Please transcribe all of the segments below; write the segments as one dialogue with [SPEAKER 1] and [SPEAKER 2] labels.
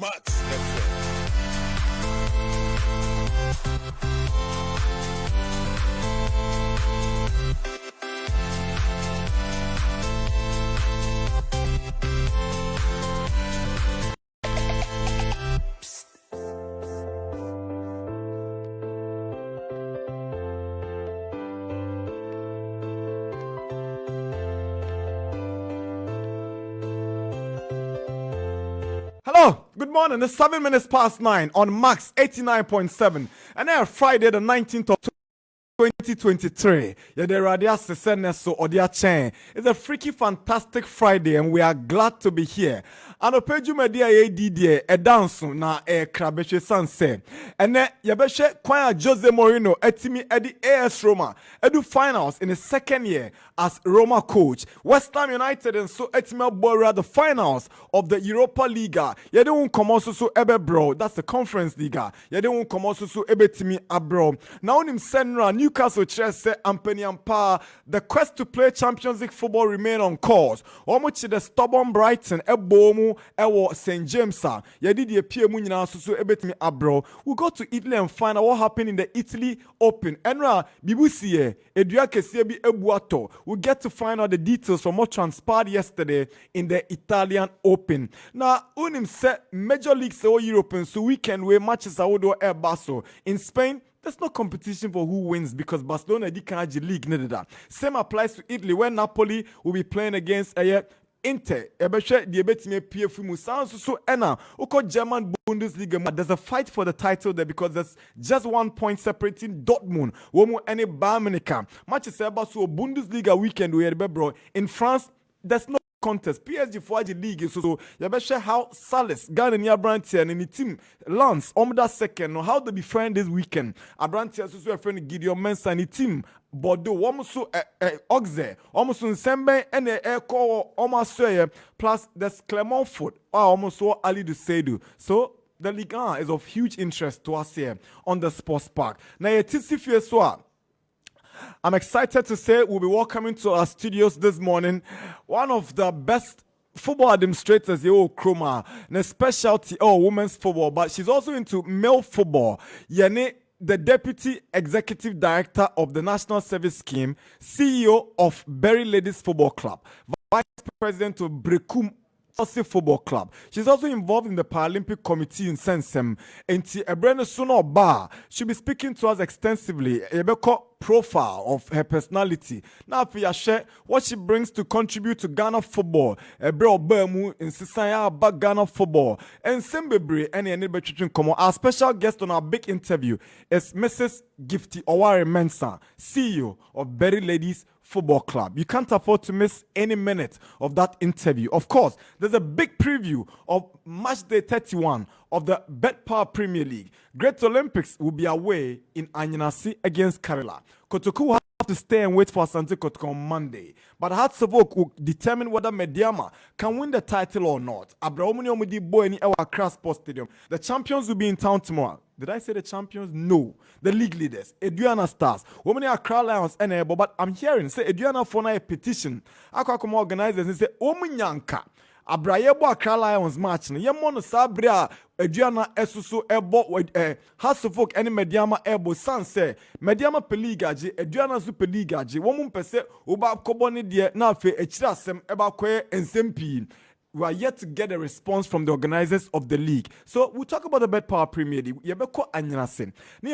[SPEAKER 1] Max FM.
[SPEAKER 2] Hello, good morning. It's 7 minutes past 9 on Max 89.7. And now Friday the 19th of 2023. Yeah, the Radia Seseneso Odia Chen. It's a freaky, fantastic Friday, and we are glad to be here. And Opeju Media ADD, a dance na a Krabeshe Sanse. And then Yabeshe Quaye Jose Mourinho, etimi Eddie AS Roma, Edu finals in his second year as Roma coach. West Ham United and so etimi Bora the finals of the Europa Liga. Yede won komoso so ebe bro. That's the Conference Liga. Yede won komoso so ebe timi abro. Now on him Senra Newcastle Chelsea Ampeni Ampa. The quest to play Champions League football remain on course. Omuchi the stubborn Brighton ebomu ewo St. James. Yedi di epie mu nyina so ebe timi abro. We go to Italy and find out what happened in the Italy Open. Enra bibusiye edua kese bi ebuato. We get to find out the details from what transpired yesterday in the Italian Open. Now, unim se Major League so European so weekend where matches are do air basso. In Spain, there's no competition for who wins because Barcelona di league needed that. Same applies to Italy where Napoli will be playing against Inter. Ebeshe di ebetime PF Musanso so ena uko German Bundesliga. There's a fight for the title there because there's just 1 point separating Dortmund. Womu any Bayern matches about so Bundesliga weekend we bro. In France, there's no contest. PSG for the league so you better share how Salas Ghanaian Abrantia and the team Lance that second or how they be friend this weekend. Abrantia so a friend Gideon Mensah and the team Bordeaux almost so Oxe almost in Sembe and call almost plus there's Clermont Foot almost so Ali Dusedu. So the Ligue 1 is of huge interest to us here on the Sports Park. Now I'm excited to say we'll be welcoming to our studios this morning one of the best football administrators, Chroma, and a specialty women's football, but she's also into male football. Yene, the Deputy Executive Director of the National Service Scheme, CEO of Berry Ladies Football Club, Vice President of Brekum Chelsea Football Club. She's also involved in the Paralympic Committee in Sensem. And Ebrene Suno Bar, she'll be speaking to us extensively. Ebeko profile of her personality. Now, if you share what she brings to contribute to Ghana football, Ebro Bermu in Sisaya about Ghana football, and Sembebre and our special guest on our big interview is Mrs. Gifty Oware Mensah, CEO of Berry Ladies Football Club. You can't afford to miss any minute of that interview. Of course, there's a big preview of match day 31 of the Bet Power Premier League. Great Olympics will be away in Anyinasi against Karela. Kotoku will have to stay and wait for Asante Kotoko on Monday. But Hearts of Oak will determine whether Mediama can win the title or not. Abraomuni Omudi Boeni Ewa Accra Sports Stadium. The champions will be in town tomorrow. Did I say the champions? No. The league leaders, Eduana Stars. Women are Accra Lions and Ebo, but I'm hearing say Eduana for a petition. Akwa organizers and say Omunyanka. Abrayebo Accra Lions match. Yemono Sabria Eduana Esusu Ebo Hasofolk any Mediama Ebo Sanse Mediama Peligaji Eduana Super Ligaji. Woman pese Uba Koboni die na fe echirasem eba kwe ensempi. We are yet to get a response from the organizers of the league. So we'll talk about the Bet Power Premier League. Yebeko Anyinasen. Ni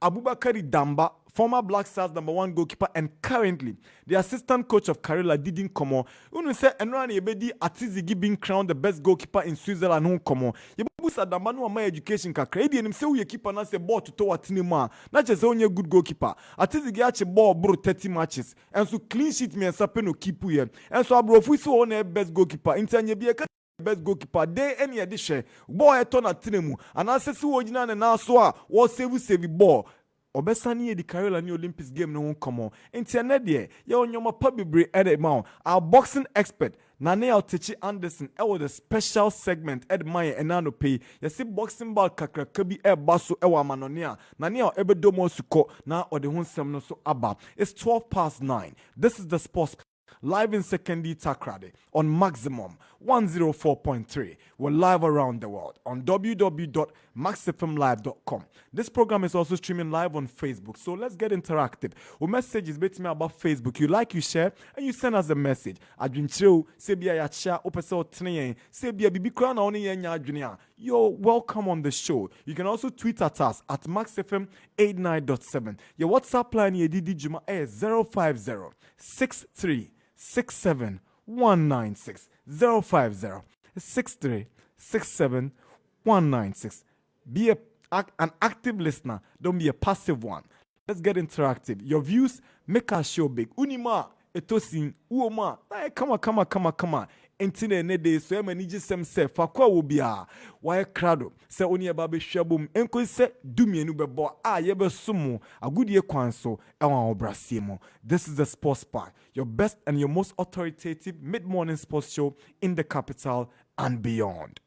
[SPEAKER 2] Abubakari Damba, former Black Stars #1 goalkeeper and currently the assistant coach of Karela didn't come on. Unu say Enrani Yebedi Atizigi being crowned the best goalkeeper in Switzerland who come on. Yebusa Damba no my education kakra. Edi enim say we keeper na say ball to watini ma. Na just say onye good goalkeeper. Atizigi ache ball bro 30 matches. And so clean sheet me and sape no keep here. And so abrofu so on best goalkeeper. Intanya be best goalkeeper day any edition boy turn at tinemu and asesi ojina na now so a wo save ball obesani di Karela ni Olympics game no come on internet there ye onyoma pabibre edema our boxing expert Nana Techi Anderson the special segment Edmire Enano pay yesi boxing ball kakra kabi baso ewa manonia Nana ebedomo suko na ode hunsem no so aba. It's 9:12. This is the sports live in Secondary Takrade on Maximum 104.3. We're live around the world on www.maxfmlive.com. This program is also streaming live on Facebook, so let's get interactive. Our message is based about Facebook. You like, you share, and you send us a message. Adwinchiro, sebia ya share, opese otene, sebia bibi kura na oni yenya adwinia. You're welcome on the show. You can also tweet at us at maxfm89.7. Your WhatsApp line here Juma is 050 6367 196 050 6367 196. Be an active listener. Don't be a passive one. Let's get interactive. Your views make our show big. Unima etosin uoma. Come on. Entine ne de so ema niji sem se fakwa wo bia wa krado se oni eba be hwabom enko se dumienu bebo a ye be sumu agudie kwanso ewa obrasie mo. This is the Sports Park, your best and your most authoritative mid-morning sports show in the capital and beyond.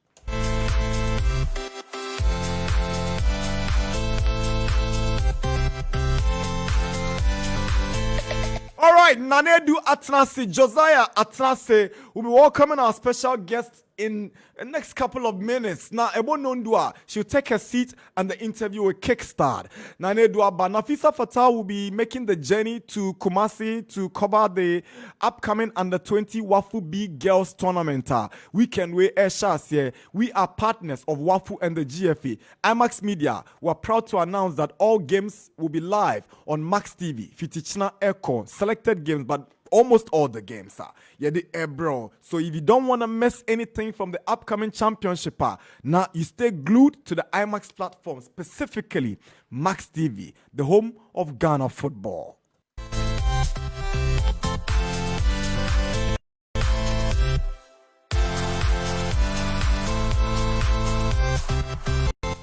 [SPEAKER 2] All right, Nanedu Atnase, Josiah Atnase will be welcoming our special guest in the next couple of minutes. Now, Ebo Nondua, she'll take her seat and the interview will kickstart. Nanedu Abba, Nafisa Fattal will be making the journey to Kumasi to cover the upcoming Under-20 Wafu B Girls Tournament. Weekend we here. We are partners of Wafu and the GFA. IMAX Media, we're proud to announce that all games will be live on Max TV, Fitichna Echo, selected games, but almost all the games are. Yeah, the bro. So if you don't want to miss anything from the upcoming championship, now you stay glued to the IMAX platform, specifically Max TV, the home of Ghana football.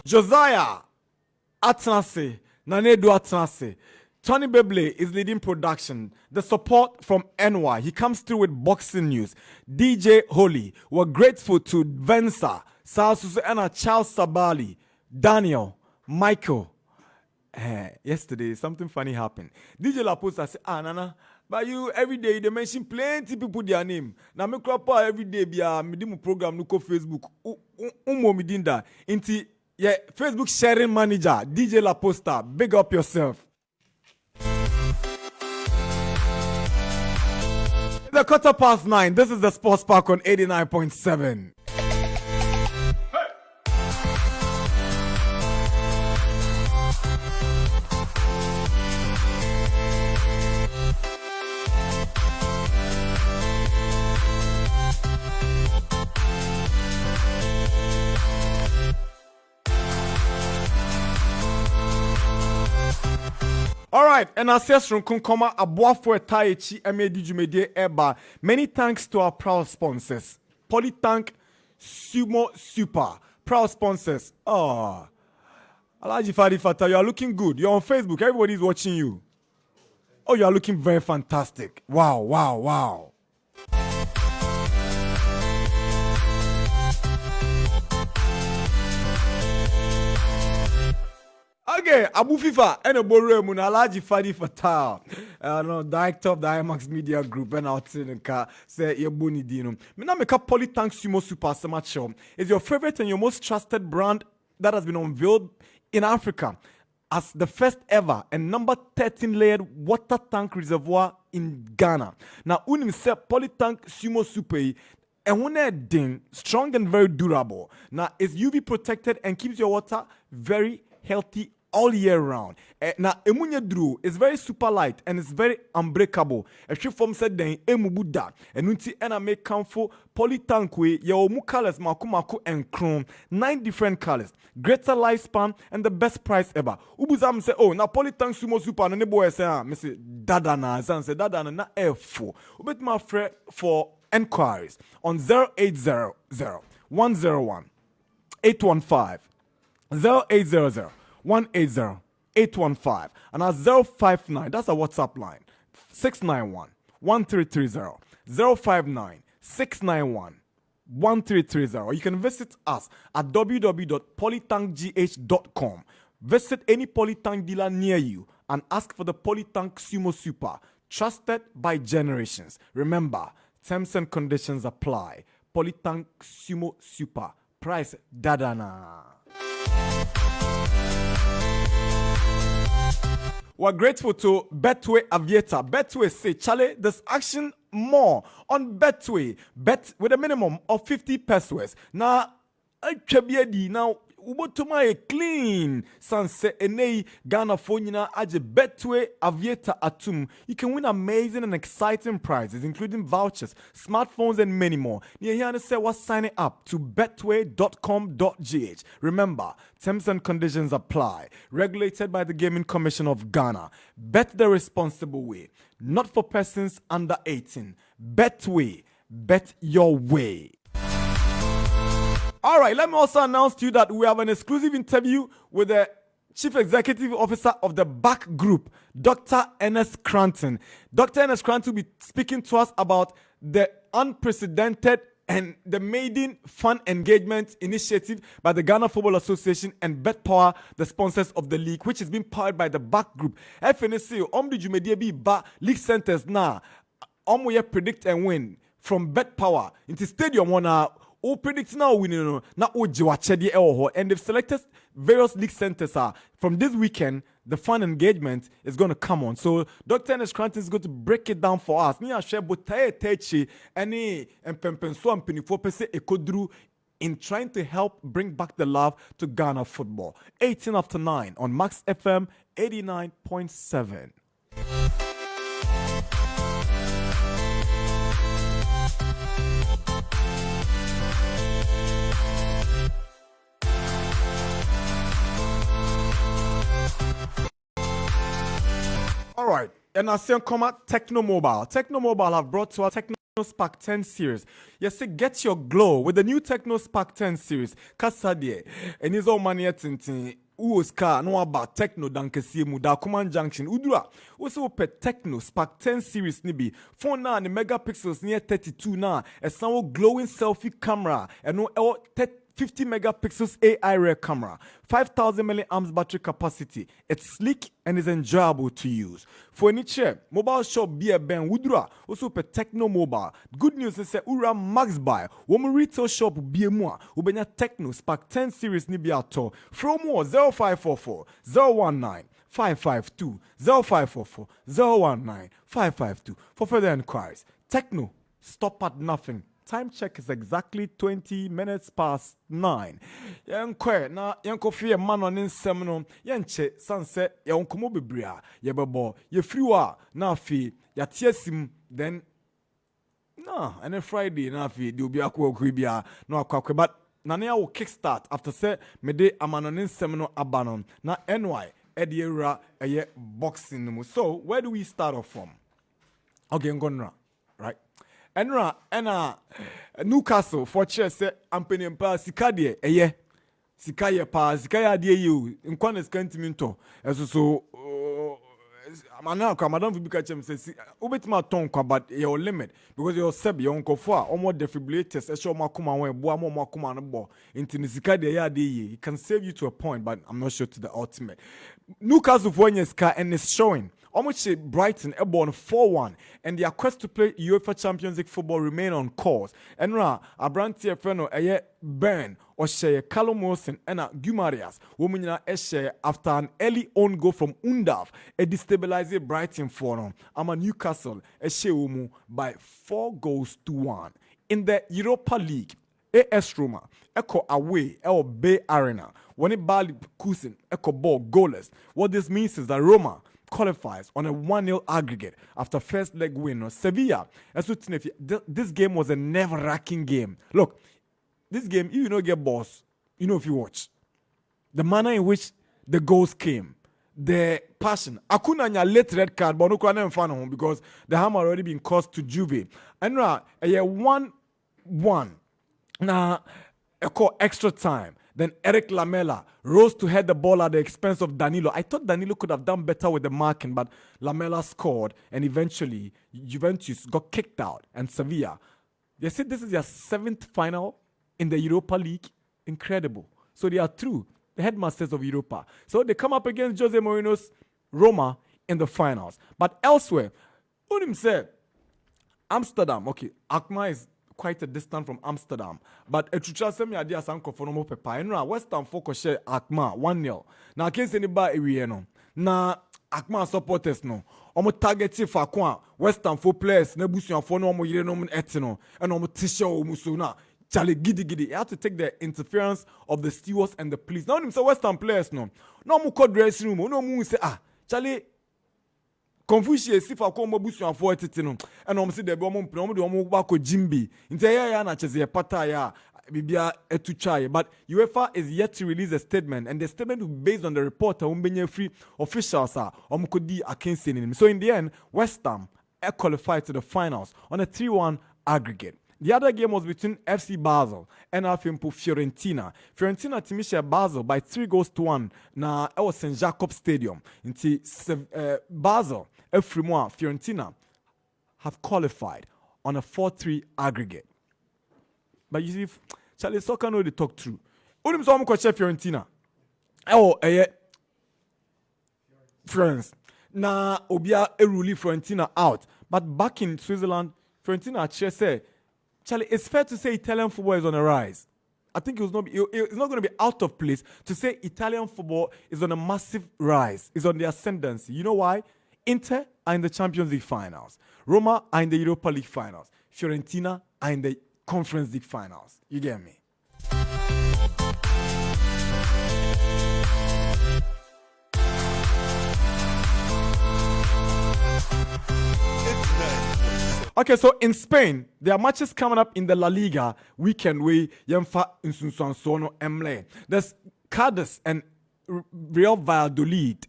[SPEAKER 2] Josiah Atnase, Nanedu Atnase. Tony Beble is leading production. The support from NY. He comes through with boxing news. DJ Holy. We're grateful to Vensa, Sasusu and Charles Sabali, Daniel, Michael. Yesterday, something funny happened. DJ Laposa said, Nana, but you every day they mention plenty people their name. Now me crop every day be a medium program no Facebook. Midinda. Inti yeah, Facebook sharing manager, DJ Laposta. Big up yourself. The 9:15. This is the Sports Park on 89.7. All right, and our from Kunkoma Abuafo Taichi Emedi Jumede Eba. Many thanks to our proud sponsors. Polytank Sumo Super. Proud sponsors. Alaji Fadi Fattal, you are looking good. You're on Facebook. Everybody's watching you. Oh, you are looking very fantastic. Wow. Okay, Abu FIFA and a Bore Munalaji Fadi Fattal. No, director of the IMAX Media Group and out in the car say Yebuni Dino. Mina make up Polytank Sumo Super Samacho is your favorite and your most trusted brand that has been unveiled in Africa as the first ever and number 13 layered water tank reservoir in Ghana. Now, unim say Polytank Sumo Super and when ding strong and very durable. Now, it's UV protected and keeps your water very healthy all year round. Now, emunye drew is very super light and it's very unbreakable. A ship from said then emubuda and unti ena make comfort Polytankwe ya omu colors maku and chrome 9 different colors, greater lifespan and the best price ever. Ubuzam say oh na Polytank Sumo Super no nebo say me say dada na say dada na F4. Ubet my friend for enquiries on 0800 101 815 0800 180 815 and at 059, that's a WhatsApp line, 691 1330 059 691 1330. Or you can visit us at www.polytankgh.com. Visit any Polytank dealer near you and ask for the Polytank Sumo Super trusted by generations. Remember, terms and conditions apply. Polytank Sumo Super. Price Dadana. We're grateful to Betway Aviator. Betway say, Charlie, there's action more on Betway. Bet with a minimum of 50 pesos. Now, now, Ubotuma clean. Sanse enei Ghana phone aje Betway Aviator atum. You can win amazing and exciting prizes, including vouchers, smartphones, and many more. Near say was signing up to betway.com.gh. Remember, terms and conditions apply. Regulated by the Gaming Commission of Ghana. Bet the responsible way. Not for persons under 18. Betway. Bet your way. All right, let me also announce to you that we have an exclusive interview with the Chief Executive Officer of the BAC Group, Dr. Ernest Cranton. Dr. Ernest Cranton will be speaking to us about the unprecedented and the maiden fund engagement initiative by the Ghana Football Association and BetPower, the sponsors of the league, which is being powered by the BAC Group. FNC, Omdi Jumedia bi ba league centers now. Omoye predict and win from BetPower into Stadium 1 who predicts now winning na ojiwachedi eho, and they've selected various league centers from this weekend. The fun engagement is going to come on. So Dr. Ernest Cranton is going to break it down for us. Ni ashare botaye techi any empempenso ampinifo pese ekodru in trying to help bring back the love to Ghana football. 18 after 9 on Max FM 89.7. All right, and I say Techno Mobile. Techno Mobile have brought to our Techno Spark 10 series. Yes, say get your glow with the new Techno Spark 10 series. Kasadie, and his own money at Uoska, no about Techno Dankesi Muda Command Junction. Udra, also pet Techno Spark 10 series nibi. Phone now, the megapixels near 32 now. A sound glowing selfie camera, and no 50 megapixels AI rear camera, 5,000 milliamps battery capacity. It's sleek and is enjoyable to use. For any chair, mobile shop be a ben Wudra, also per Techno Mobile. Good news is that Ura Max buy. Woman retail shop be a more. Ubenya Techno Spark 10 series ni be ato. From more 0544 019 552 0544 019 552 for further inquiries. Techno, stop at nothing. Time check is exactly 20 minutes past 9. Quaye, na Kofi man on in seminal, Yanche, sunset, Yankomo Bibria, Yababo, Yefriwa, Nafi, Yatiesim, then no, and then Friday, Nafi, Dubiako Gribia, no Quaque, but Nania will kickstart after say, Mede Amanon seminal Abanon, na NY, Ediera, a ye boxing. So, where do we start off from? Okay, I'm going right. Enra Newcastle for Chelsea ampeni mpa sika de eye sika ye pa sika ya de you nkwana scantiminto so amana kwa madam fi bika chem say obetima ton kwa but your limit because your seb your nkofo a omo defibrillators e show makoma won ebo amo makoma no bo into sika de ya de ye it can save you to a point, but I'm not sure to the ultimate. Newcastle for sika and it's showing Omoche Brighton airborne 4-1, and their quest to play UEFA Champions League football remain on course. Enra Abranti Feno Eye Ben Oshe Callum Wilson and Gumarias Womina Eshe after an early own goal from Undav, a destabilizing Brighton for Ama Newcastle Eshe Umu by 4-1. In the Europa League, AS Roma Echo away El Bay Arena. When it Bali Kusin Echo ball goalless. What this means is that Roma qualifies on a 1-0 aggregate after first leg win. Sevilla, this game was a nerve-wracking game. Look, this game, you don't get boss, you know if you watch. The manner in which the goals came, the passion. Akunanya late red card, but no can fan home because the harm already been caused to Juve. And now, a 1-1. Now, a call extra time. Then Eric Lamela rose to head the ball at the expense of Danilo. I thought Danilo could have done better with the marking, but Lamela scored, and eventually Juventus got kicked out. And Sevilla, they said this is their 7th final in the Europa League. Incredible. So they are through, the headmasters of Europa. So they come up against Jose Mourinho's Roma in the finals. But elsewhere, Onim said, Amsterdam, okay, Akma is quite a distance from Amsterdam, but a chucha semi idea sanko for no pepa. And Western folk share Akma 1-0. Now, case anybody we no. Na Akma supporters no. Omo target for Akwa Western folk players. Ne busu for no omo yire no etino. And omo tisha omo so na. Charlie giddy. You have to take the interference of the stewards and the police. Now, them say Western players no. No mo call dressing room. No mo say Charlie. Confucius if I come busu and for it no and say the bomb no de omo ba ko jimbi nti ya na cheze pata ya bibia etu chai but UEFA is yet to release a statement and the statement will be based on the report benya free officials ko di against him. So in the end West Ham qualified to the finals on a 3-1 aggregate. The other game was between FC Basel and Fiorentina. Fiorentina timisha Basel by 3-1 na was St. Jacob Stadium. Inti Basel, Fiorentina have qualified on a 4-3 aggregate. But you see, Charlie Soccer know they talk true. Unim so amko Fiorentina. France. Na obia eruli Fiorentina out. But back in Switzerland, Fiorentina actually say Charlie, it's fair to say Italian football is on a rise. I think it's not going to be out of place to say Italian football is on a massive rise. It's on the ascendancy. You know why? Inter are in the Champions League finals. Roma are in the Europa League finals. Fiorentina are in the Conference League finals. You get me? Okay, so in Spain, there are matches coming up in the La Liga weekend where Yemfa Insunsansono Emle. There's Cadiz and Real Valladolid.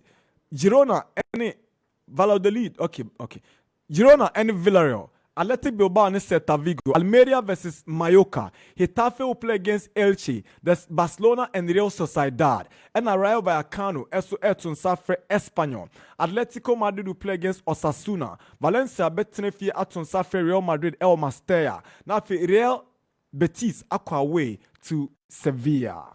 [SPEAKER 2] Girona and Valladolid. Okay. Girona and Villarreal. Athletic Bilbao and Celta Vigo. Almeria versus Mallorca. Getafe will play against Elche. There's Barcelona and Real Sociedad. And Rayo Vallecano, Eso Etun Safre Espanyol. Atletico Madrid will play against Osasuna. Valencia Betnefi Atun Safre Real Madrid El Mestalla. Now Real Betis aqua away to Sevilla.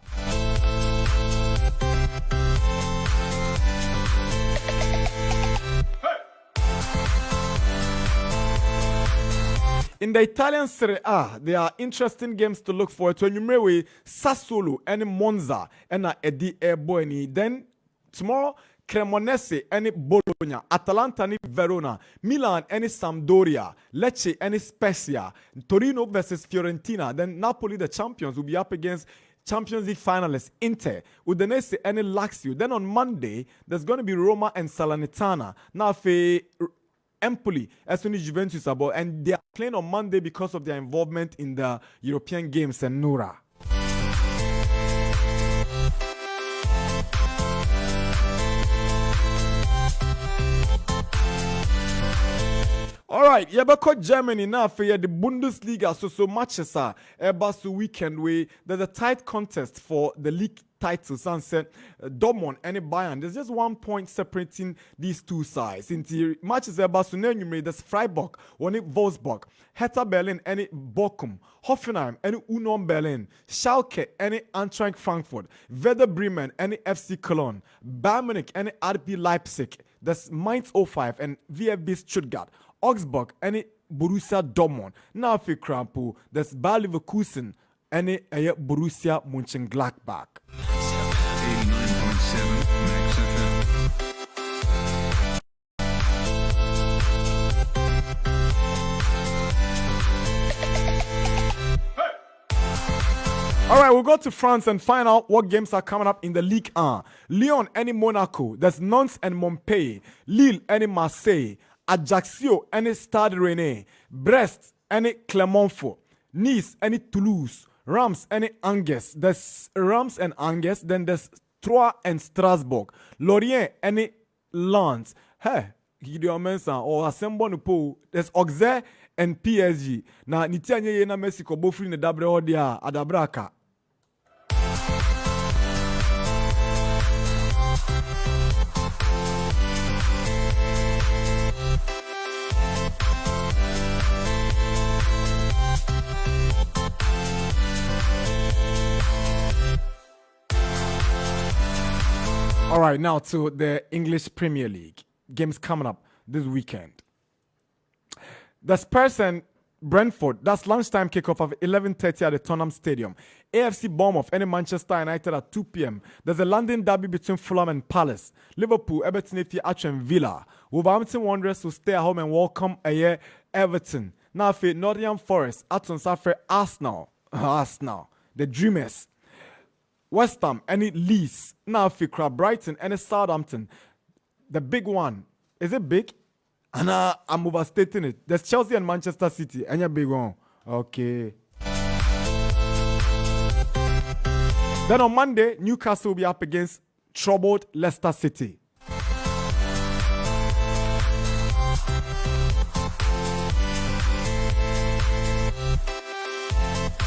[SPEAKER 2] In the Italian Serie A, there are interesting games to look forward to. Numero Sassuolo and Monza and Edi Boeni. Then tomorrow, Cremonese and Bologna, Atalanta and Verona, Milan and Sampdoria, Lecce and Spezia, Torino versus Fiorentina. Then Napoli, the champions, will be up against Champions League finalists Inter, Udinese and Lazio. Then on Monday, there's going to be Roma and Salernitana. Now for Empoli, as soon as Juventus about, and they are playing on Monday because of their involvement in the European Games and Nura. All right, Yabako Germany now for the Bundesliga. So matches are about the weekend where there's a tight contest for the league titles and said Dortmund and Bayern. There's just 1 point separating these two sides. In the matches about to name there's Freiburg, one Wolfsburg, Hertha Berlin and Bochum, Hoffenheim and Union Berlin, Schalke and Eintracht Frankfurt, Werder Bremen and FC Cologne, Bayern Munich and RB Leipzig. That's Mainz 05 and VfB Stuttgart. Augsburg and Borussia Dortmund. Now for Krampo, that's Bayer Leverkusen and Borussia Mönchengladbach.
[SPEAKER 1] 89.7 Max FM.
[SPEAKER 2] All right, we'll go to France and find out what games are coming up in the Ligue 1. Lyon and Monaco. That's Nantes and Montpellier. Lille and Marseille. Ajaccio and Stade Rennais, Brest and Clermont-Ferrand, Nice and Toulouse, Reims and Angers. There's Reims and Angers. Then there's Troyes and Strasbourg, Lorient and Lens. Hey, Gideon Mensah or Assemble Nupo. There's Auxerre and PSG. Now, Nitianye Yena Mexico, Bofri ne Dabre Odia, Adabraka. All right, now to the English Premier League. Games coming up this weekend. The Spurs and Brentford, that's lunchtime kickoff of 11:30 at the Tottenham Stadium. AFC Bournemouth and Manchester United at 2 p.m. There's a London derby between Fulham and Palace. Liverpool, Everton, and Villa. Wolverhampton Wanderers will stay at home and welcome Everton. Now for Nottingham Forest, Aston Villa, Arsenal. Arsenal, the Dreamers. West Ham, any Leeds. Now for Brighton and Southampton. The big one. Is it big? And I'm overstating it. There's Chelsea and Manchester City. And you're big one. Okay. Then on Monday, Newcastle will be up against troubled Leicester City.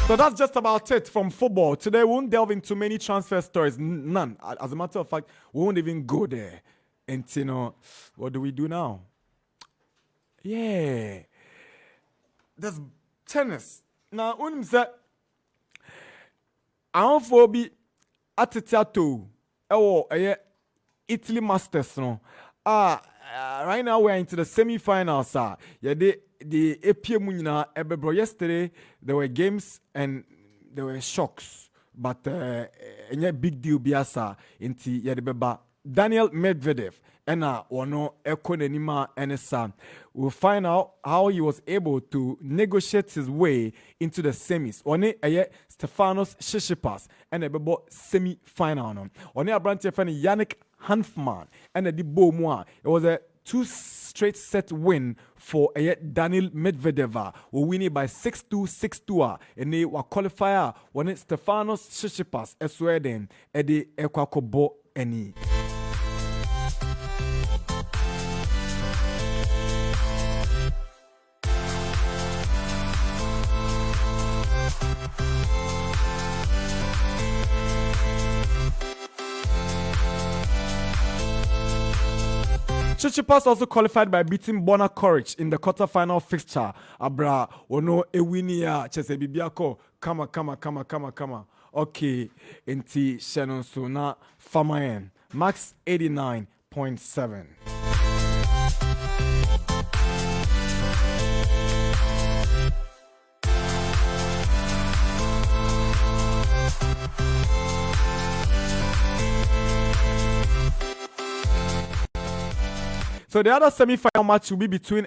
[SPEAKER 2] So that's just about it from football. Today, we won't delve into many transfer stories. None. As a matter of fact, we won't even go there. And, what do we do now? Yeah. There's tennis. Now, I don't for be at the theater. Italy Masters. No. Right now we're into the semi-finals. Yeah, the APM Ebebro. Yesterday there were games and there were shocks, but any big deal biasa into Yadebeba. Daniel Medvedev and Wano Ekonenima NSA will find out how he was able to negotiate his way into the semis. One Stefanos Tsitsipas and a semi-final. One Abrantia fan Yannick Hanfman and a Dibo Moa. It was a 2 straight set win for Daniel Medvedev, who win it by 6-2, 6-2. And they were qualifier when Stefanos Tsitsipas as Sweden at the Ekwakobo any. Tsitsipas also qualified by beating Bona Koric in the quarterfinal fixture. Abra, ono ewinia chese bibiako. Kama. Okay, inti Shannon Suna Famayen. Max 89.7. So the other semi-final match will be between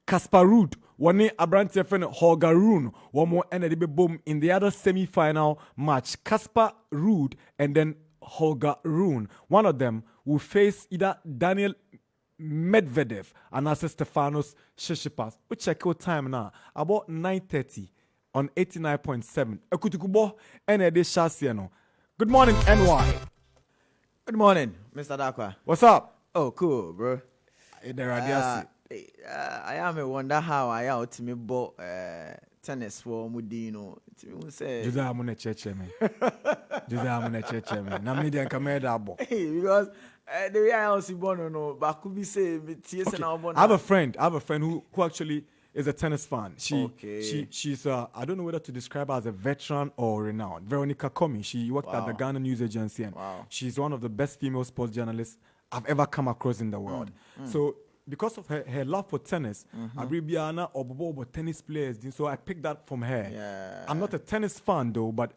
[SPEAKER 2] Casper Ruud, one Abrantia friend Holger Rune, one more NDB boom in the other semi-final match. Casper Ruud and then Holger Rune. One of them will face either Daniel Medvedev and Stefanos Tsitsipas. We check out time now. About 9:30 on 89.7. Ekutukubo ND Shasiano. Good morning, NY.
[SPEAKER 1] Good morning, Mr. Darkwa.
[SPEAKER 2] What's up?
[SPEAKER 1] Oh, cool, bro.
[SPEAKER 2] I
[SPEAKER 1] am a wonder how I out to me bought tennis for Mudino.
[SPEAKER 2] Josiah Mune Cheche me. Josiah Mune Cheche me. Na me den kamera dabo.
[SPEAKER 1] Because the way I also born no, but could be say
[SPEAKER 2] I have a friend who actually is a tennis fan. She's I don't know whether to describe her as a veteran or renowned. Veronica Komi. She worked at the Ghana News Agency and she's one of the best female sports journalists I've ever come across in the world. So because of her love for tennis, Abribiana or Bobo tennis players, so I picked that from her.
[SPEAKER 1] Yeah.
[SPEAKER 2] I'm not a tennis fan though, but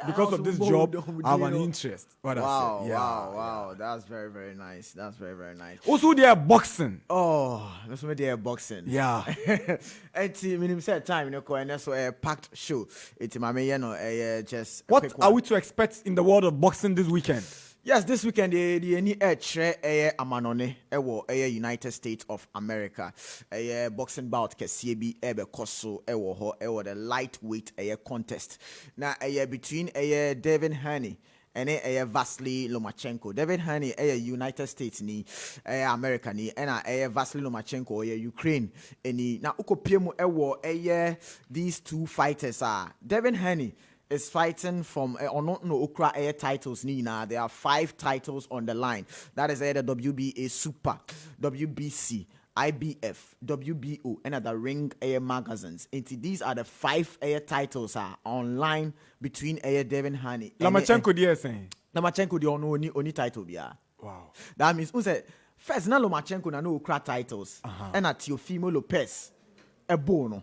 [SPEAKER 2] because of this job, I have an interest.
[SPEAKER 1] Wow. That's very, very nice.
[SPEAKER 2] Also, they are boxing.
[SPEAKER 1] Oh, that's why they are boxing.
[SPEAKER 2] Yeah.
[SPEAKER 1] It's minimum set time, and that's a packed show. It's my just.
[SPEAKER 2] What are we to expect in the world of boxing this weekend?
[SPEAKER 1] Yes, this weekend the any amanone United States of America boxing bout kesiye bi koso the lightweight contest. Now between Devin Haney and Vasily Lomachenko. Devin Haney United States ni America ni and Vasily Lomachenko Ukraine any na ukopiem these two fighters are Devin Haney is fighting from Okra Air titles. Nina, there are 5 titles on the line. That is the WBA Super, WBC, IBF, WBO, and other Ring Air magazines. These are the 5 air titles online between Devin Haney.
[SPEAKER 2] Lomachenko dia saying.
[SPEAKER 1] Lomachenko dia only title bia.
[SPEAKER 2] Wow.
[SPEAKER 1] That means first na Lomachenko na no Okra titles. And at Teofimo Lopez. ebono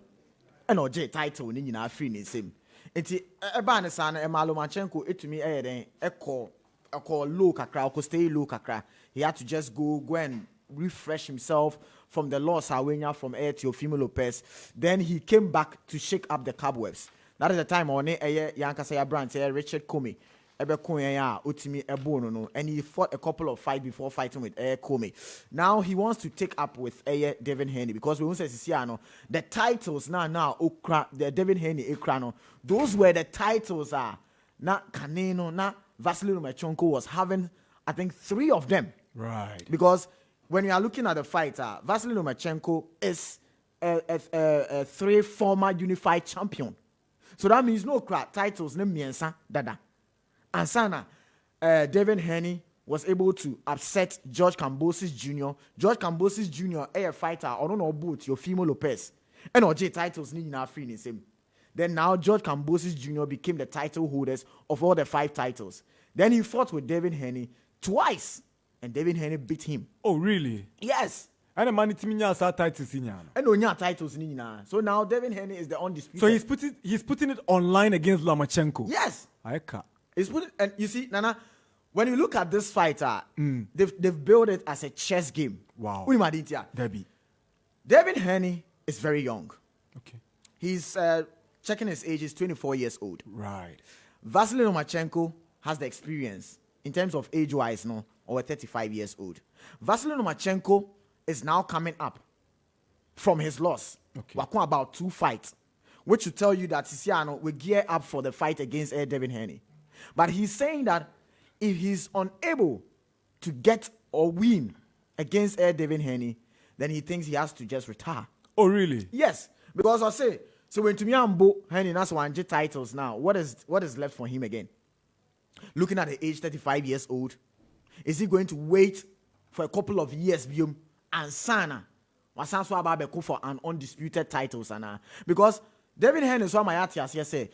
[SPEAKER 1] and oje title ni nyina free ni same enti eba ne sa na Lomachenko etumi den ekọ low kakra or stay low kakra. He had to just go and refresh himself from the loss awenya from Teofimo Lopez. Then he came back to shake up the cobwebs. That is the time on Yankasaya branch Richard Comey Utimi Ebono no, and he fought a couple of fights before fighting with Comey. Now he wants to take up with Devin Haney because we won't say the titles now Okra the Devin Haney Ekrano. Those were the titles not Canelo, not Vasily Lomachenko was having, I think, 3 of them.
[SPEAKER 2] Right.
[SPEAKER 1] Because when you are looking at the fighter, Vasily Lomachenko is a 3 former unified champion. So that means no crack titles, no miensa, dada. And Sana, Devin Haney was able to upset George Kambosis Jr. George Kambosis Jr. a fighter, I don't know about Teofimo Lopez. And OJ titles need not free in the same. Then now George Kambosis Jr. became the title holders of all the 5 titles. Then he fought with Devin Haney twice, and Devin Haney beat him.
[SPEAKER 2] Oh, really?
[SPEAKER 1] Yes.
[SPEAKER 2] And the man titles
[SPEAKER 1] And onya titles ni na. So now Devin Haney is the undisputed.
[SPEAKER 2] So he's putting it online against Lomachenko.
[SPEAKER 1] Yes.
[SPEAKER 2] I can't.
[SPEAKER 1] He's putting, and you see, Nana, when you look at this fighter, they've built it as a chess game.
[SPEAKER 2] Wow.
[SPEAKER 1] Debbie. Devin Haney is very young.
[SPEAKER 2] Okay.
[SPEAKER 1] He's checking his age, he's 24 years old.
[SPEAKER 2] Right.
[SPEAKER 1] Vasily Lomachenko has the experience in terms of age-wise, no, or 35 years old. Vasily Lomachenko is now coming up from his loss.
[SPEAKER 2] Okay.
[SPEAKER 1] We're about 2 fights, which will tell you that Sisiano will gear up for the fight against Devin Haney. But he's saying that if he's unable to get or win against Devin Haney, then he thinks he has to just retire.
[SPEAKER 2] Oh, really?
[SPEAKER 1] Yes, because I say, so when Tumiambo Haney that's 1 titles now, what is left for him again? Looking at the age 35 years old, is he going to wait for a couple of years and Sana wasanso for an undisputed title sana? Because Devin Haney is what my artist say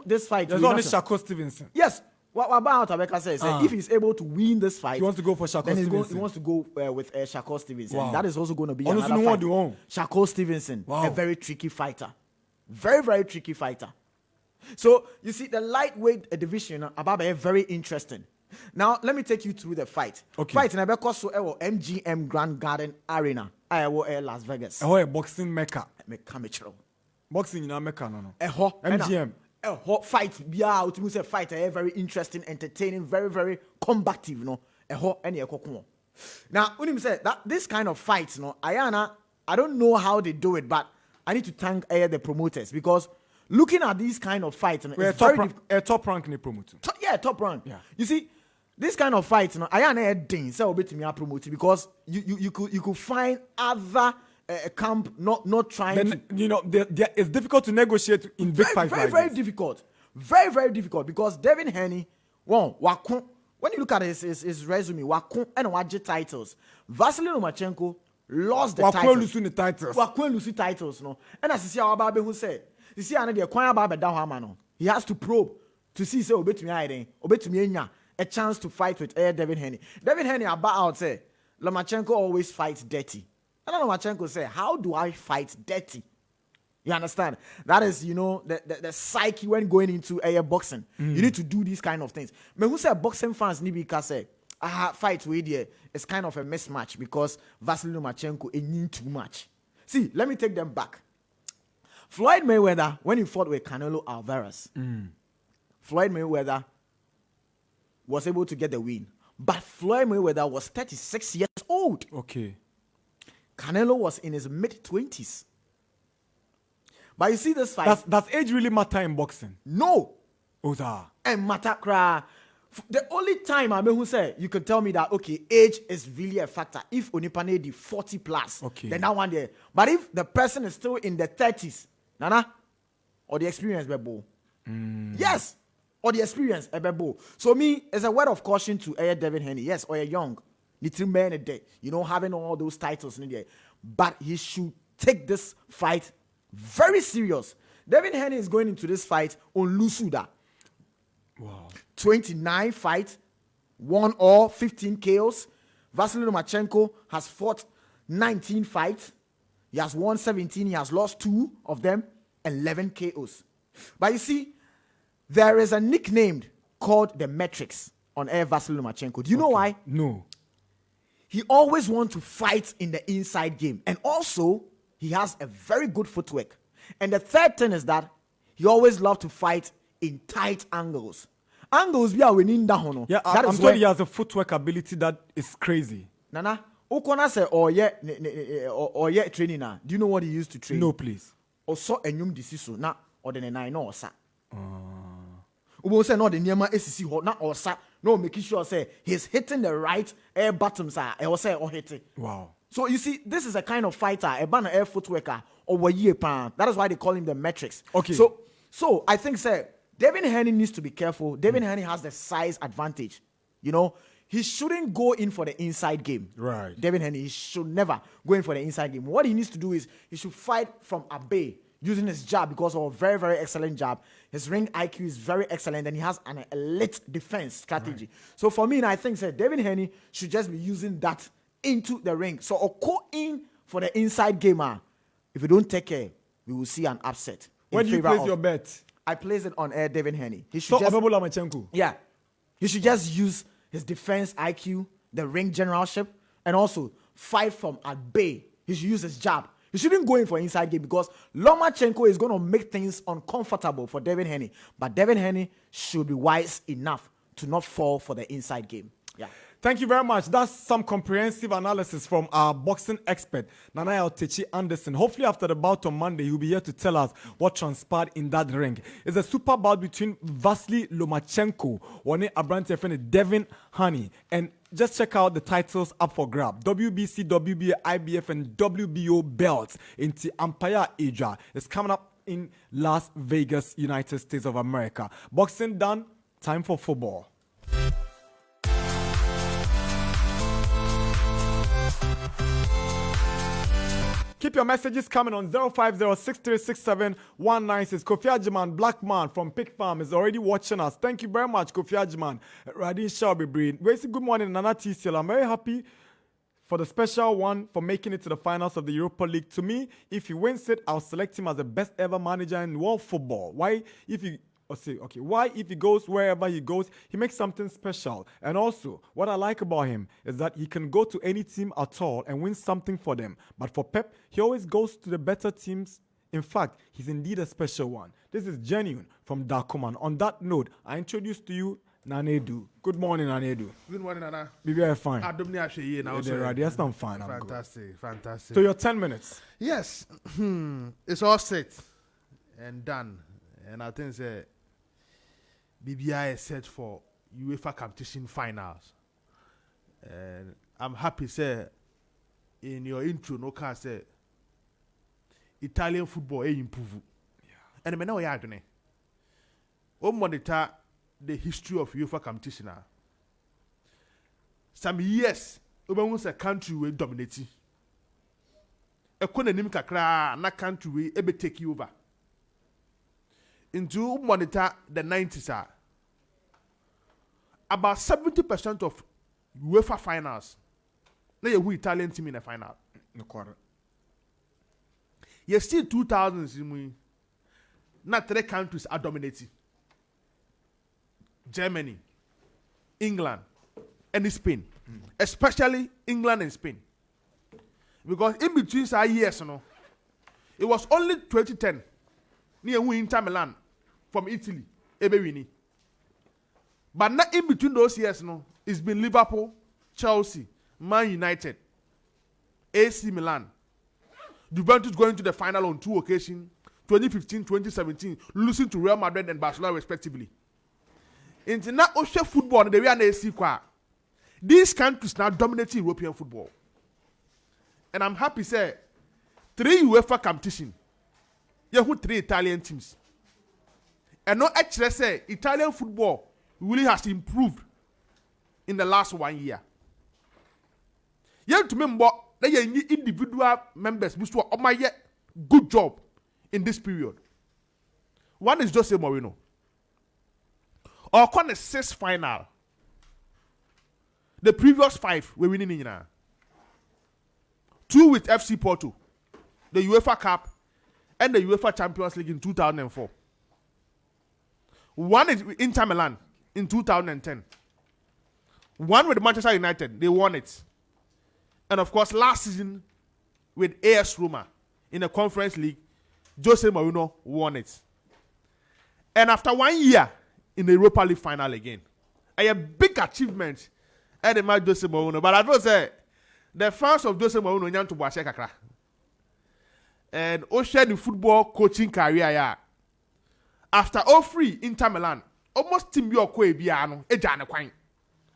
[SPEAKER 1] this fight.
[SPEAKER 2] There's only Shakur Stevenson.
[SPEAKER 1] Yes. What about Abeka says? If he's able to win this fight,
[SPEAKER 2] he wants to go for Shakur Stevenson.
[SPEAKER 1] He wants to go with Shakur Stevenson.
[SPEAKER 2] Wow.
[SPEAKER 1] That is also going to be
[SPEAKER 2] Honestly,
[SPEAKER 1] another fight. Shakur Stevenson,
[SPEAKER 2] wow.
[SPEAKER 1] A very tricky fighter. Very, very tricky fighter. So, you see, the lightweight division, Ababe, very interesting. Now, let me take you through the fight.
[SPEAKER 2] Okay.
[SPEAKER 1] Fight in Abeka, MGM Grand Garden Arena, Las Vegas.
[SPEAKER 2] A boxing mecca. Boxing in Mecca, no. MGM.
[SPEAKER 1] A hot fight, yeah, ultimately a fight, very interesting, entertaining, very, very combative, no. A hot any a cocoon. Now, when him said that this kind of fights, no, I don't know how they do it, but I need to thank the promoters because looking at these kind of fights,
[SPEAKER 2] we're a top rank in promoter.
[SPEAKER 1] Yeah, top rank.
[SPEAKER 2] Yeah.
[SPEAKER 1] You see, this kind of fights, no, I am ding so bit me promote because you could find other camp not trying
[SPEAKER 2] then,
[SPEAKER 1] to.
[SPEAKER 2] You know, it's difficult to negotiate in big fights.
[SPEAKER 1] Very difficult. Very, very difficult because Devin Haney, when you look at his resume, and Waji titles, Vasily Lomachenko lost the titles. Losing titles, no. And as you see our Babe who said, you see another Quaye Babe down he has to probe to see so a chance to fight with Devin Haney. Devin Haney about out say Lomachenko always fights dirty. And Lomachenko say, how do I fight dirty? You understand? That is, the psyche when going into boxing. You need to do these kind of things. But who said boxing fans need to say, fight with you. It's kind of a mismatch because Vasily Lomachenko need too much. See, let me take them back. Floyd Mayweather, when he fought with Canelo Alvarez, Floyd Mayweather was able to get the win. But Floyd Mayweather was 36 years old.
[SPEAKER 2] Okay.
[SPEAKER 1] Canelo was in his mid-20s. But you see this fight.
[SPEAKER 2] Does age really matter in boxing?
[SPEAKER 1] No.
[SPEAKER 2] Oza.
[SPEAKER 1] And matter cry. The only time I mean who say you can tell me that okay, age is really a factor. If Onipane the 40 plus,
[SPEAKER 2] okay,
[SPEAKER 1] then that one there. But if the person is still in the 30s, Nana, or the experience bebo. Yes. Or the experience bebo. So me, as a word of caution to Devin Haney, yes, or a young. Little man a day, having all those titles in there. But he should take this fight very serious. Devin Haney is going into this fight on Lusuda.
[SPEAKER 2] Wow.
[SPEAKER 1] 29 fights, 1 or 15 KOs. Vasily Lomachenko has fought 19 fights. He has won 17. He has lost 2 of them, 11 KOs. But you see, there is a nickname called the Matrix on Air Vasily Lomachenko. Do you know why?
[SPEAKER 2] No.
[SPEAKER 1] He always wants to fight in the inside game. And also, he has a very good footwork. And the third thing is that he always loves to fight in tight angles. Angles we are winning down.
[SPEAKER 2] Yeah, I'm told he has a footwork ability that is crazy.
[SPEAKER 1] Nana, Okona say or yeah training now. Do you know what he used to train?
[SPEAKER 2] No, please.
[SPEAKER 1] Also enyum disiso na ordinary no osa. Ubo say no the niema esisi ho na osa. No, making sure say he's hitting the right air bottoms or say or hit it.
[SPEAKER 2] Wow.
[SPEAKER 1] So you see, this is a kind of fighter, a banner air footworker over year pan. That is why they call him the Matrix.
[SPEAKER 2] Okay.
[SPEAKER 1] So I think say Devin Haney needs to be careful. Devin Haney has the size advantage. You know, he shouldn't go in for the inside game.
[SPEAKER 2] Right.
[SPEAKER 1] Devin Haney, he should never go in for the inside game. What he needs to do is he should fight from a bay using his jab because of a very, very excellent jab. His ring IQ is very excellent and he has an elite defense strategy. Right. So for me, I think that Devin Haney should just be using that into the ring. So or go in for the inside gamer. If you don't take care, we will see an upset.
[SPEAKER 2] When do you place your bet?
[SPEAKER 1] I place it on air Devin Haney. He should
[SPEAKER 2] Yeah.
[SPEAKER 1] He should just use his defense IQ, the ring generalship, and also fight from at bay. He should use his jab. He shouldn't go in for inside game because Lomachenko is going to make things uncomfortable for Devin Haney. But Devin Haney should be wise enough to not fall for the inside game. Yeah.
[SPEAKER 2] Thank you very much. That's some comprehensive analysis from our boxing expert, Nana Techi Anderson. Hopefully after the bout on Monday, he'll be here to tell us what transpired in that ring. It's a super bout between Vasily Lomachenko, Wane Abrante friend Devin Haney. And just check out the titles up for grab. WBC, WBA, IBF, and WBO belts into Empire Asia. It's coming up in Las Vegas, United States of America. Boxing done, time for football. Keep your messages coming on 050-6367-196. Kofi Ajiman, Black Man from Pig Farm, is already watching us. Thank you very much, Kofi Ajiman. Radin Shelby Breed. Good morning, Nana TCL. I'm very happy for the special one for making it to the finals of the Europa League. To me, if he wins it, I'll select him as the best ever manager in world football. Why? Why, if he goes wherever he goes, he makes something special. And also, what I like about him is that he can go to any team at all and win something for them. But for Pep, he always goes to the better teams. In fact, he's indeed a special one. This is genuine from Dakuman. On that note, I introduce to you Nanedu. Good morning, Nanedu.
[SPEAKER 3] Good morning, Nana.
[SPEAKER 2] Be very fine.
[SPEAKER 3] I'm
[SPEAKER 2] fine.
[SPEAKER 3] Fantastic.
[SPEAKER 2] So your 10 minutes.
[SPEAKER 3] Yes. It's all set and done. And I think that BBI is set for UEFA competition finals. And I'm happy, sir, in your intro, no can say Italian football improve. Yeah. And I know you are doing. Monitor the history of UEFA competition. Some years, we a country will dominate. A konanim kakra na country will ever take you over. Into monitor the 90s, about 70% of UEFA finals, they are Italian team in the final.
[SPEAKER 2] No quarter.
[SPEAKER 3] You see 2000s, not 3 countries are dominating. Germany, England, and Spain. Especially England and Spain. Because in between our years, it was only 2010 near Inter Milan from Italy, winning. But not in between those years, it's been Liverpool, Chelsea, Man United, AC Milan. Juventus going to the final on 2 occasions, 2015, 2017, losing to Real Madrid and Barcelona respectively. International football, the way I see these countries now dominating European football. And I'm happy to say 3 UEFA competition. You have 3 Italian teams. And no actually say Italian football really has improved in the last 1 year. You have to remember that you need individual members who do my good job in this period. One is Jose Mourinho. Or on the 6th final. The previous 5 were winning in 2 with FC Porto. the UEFA Cup, and the UEFA Champions League in 2004. One is with Inter Milan in 2010. One with Manchester United, they won it. And of course, last season with AS Roma in the Conference League, Jose Mourinho won it. And after 1 year in the Europa League final again, a big achievement at the match Jose Mourinho. But I will say, the fans of Jose Mourinho want to watch kakra. And Ocean the football coaching career, yeah. After all free Inter Milan, almost team your Quaye biano, Ejana Quaye.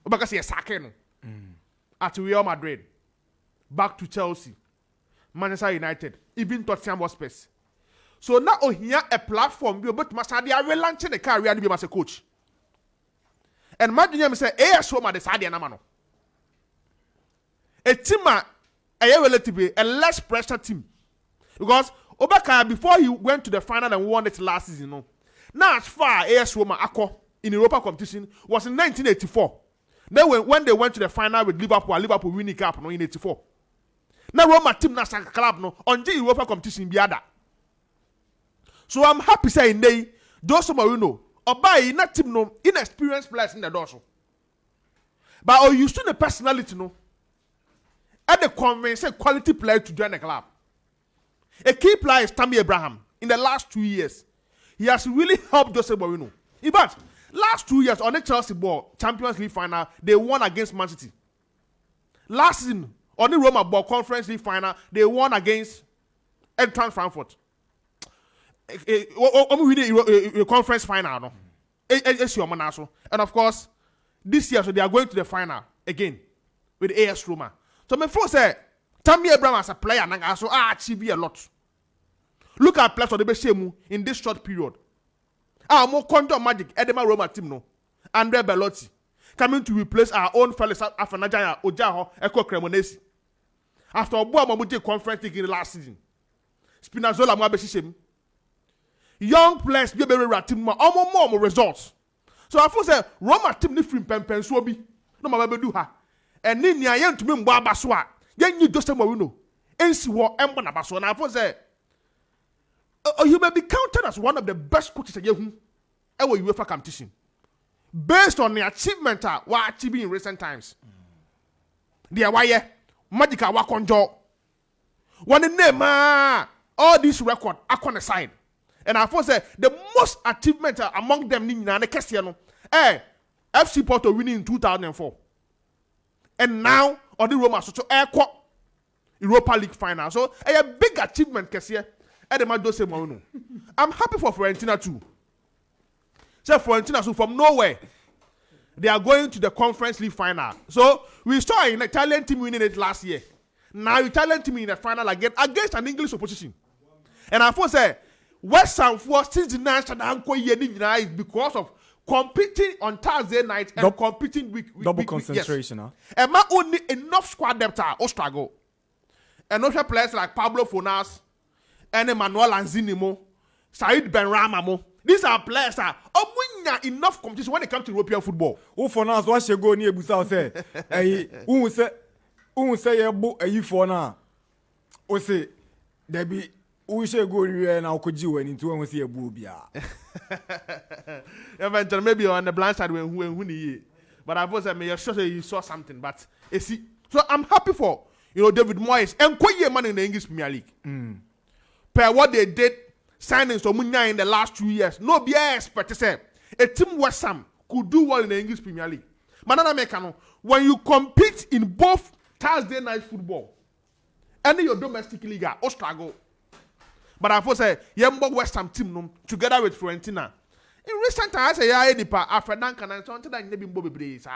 [SPEAKER 3] Because he is sacking at Real Madrid, back to Chelsea, Manchester United, even Tottenham Hotspur. So now here a platform be about to they are relaunching the career to be as a coach. And imagine him say, AS Roma the Sadia Namano. A team a relatively a less pressure team. Because Obaka, before he went to the final and won it last season, no. Now as far AS Roma Akko in Europa competition was in 1984. Then when they went to the final with Liverpool winning cup no in 84. Now Roma team na club no on the Europa competition biada. So I'm happy saying they Jose Mourinho obai na team no inexperienced players in the dorsal. But you still the personality no. And the convince a quality player to join the club. A key player is Tammy Abraham. In the last 2 years, he has really helped Jose Mourinho. In fact, last 2 years on the Chelsea ball Champions League final, they won against Man City. Last season on the Roma ball Conference League final, they won against Eintracht Frankfurt. A conference final, no. And of course, this year so they are going to the final again with AS Roma. So my first say, Tammy Abraham as a player and also achieve a lot. Look at players of the best in this short period. More contour magic, Edema Roma team no. Andre Bellotti coming to replace our own fellows Afanajaya Ojaho Eko Cremonesi. After Obuwa Mamuti conference league in the last season. Spinazzola Mwabeshishim. Young players be able team more results. So I say Roma team ni free pen swobi. No ma do ha. And ni nya yen to me mbo abaswa. Yen you Jose Mourinho. Ensi wo embo na baso na say you may be counted as one of the best coaches in UEFA competition. Based on the achievement we achieving in recent times. The why magical work on job. One name all this record on the side. And I say the most achievement among them in the question FC Porto winning in 2004. And now on the Roma so Europa League final. So a big achievement Kessie. I'm happy for Fiorentina too. So Fiorentina so from nowhere they are going to the Conference League final. So we saw an Italian team winning it last year. Now Italian team in the final again against an English opposition. And I first say West Ham for since the national is because of competing on Thursday night and competing with
[SPEAKER 2] double concentration.
[SPEAKER 3] Yes. And not only enough squad depth or struggle. And other players like Pablo Fornals and Emmanuel Lanzinimo, Said Benrahma. These are players that are enough competition when it comes to European football.
[SPEAKER 2] Who for now what she go near Busa say? Who say a book a for now? O say there be who should go here now could you when into see a boobia.
[SPEAKER 3] Eventually maybe on the blind side when he but I was may sure you saw something, but you see. So I'm happy for David Moyes and Quaye man in the English Premier League. Per what they did, signings of Munya in the last 2 years. No be expert to say a team West Ham could do well in the English Premier League. Manana Mekano, when you compete in both Thursday night football and your domestic league, or struggle. But I say Yembo West Ham team together with Fiorentina. In recent times, I say after Duncan and something like maybe Bobby Blaze.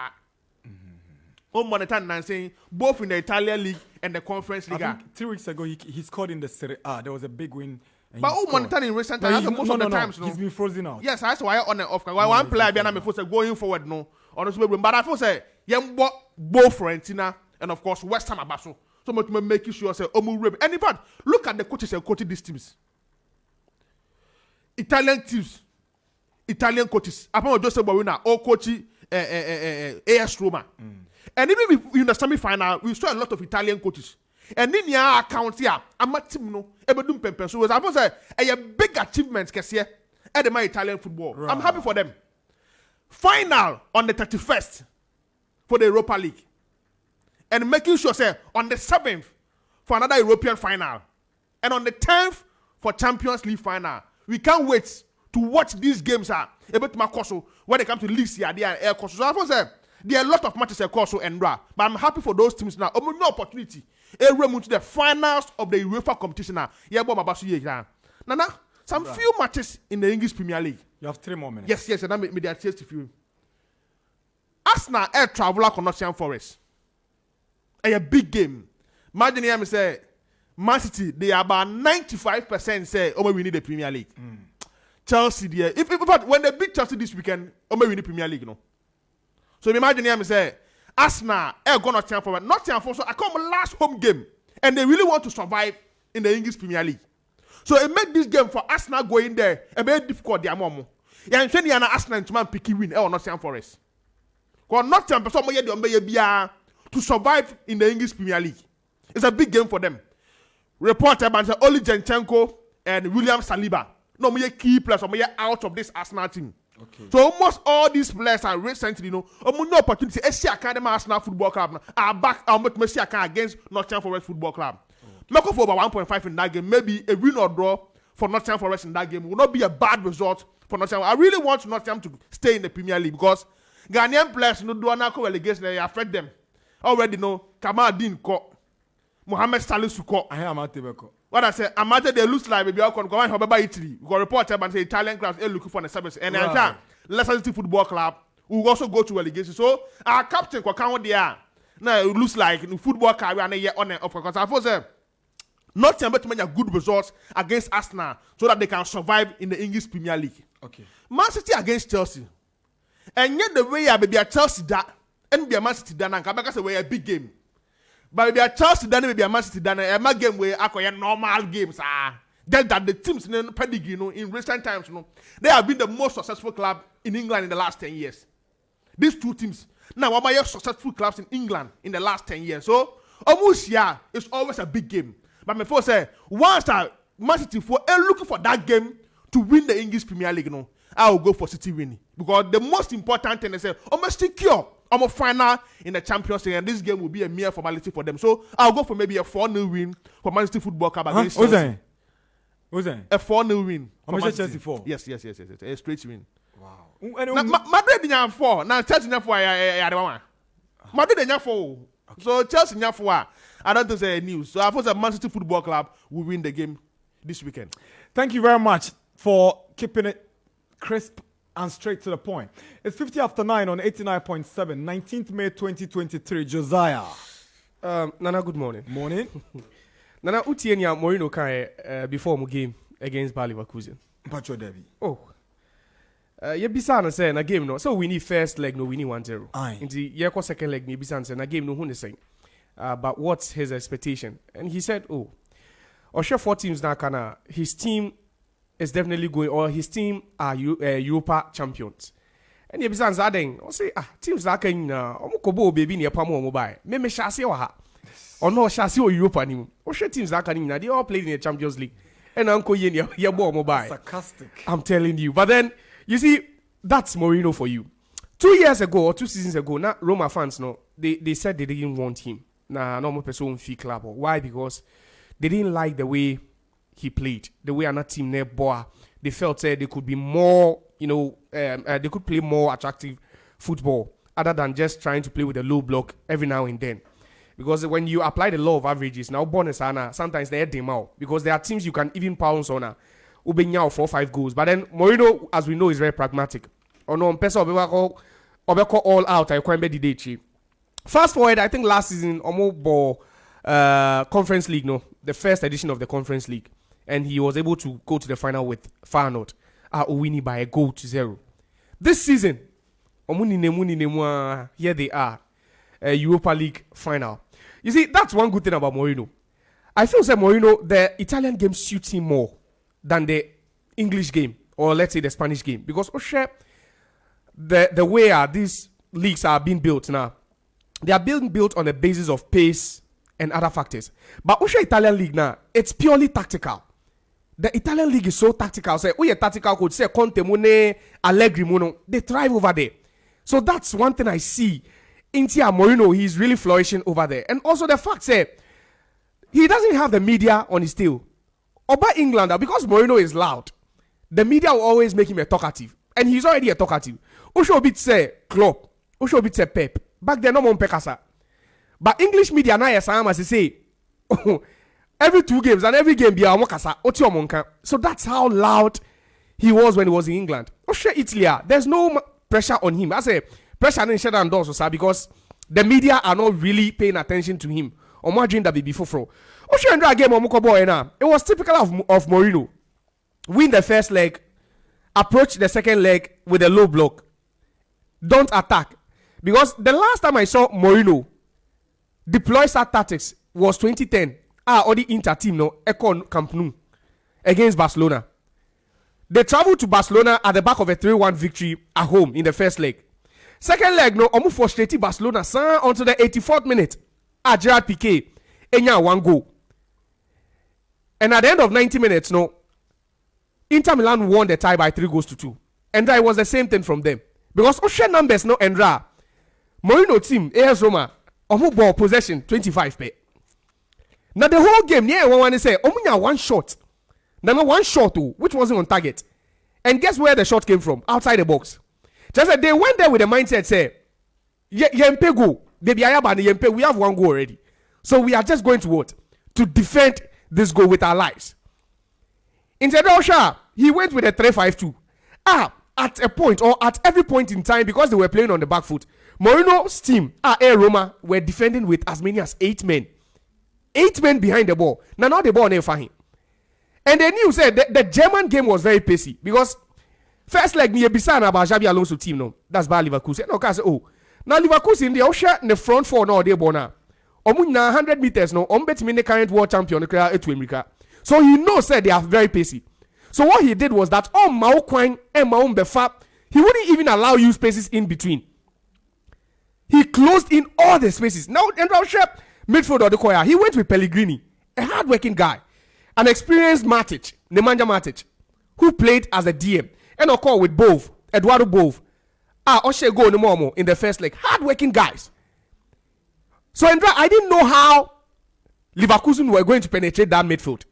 [SPEAKER 3] Saying both in the Italian league and the Conference League.
[SPEAKER 2] I think 3 weeks ago he scored in the Serie A. There was a big win.
[SPEAKER 3] But Monetary in recent times, most of the times,
[SPEAKER 2] he's been frozen out.
[SPEAKER 3] Yes, that's why on and off. One player behind me for going forward, no. Honestly, but I say both Fiorentina and of course West Ham Abaso. So much making sure say and in fact, look at the coaches and coaching these teams. Italian teams, Italian coaches. Upon Jose Mourinho, all coaching AS Roma. And even in the semi-final, we saw a lot of Italian coaches. And in your account here, I'm a team no, ebedum pempen. So I suppose a big achievement kesiye at the Italian football.
[SPEAKER 2] Right.
[SPEAKER 3] I'm happy for them. Final on the 31st for the Europa League. And making sure say on the 7th for another European final. And on the 10th for Champions League final. We can't wait to watch these games about Makoso when they come to leagues here, they are air course. So I suppose there are a lot of matches across and raw. But I'm happy for those teams now. No opportunity. To the finals of the UEFA competition now. Yeah, but my here. Nana, some few matches in the English Premier League.
[SPEAKER 2] You have 3 more minutes.
[SPEAKER 3] Yes, and I made a taste of you. Arsenal air traveler to Nottingham Forest. A big game. Imagine here, me say, Man City, they are about 95% say, oh, we need the Premier League. Chelsea, there. If when they beat Chelsea this weekend, oh, we need the Premier League, you know. So imagine here, me say, Arsenal, air go Nottingham Forest. Nottingham Forest, I come last home game, and they really want to survive in the English Premier League. So it made this game for Arsenal going there a very difficult. Their mom. Yeah, and when you Arsenal to man picky win, or Nottingham Forest. Because Nottingham Forest to survive in the English Premier League. It's a big game for them. Reporter by Oli Zinchenko and William Saliba. No more key players, or out of this Arsenal team. Okay. So almost all these players are recently, no opportunity. SC Academy Arsenal Football Club are back against Nottingham Forest Football Club. Make up for about 1.5 in that game. Maybe a win or draw for Nottingham Forest in that game will not be a bad result for Nottingham. I really want Nottingham to stay in the Premier League because Ghanaian players no do not relegation. They affect them. Already know Kamal Din ko, Mohamed Salisu ko.
[SPEAKER 2] I am at the
[SPEAKER 3] What I say, Amate they lose like maybe I can go and have Italy. We got report about the Italian clubs looking for the service. And right. Leicester City Football Club will also go to relegation. So our captain can count there. Now it looks like the football career and a year on and off. Because I suppose not able to make a good results against Arsenal so that they can survive in the English Premier League.
[SPEAKER 2] Okay.
[SPEAKER 3] Man City against Chelsea. And yet the way I be a Chelsea that and be a Man City that and come back as a big game. But maybe a Chelsea that maybe a Man City that a game where I call normal games just that the teams in the pedigree, in recent times, they have been the most successful club in England in the last 10 years. These two teams now are my successful clubs in England in the last 10 years. So almost it's always a big game. But my first say once Man City looking for that game to win the English Premier League, I will go for City winning because the most important thing is almost secure. I'm a final in the Champions League, and this game will be a mere formality for them. So I'll go for maybe a 4-0 win for Man City Football Club against Chelsea.
[SPEAKER 2] Who's that?
[SPEAKER 3] A 4-0 win.
[SPEAKER 2] How much is Chelsea for?
[SPEAKER 3] Yes. A straight win.
[SPEAKER 2] Wow.
[SPEAKER 3] Madrid didn't 4. Now Chelsea didn't 4. Madrid didn't 4. So Chelsea didn't 4. I don't think it's news. So I thought the Man City Football Club will win the game this weekend.
[SPEAKER 2] Thank you very much for keeping it crisp and straight to the point. It's 50 after 9 on 89.7, 19th May 2023. Josiah.
[SPEAKER 4] Nana, good morning.
[SPEAKER 2] Morning.
[SPEAKER 4] Nana, Utienya Morino Kai before my game against Bayer Leverkusen.
[SPEAKER 2] Pacho Debbie.
[SPEAKER 4] Oh. You bisa say na game no. So we need first leg no, we need 1-0.
[SPEAKER 2] Aye.
[SPEAKER 4] In the year second leg, me bisa say na game no who saying. But what's his expectation? And he said, oh, Osha 4 teams now kana his team is definitely going, or his team are Europa champions. And you bisa say, I say teams that can omukobo baby ni pamo mobile. Me shasi wa ha. Or no shasi o Europa ni. Osha teams that can they all played in the Champions League. And Uncle Yen ya mobile.
[SPEAKER 2] Sarcastic.
[SPEAKER 4] I'm telling you. But then you see, that's Mourinho for you. 2 years ago or 2 seasons ago, now Roma fans they said they didn't want him. Nah, no more person fee club. Why? Because they didn't like the way he played, the way another team near Boa. They felt they could be more, they could play more attractive football other than just trying to play with a low block every now and then. Because when you apply the law of averages, now bonus sometimes they them out because there are teams you can even pounce on. Ubenya 4-5 goals. But then Mourinho, as we know, is very pragmatic. Obeko all out. I can't be the Fast forward, I think last season, Conference League, the first edition of the Conference League, and he was able to go to the final with Feyenoord, winning by a goal to 0. This season, here they are, Europa League final. You see, that's one good thing about Mourinho. I feel that Mourinho, the Italian game suits him more than the English game, or let's say the Spanish game, because the way these leagues are being built now, they are being built on the basis of pace and other factors. But Usha Italian league now, it's purely tactical. The Italian league is so tactical. Say, we a tactical coach, say Conte Mune, Allegri Muno, they thrive over there. So that's one thing I see. Intia Mourinho, he's really flourishing over there. And also the fact say he doesn't have the media on his tail. About England, because Mourinho is loud, the media will always make him a talkative. And he's already a talkative. Usho bit say Klopp, Usho bit say Pep. Back then, no more Pekasa. But English media now as say every 2 games and every game be a Mokasa, Oti Omonka. So that's how loud he was when he was in England. Usho Italy, there's no pressure on him. I say pressure in Shedder and Dorsal because the media are not really paying attention to him. Or more dream that be before fro. Usho Andra game on Mukobo now. It was typical of Mourinho. Win the first leg, approach the second leg with a low block. Don't attack. Because the last time I saw Mourinho deploy such tactics was 2010. Or the Inter team, no, Econ Camp Nou against Barcelona. They traveled to Barcelona at the back of a 3-1 victory at home in the first leg. Second leg, no, almost frustrated Barcelona until the 84th minute. Gerard Piqué, Enya 1 goal. And at the end of 90 minutes, no, Inter Milan won the tie by 3-2. And it was the same thing from them. Because Ocean numbers no Endra. Mourinho team, AS Roma, omu ball possession 25 pe. Now the whole game, yeah, one say, omunya 1 shot. Now 1 shot too, which wasn't on target. And guess where the shot came from? Outside the box. Just that they went there with the mindset, say, Yempe go. They be ayaba and Yempe, we have 1 goal already. So we are just going to what? To defend this goal with our lives. Instead of Osha, he went with a 3-5-2. At a point or at every point in time, because they were playing on the back foot, Mourinho's team, Roma, were defending with as many as 8 men. 8 men behind the ball. Now the ball never for him. And they knew said the German game was very pacey because first leg near Bisana about Xabi Alonso team no. That's by Leverkusen. No, cause now Leverkusen the Osha in the front 4 now they bona. Omunya 100 meters no. Bet me the current world champion America. So he knows said they are very pacey. So what he did was that Mao Quaye and Mao Befa, he wouldn't even allow you spaces in between. He closed in all the spaces. Now, midfielder the Quaye, he went with Pellegrini, a hard-working guy, an experienced Nemanja Matic, who played as a DM, and of course with Bove, Eduardo Bove. Oshe go no more in the first leg. Hard-working guys. So, I didn't know how Leverkusen were going to penetrate that midfield.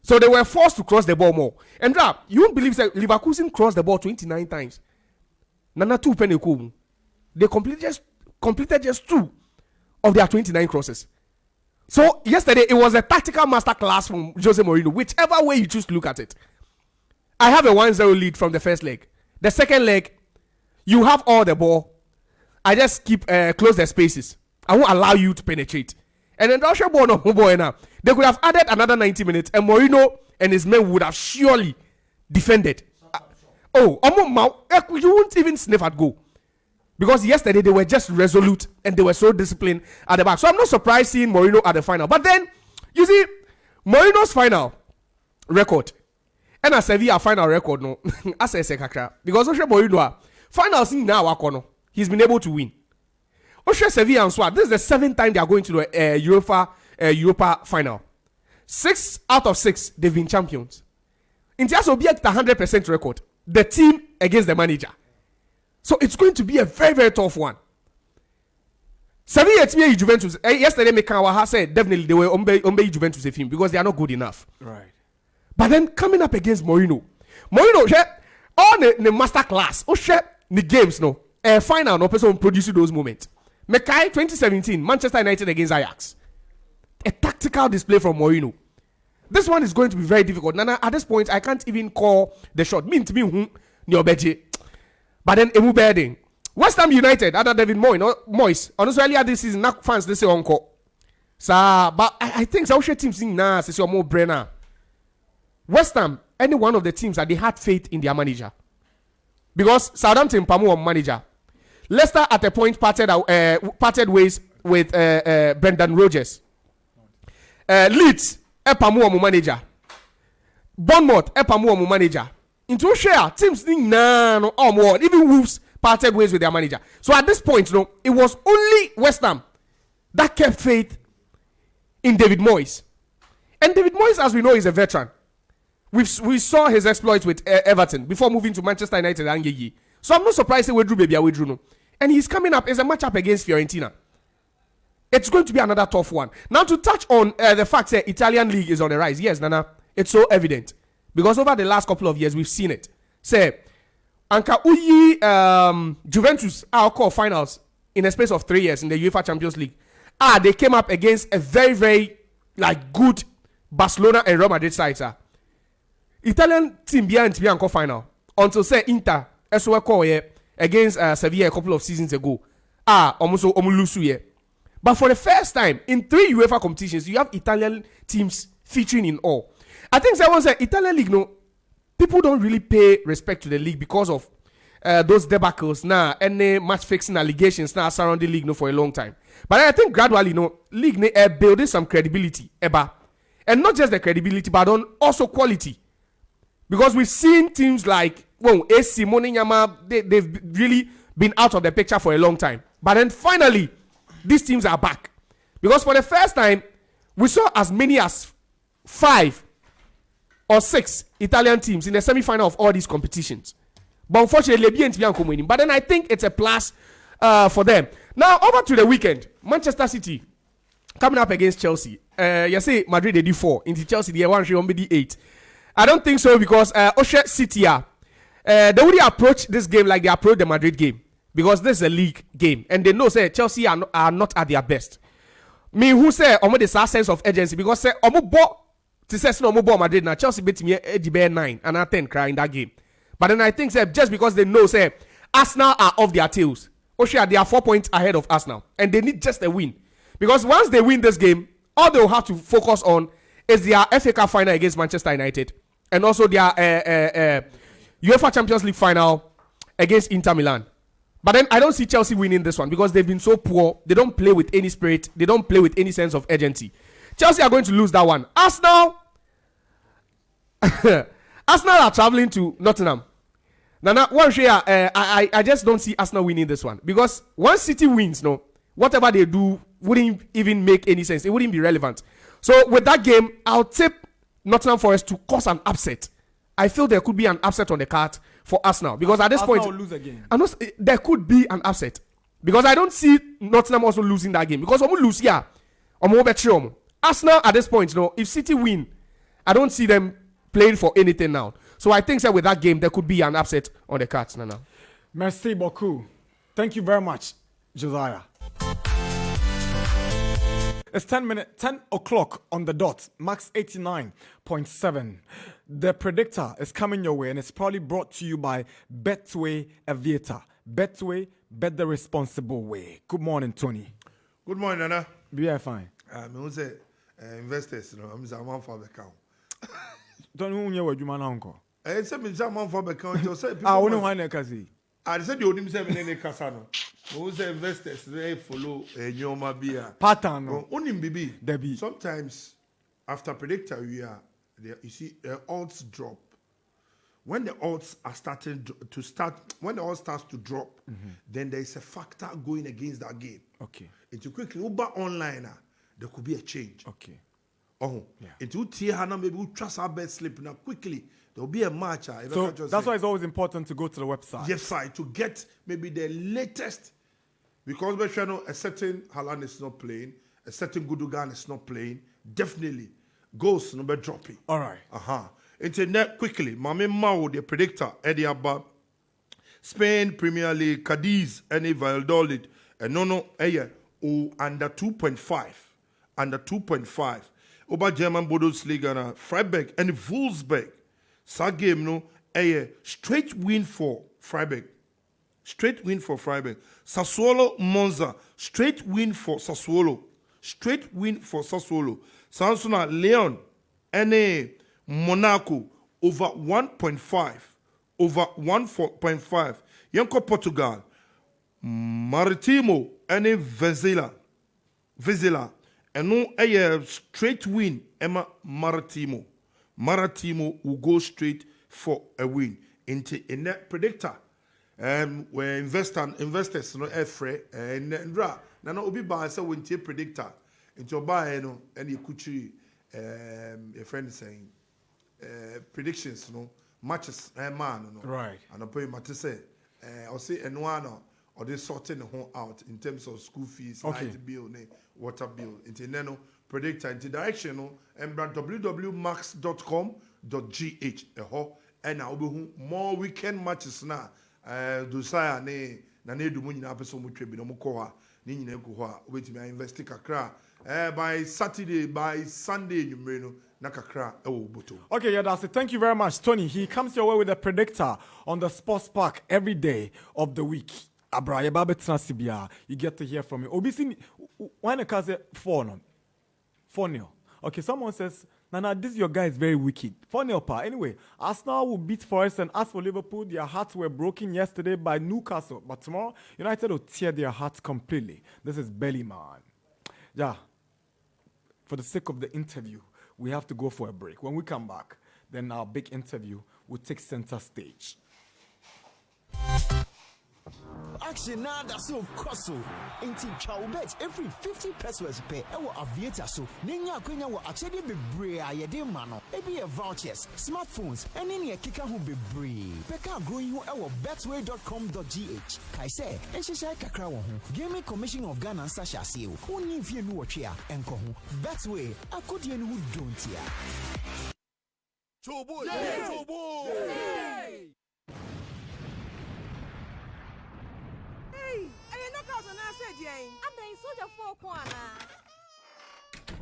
[SPEAKER 4] So they were forced to cross the ball more. And you won't believe that Leverkusen crossed the ball 29 times. Nana 2 penalty. They completed just 2 of their 29 crosses. So yesterday it was a tactical masterclass from Jose Mourinho, whichever way you choose to look at it. I have a 1-0 lead from the first leg. The second leg, you have all the ball. I just keep close the spaces. I won't allow you to penetrate. And then Russia ball no boy now. They could have added another 90 minutes, and Mourinho and his men would have surely defended. You wouldn't even sniff at goal. Because yesterday they were just resolute and they were so disciplined at the back. So I'm not surprised seeing Mourinho at the final. But then, you see, Mourinho's final record, and a Sevilla final record, no, as I say, because Mourinho, final scene now, he's been able to win. Sevilla and Swat, this is the 7th time they are going to the Europa final. 6 out of 6, they've been champions. In terms of being 100% record, the team against the manager. So it's going to be a very, very tough one. Sevilla Juventus, yesterday Mekawa said definitely they were Ombe Juventus a film because they are not good enough.
[SPEAKER 2] Right.
[SPEAKER 4] But then coming up against Mourinho, all the master class, the games, no, final, no person producing those moments. Mekai 2017, Manchester United against Ajax. A tactical display from Mourinho. This one is going to be very difficult. Nana, at this point, I can't even call the shot. But then, Emu Berding. West Ham United, under David Moyes. Honestly, earlier this season, not fans, they say uncle. But I think South teams sing now, say more Brenner. West Ham, any one of the teams that they had faith in their manager. Because Southampton, Pamu, manager. Leicester at a point parted ways with Brendan Rodgers. Leeds, Epamu manager. Bournemouth, Epamu manager. Into share teams no more. Even Wolves parted ways with their manager. So at this point, it was only West Ham that kept faith in David Moyes. And David Moyes, as we know, is a veteran. We saw his exploits with Everton before moving to Manchester United and Yegi. So I'm not surprised that we drew baby away drew. And he's coming up as a matchup against Fiorentina. It's going to be another tough one. Now to touch on the fact that Italian league is on the rise. Yes, Nana, it's so evident. Because over the last couple of years, we've seen it. Say, Anka Uyi Juventus are called finals in a space of 3 years in the UEFA Champions League. They came up against a very, very good Barcelona and Real Madrid sides. Italian team behind to be anchor final until say Inter Quaye against Sevilla a couple of seasons ago. Almost lose. But for the first time in 3 UEFA competitions, you have Italian teams featuring in all. I think someone said Italian league, no, people don't really pay respect to the league because of those debacles now and match fixing allegations now surrounding the league no for a long time. But I think gradually, no, league building some credibility, and not just the credibility, but on also quality. Because we've seen teams like AC Moninyama, they've really been out of the picture for a long time. But then finally, these teams are back. Because for the first time, we saw as many as 5 or 6 Italian teams in the semi-final of all these competitions. But unfortunately, but then I think it's a plus for them. Now, over to the weekend, Manchester City coming up against Chelsea. You say Madrid they do 4, into Chelsea they want to be 8. I don't think so because Oshe City they already approach this game like they approach the Madrid game because this is a league game and they know say Chelsea are not at their best. Me who say this sense of urgency because say to say no Madrid now Chelsea beat me 9 and 10 cry in that game. But then I think say just because they know say Arsenal are off their tails. Oshe they are 4 points ahead of Arsenal and they need just a win because once they win this game, all they will have to focus on is their FA Cup final against Manchester United and also their UEFA Champions League final against Inter Milan. But then I don't see Chelsea winning this one because they've been so poor. They don't play with any spirit. They don't play with any sense of urgency. Chelsea are going to lose that one. Arsenal are traveling to Nottingham. Nana, I just don't see Arsenal winning this one because once City wins, no, whatever they do wouldn't even make any sense. It wouldn't be relevant. So with that game, I'll tip Nottingham Forest to cause an upset. I feel there could be an upset on the card for Arsenal because at this
[SPEAKER 2] Arsenal
[SPEAKER 4] point,
[SPEAKER 2] will lose again.
[SPEAKER 4] There could be an upset because I don't see Nottingham also losing that game because lose here. Arsenal at this point, if City win, I don't see them playing for anything now. So I think that with that game, there could be an upset on the cards now.
[SPEAKER 2] Merci beaucoup. Thank you very much, Josiah. It's 10 o'clock on the dot. Max 89.7. The predictor is coming your way and it's probably brought to you by Betway Aviator. Betway, bet the responsible way. Good morning, Tony.
[SPEAKER 3] Good morning, Nana.
[SPEAKER 2] Be fine.
[SPEAKER 3] I say investors, I'm a man for the account.
[SPEAKER 2] Don't know what you man uncle.
[SPEAKER 3] I said, I'm a man for the account.
[SPEAKER 2] I want to find a kasi.
[SPEAKER 3] I said, you didn't say any casano. Who's the investors? They follow a Yoma beer
[SPEAKER 2] pattern.
[SPEAKER 3] Only baby.
[SPEAKER 2] Debbie.
[SPEAKER 3] Sometimes after predictor, you see the odds drop. When the odds are when the odds starts to drop, then there is a factor going against that game.
[SPEAKER 2] Okay.
[SPEAKER 3] It's quickly Uber online. There could be a change.
[SPEAKER 2] Okay.
[SPEAKER 3] Oh, yeah. It will tear Hannah, maybe we'll trust our best slip now quickly. There will be a match.
[SPEAKER 2] So that's why it's always important to go to the website.
[SPEAKER 3] Yes, sir, to get maybe the latest. Because we know a certain Haaland is not playing, a certain Gundogan is not playing. Definitely, goals number dropping.
[SPEAKER 2] All right.
[SPEAKER 3] Internet quickly. Mame Mao, the predictor, Eddie Abba, Spain Premier League, Cadiz, any Valladolid, and no, under 2.5, under 2.5. Over German Bundesliga, Freiburg and Wolfsburg. That game, no, straight win for Freiburg. Straight win for Freiburg. Sassuolo Monza. Straight win for Sassuolo. Straight win for Sassuolo. Sansona Leon. NA Monaco. Over 1.5. Over 1.5. Yanko Portugal. Maritimo. NA Vezela. And no straight win. Emma Maritimo. Maritimo will go straight for a win. In that predictor. Where investors no afraid and Nana Obi Ba say when predictor Into oba no and you kuchi a friend saying predictions no matches man no.
[SPEAKER 2] Right.
[SPEAKER 3] And I pay mate say I'll say and one or they sorting the whole out in terms of school fees, light bill, water bill. Into no predictor into direction no and brand www.max.com.gh and I'll be more weekend matches now. Josiah na do mu nyina person mu twa bi no mu ko ha ni nyina gu ho a obetimi invest kakra by Saturday by Sunday nyumre no na kakra wo boto.
[SPEAKER 2] Okay, yeah, that's it. Thank you very much, Tony. He comes your way with a predictor on the sports park every day of the week. Abraya Babetna Sibia, you get to hear from me. Obisi, when a case 4-0. Okay, someone says, Nana, this your guy is very wicked. 4-0 pa. Anyway, Arsenal will beat Forest, and as for Liverpool, their hearts were broken yesterday by Newcastle. But tomorrow, United will tear their hearts completely. This is Bellyman. Yeah. For the sake of the interview, we have to go for a break. When we come back, then our big interview will take center stage.
[SPEAKER 5] Action now that's so costly. Ain't chow bet every 50 pesos pay. Ewo aviator so. Nenya kwenya wa achede bebre a yede mano. Ebi vouchers, smartphones, and any kika who bebre. Peka growing you ewo betway.com.gh. Kaise, and she share kakra wo ho. Gaming Commission of Ghana sasha seal. Only if you know what ya enko ho. Betway, akodi enu who don't ya.
[SPEAKER 6] Chobo, yeah, chobo. Hey!
[SPEAKER 7] I'm the soldier for Kwana.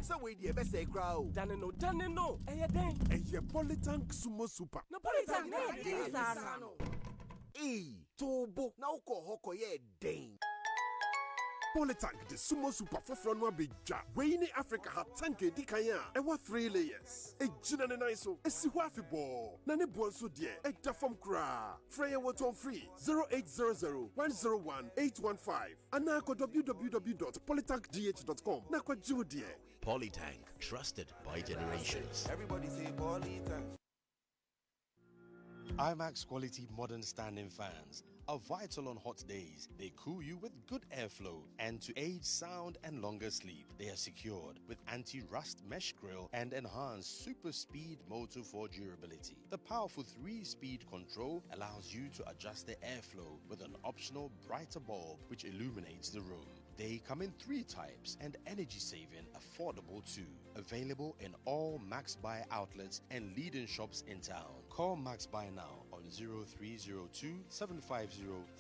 [SPEAKER 6] So we the best say crowd.
[SPEAKER 7] Dane no.
[SPEAKER 6] A Polytank Sumo Super.
[SPEAKER 7] Napolitan,
[SPEAKER 6] Tobo, now ko hoko ye dane. Polytank, the Sumo Super for front one big job. We in Africa have tanke di kaya. And what 3 layers? A jinane niso. A siwafi ball. Nane bonso die. A dafam kra. Freya waton free. 0800 101 815. Anako www.polytankgh.com. Nakwa judie.
[SPEAKER 8] Polytank, trusted by generations.
[SPEAKER 6] Everybody say Polytank.
[SPEAKER 8] IMAX quality modern standing fans are vital on hot days. They cool you with good airflow, and to aid sound and longer sleep, they are secured with anti-rust mesh grille and enhanced super speed motor for durability. The powerful 3-speed control allows you to adjust the airflow with an optional brighter bulb which illuminates the room. They come in 3 types and energy-saving, affordable too. Available in all Max Buy outlets and leading shops in town. Call Max Buy now on 0302 750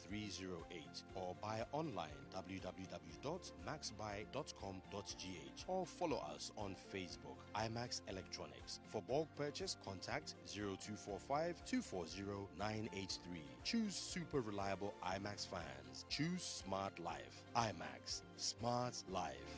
[SPEAKER 8] 308 or buy online www.maxbuy.com.gh or follow us on Facebook, IMAX Electronics. For bulk purchase, contact 0245 240 983. Choose super reliable IMAX fans. Choose smart life. IMAX. Smart life.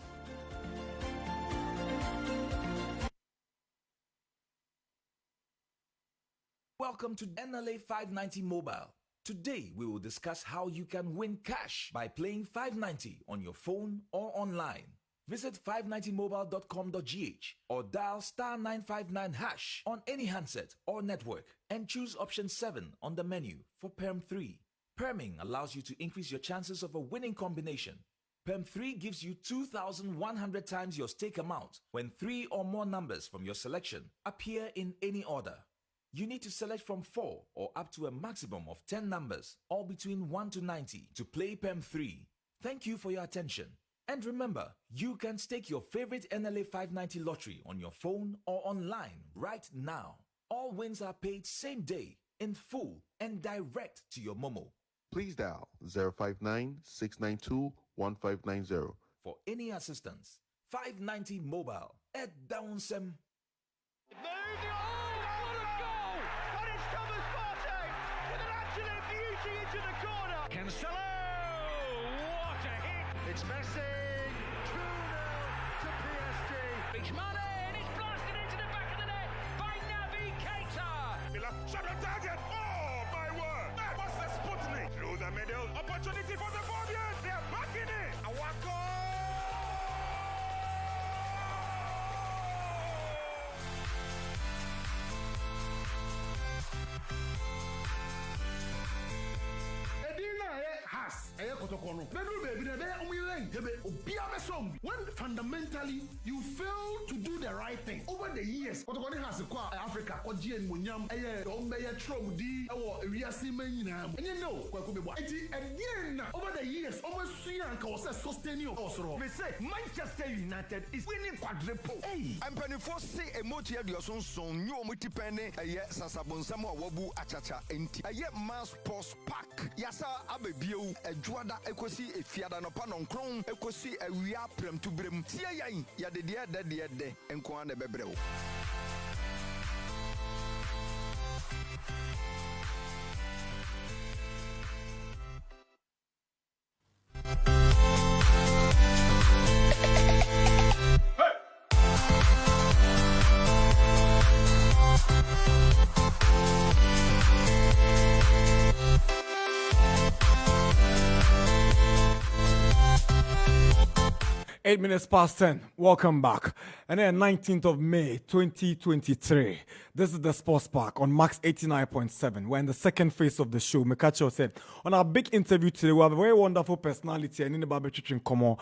[SPEAKER 9] Welcome to NLA 590 Mobile. Today we will discuss how you can win cash by playing 590 on your phone or online. Visit 590mobile.com.gh or dial *959# on any handset or network and choose option 7 on the menu for Perm 3. Perming allows you to increase your chances of a winning combination. Perm 3 gives you 2,100 times your stake amount when 3 or more numbers from your selection appear in any order. You need to select from 4 or up to a maximum of 10 numbers, all between 1 to 90, to play PEM 3. Thank you for your attention. And remember, you can stake your favorite NLA 590 lottery on your phone or online right now. All wins are paid same day, in full, and direct to your Momo.
[SPEAKER 10] Please dial 059-692-1590.
[SPEAKER 9] For any assistance, 590 Mobile at Downsem.
[SPEAKER 11] Cancelo! What a hit! It's Messi! 2-0 to PSG. It's Mane and it's blasted into the back of the net by Naby Keita.
[SPEAKER 12] Shot on target! Oh my word! What's the Sputnik? Through the middle, opportunity for the Fabians! They are back in it! Awako!
[SPEAKER 6] kotokono. Bedroom baby, when fundamentally you fail to do the right thing over the years, kotokoni has Africa, Kojian Munyam, Dombeya Trodi, or Riasi Menina. And you know, again, over the years, almost 3 was sustain you also. They say Manchester United is winning quadruple. Hey,
[SPEAKER 13] I'm penny for say a motia your son, you multipene, a yes, Sasabonsamo, Wabu, Achacha, and a yet mass post pack. Yasa, Abebio, a Juada, Ecosi, a Fiada no Panon Chrome, Ecosi, a Riaprem to Brim, Tia, ya the dear, and Kwan Bebrel.
[SPEAKER 2] Eight minutes past 10. Welcome back. And then 19th of May, 2023. This is the Sports Park on Max 89.7. We're in the second phase of the show. Mekacho said, on our big interview today, we have a very wonderful personality and in the Babetrin Komo.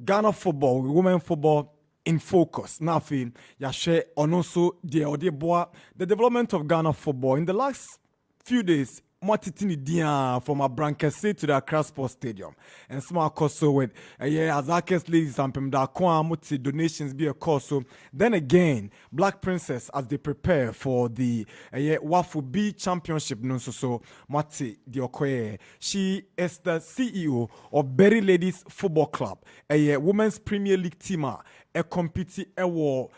[SPEAKER 2] Ghana football, women football in focus. Nafi, Yashe, and also the development of Ghana football. In the last few days, Matitini Dia from a Brankese to the Accra Sports Stadium. And small cost so with Azakes ladies and Pemda Muti donations be a cost. So then again, Black Princess as they prepare for the Wafu B Championship so Mati Quaye. She is the CEO of Berry Ladies Football Club, a women's Premier League team, a compete a war,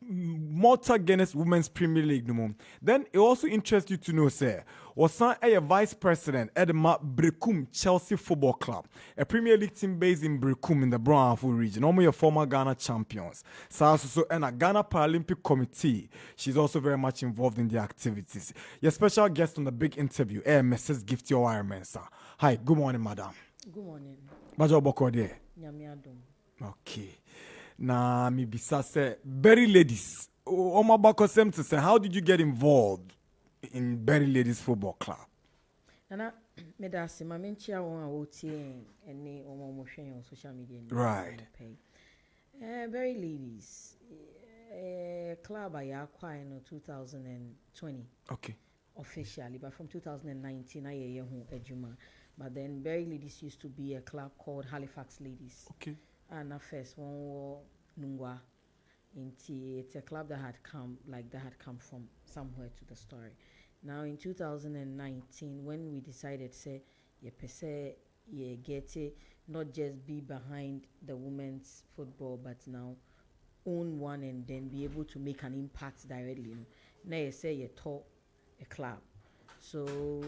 [SPEAKER 2] Malta Guinness Women's Premier League. Then it also interests you to know, sir, was a vice president at the Brekum Chelsea Football Club, a Premier League team based in Brekum in the Brownful region, almost your former Ghana champions. So and a Ghana Paralympic Committee. She's also very much involved in the activities. Your special guest on the big interview, Mrs. Gifty Owaremensa. Hi, good morning, madam.
[SPEAKER 14] Good morning.
[SPEAKER 2] Bajo Bokode. Okay. Na mi bisa say Berry Ladies. Oma Bako Sem to say, how did you get involved in Berry Ladies Football Club?
[SPEAKER 14] Nana, me da se ma menchia won a wotie ene omo mo hwen on social media.
[SPEAKER 2] Right.
[SPEAKER 14] Berry Ladies club I acquired in 2020.
[SPEAKER 2] Okay.
[SPEAKER 14] Officially, but from 2019 I hu ejuma. But then Berry Ladies used to be a club called Halifax Ladies.
[SPEAKER 2] Okay.
[SPEAKER 14] And at first one war Nungwa. It's a club that had come from somewhere to the story. Now in 2019, when we decided say get it, not just be behind the women's football, but now own one and then be able to make an impact directly. Now you say you talk a club. So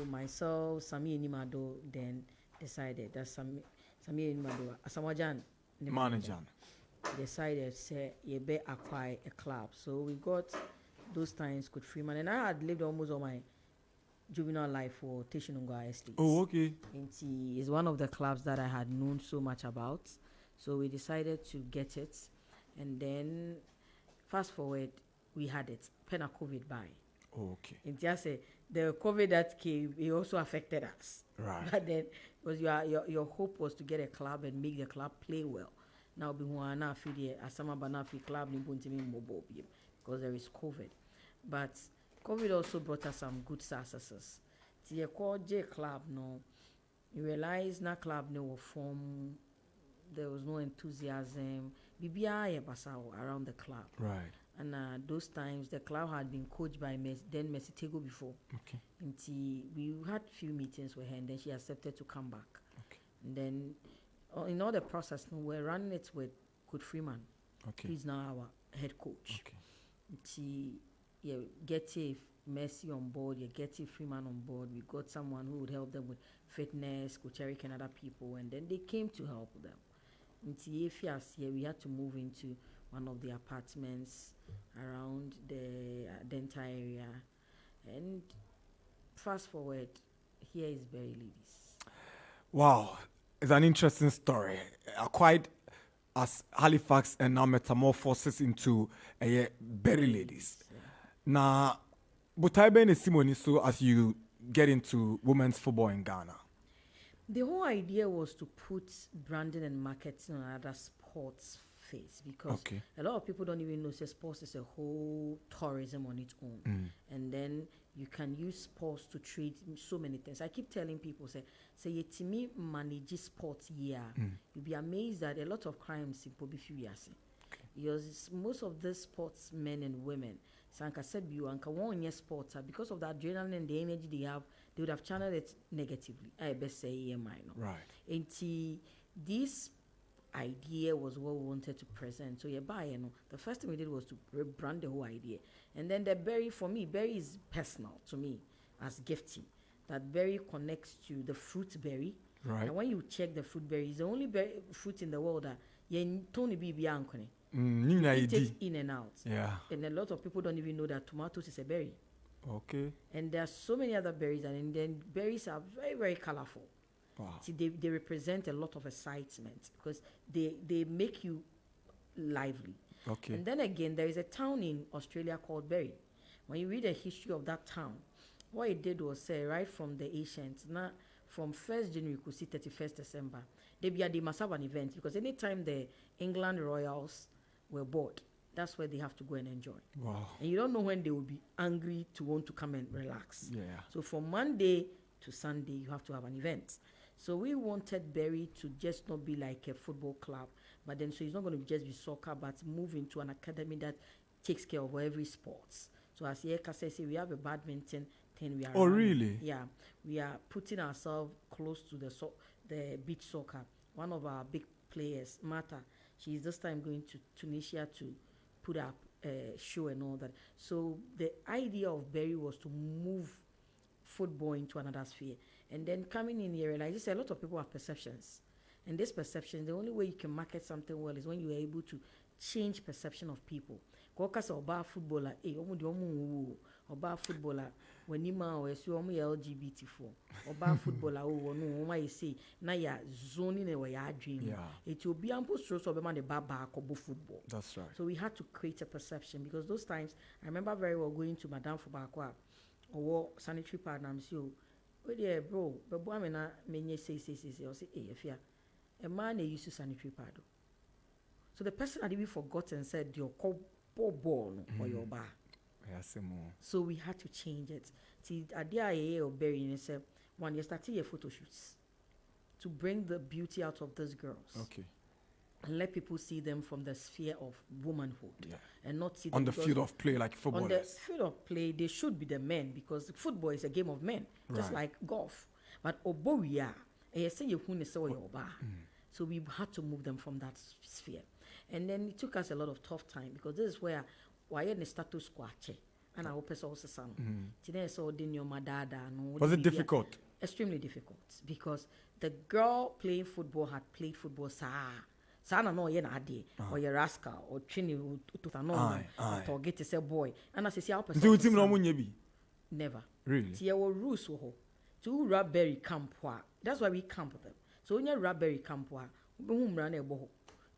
[SPEAKER 14] myself, Sami Nimado, then decided that Sami Nimado, Asamajan, the manager, decided say you better acquire a club. So we got those times Coach Freeman, and I had lived almost all my juvenile life for Teshinungwa Estate.
[SPEAKER 2] Oh, okay.
[SPEAKER 14] And it's one of the clubs that I had known so much about. So we decided to get it, and then fast forward, we had it. Pena COVID by.
[SPEAKER 2] Oh, okay.
[SPEAKER 14] And just say the COVID that came, it also affected us.
[SPEAKER 2] Right.
[SPEAKER 14] But then because your hope was to get a club and make the club play well. Now be one fi the asama banafi club ni buntimi mobile because there is COVID. But COVID also brought us some good successes. The J club no, you realize na club no will form. There was no enthusiasm. BBI around the club.
[SPEAKER 2] Right.
[SPEAKER 14] And those times the club had been coached by then Messi Tego before.
[SPEAKER 2] Okay.
[SPEAKER 14] And we had few meetings with her, and then she accepted to come back.
[SPEAKER 2] Okay.
[SPEAKER 14] And then in all the process, we're running it with Coach Freeman.
[SPEAKER 2] Okay.
[SPEAKER 14] He's now our head coach.
[SPEAKER 2] Okay.
[SPEAKER 14] Get Messi on board, get Freeman on board. We got someone who would help them with fitness, Coach Eric and other people, and then they came to help them. We had to move into one of the apartments around the Denta area. And fast forward, here is Berry Ladies.
[SPEAKER 2] Wow, it's an interesting story. Acquired as Halifax and now metamorphosis into Berry Ladies. Now, but I been Simoni so as you get into women's football in Ghana.
[SPEAKER 14] The whole idea was to put branding and marketing on other sports face because a lot of people don't even know sports is a whole tourism on its own. And then you can use sports to trade so many things. I keep telling people, say you to me manage sports you'll be amazed that a lot of crimes in Pobifiasi. Because most of the sportsmen and women, Sanka said you and Kawan sports because of the adrenaline and the energy they have, they would have channeled it negatively. I best say minor.
[SPEAKER 2] Right.
[SPEAKER 14] And this idea was what we wanted to present. So the first thing we did was to rebrand the whole idea. And then the berry, for me, berry is personal to me as gifty. That berry connects to the fruit berry.
[SPEAKER 2] Right.
[SPEAKER 14] And when you check the fruit berry, it's the only fruit in the world that you don't be biancone. It takes in and out.
[SPEAKER 2] Yeah.
[SPEAKER 14] And a lot of people don't even know that tomatoes is a berry.
[SPEAKER 2] Okay.
[SPEAKER 14] And there are so many other berries, and then berries are very, very colorful.
[SPEAKER 2] Wow.
[SPEAKER 14] See, they represent a lot of excitement because they make you lively.
[SPEAKER 2] Okay.
[SPEAKER 14] And then again, there is a town in Australia called Berry. When you read the history of that town, what it did was say right from the ancients, now from 1st January to 31st December, they must have an event because anytime the England Royals were bored, that's where they have to go and enjoy.
[SPEAKER 2] Wow.
[SPEAKER 14] And you don't know when they will be angry to want to come and relax.
[SPEAKER 2] Yeah.
[SPEAKER 14] So from Monday to Sunday, you have to have an event. So we wanted Berry to just not be like a football club, but then so it's not going to just be soccer, but move into an academy that takes care of every sports. So as Yeka says, we have a badminton thing. We are
[SPEAKER 2] running. Really?
[SPEAKER 14] Yeah, we are putting ourselves close to the beach soccer. One of our big players, Marta, she is this time going to Tunisia to put up a show and all that. So the idea of Berry was to move football into another sphere. And then coming in here, like I say, a lot of people have perceptions. And this perception, the only way you can market something well is when you are able to change perception of people. Because about footballer, about footballer, when you are LGBT4, about footballer, no, I say, now you're zoning away your dream. It will be ample stress of the baba football.
[SPEAKER 2] That's right.
[SPEAKER 14] So we had to create a perception because those times, I remember very well going to Madame Fubakwa or sanitary pad, and I'm so. Oh dear, bro, but boy, I mean, say, or say, if you're a man, they used to sanitary pad. So the person had even forgotten said, your ball or your bar. So we had to change it. See, idea of burying said, one, you started your photo shoots to bring the beauty out of these girls.
[SPEAKER 2] Okay.
[SPEAKER 14] And let people see them from the sphere of womanhood.
[SPEAKER 2] Yeah.
[SPEAKER 14] And not see them
[SPEAKER 2] on the field of play like footballers.
[SPEAKER 14] On the field of play, they should be the men because football is a game of men, just like golf. But Oboria, so we had to move them from that sphere. And then it took us a lot of tough time because this is where why in the status quo and I hope it's also some. Today so
[SPEAKER 2] was it difficult?
[SPEAKER 14] Extremely difficult because the girl playing football had played football Sana no ye na ade or ye rascal or chini to no or get to boy and as say never
[SPEAKER 2] really
[SPEAKER 14] see our rules to raspberry camp that's why we camp them so when you raspberry camp whom run a boho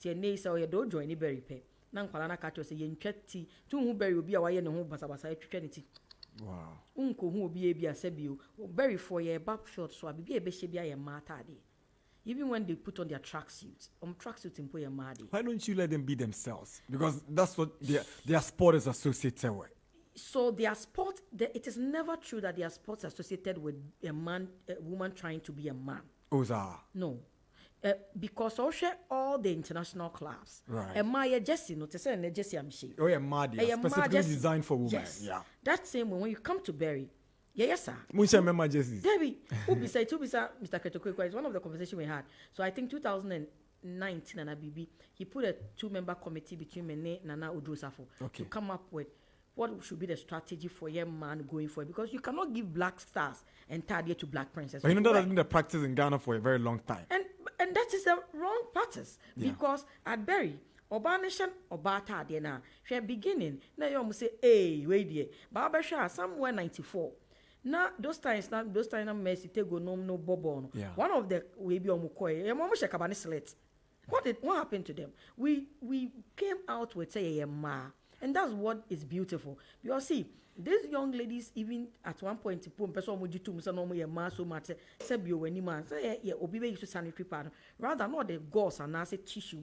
[SPEAKER 14] tie nay say you don't join any berry pe na nkwala na catch say ye ntwati to hu berry obi a waye ne ho basabasa twetwaniti
[SPEAKER 2] wow
[SPEAKER 14] unko hu obi e bia sabio berry for your backfield so abi e be hye bia ye mata ade. Even when they put on their tracksuits, in Poyamadi.
[SPEAKER 2] Why don't you let them be themselves? Because that's what their sport is associated with.
[SPEAKER 14] So their sport, it is never true that their sports are associated with a woman trying to be a man. No. Because all the international clubs,
[SPEAKER 2] right?
[SPEAKER 14] Maya Jesse, no, to say Jesse, I'm sure.
[SPEAKER 2] Oh, yeah, Madia, specifically designed for women.
[SPEAKER 14] Yes.
[SPEAKER 2] Yeah.
[SPEAKER 14] That same when you come to Berry. Yes, sir.
[SPEAKER 2] Debbie,
[SPEAKER 14] Mr. Ketokwe, is one of the conversations we had. So I think 2019, and Abibi, he put a 2-member committee between Mene and Nana Udrusafo to come up with what should be the strategy for a man going forward. Because you cannot give black stars entirely to black princesses.
[SPEAKER 2] But you know that has been the practice in Ghana for a very long time.
[SPEAKER 14] And that is the wrong practice. Because at Berry, Obanishan Obata Dena, she beginning, now you almost say, hey, wait there. Barbasha, somewhere 94. Now those times I'm messy take go no bobo. One of the we be on Quaye, your mama shakabani select. What happened to them? We came out with say ma And that's what is beautiful. Because see, these young ladies, even at one point, so much, sanitary pad, rather not the gauze and I say tissue.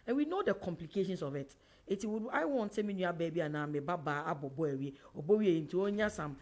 [SPEAKER 14] And we know the complications of it. I want to mean your baby and I'm a baba, abo boy, or boy into onya some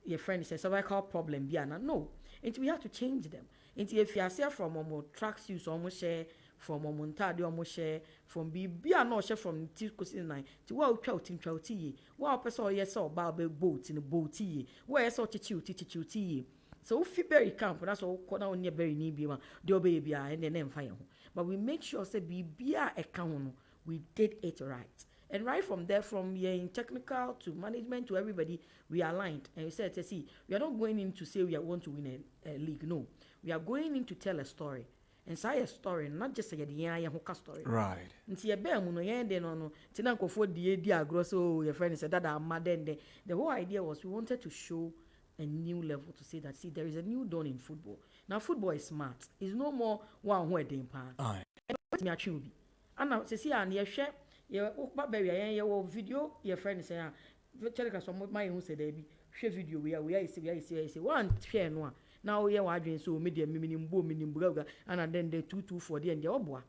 [SPEAKER 14] your friend is a cervical problem. No, and we have to change them. And if you are from tracks, you almost share from Montadi, almost share from be no share from Ticosine to well trouty, well, person, yes, or barber boat in a boaty, where I saw tea. So if you bury camp, that's all corner on your berry nibia, do baby, and then fire. But we make sure say be account. We did it right. And right from there, from here in technical to management to everybody, we aligned. And we said, see, we are not going in to say we want to win a league. No. We are going in to tell a story. And say a story, not just a hoka story.
[SPEAKER 2] Right.
[SPEAKER 14] And see a bear mono yen no Tinanko for the grosso, your friend said that I'm mad. The whole idea was we wanted to show a new level to say that, see, there is a new dawn in football. Now, football is smart. It's no more one word in pan. And what me achieve? And now, see, and you share your video, your friend say, tell us some my own said, share video, we are, say, one share no. Now, we are doing so media, minimum burger, and then the 2-2-4 and the obwa.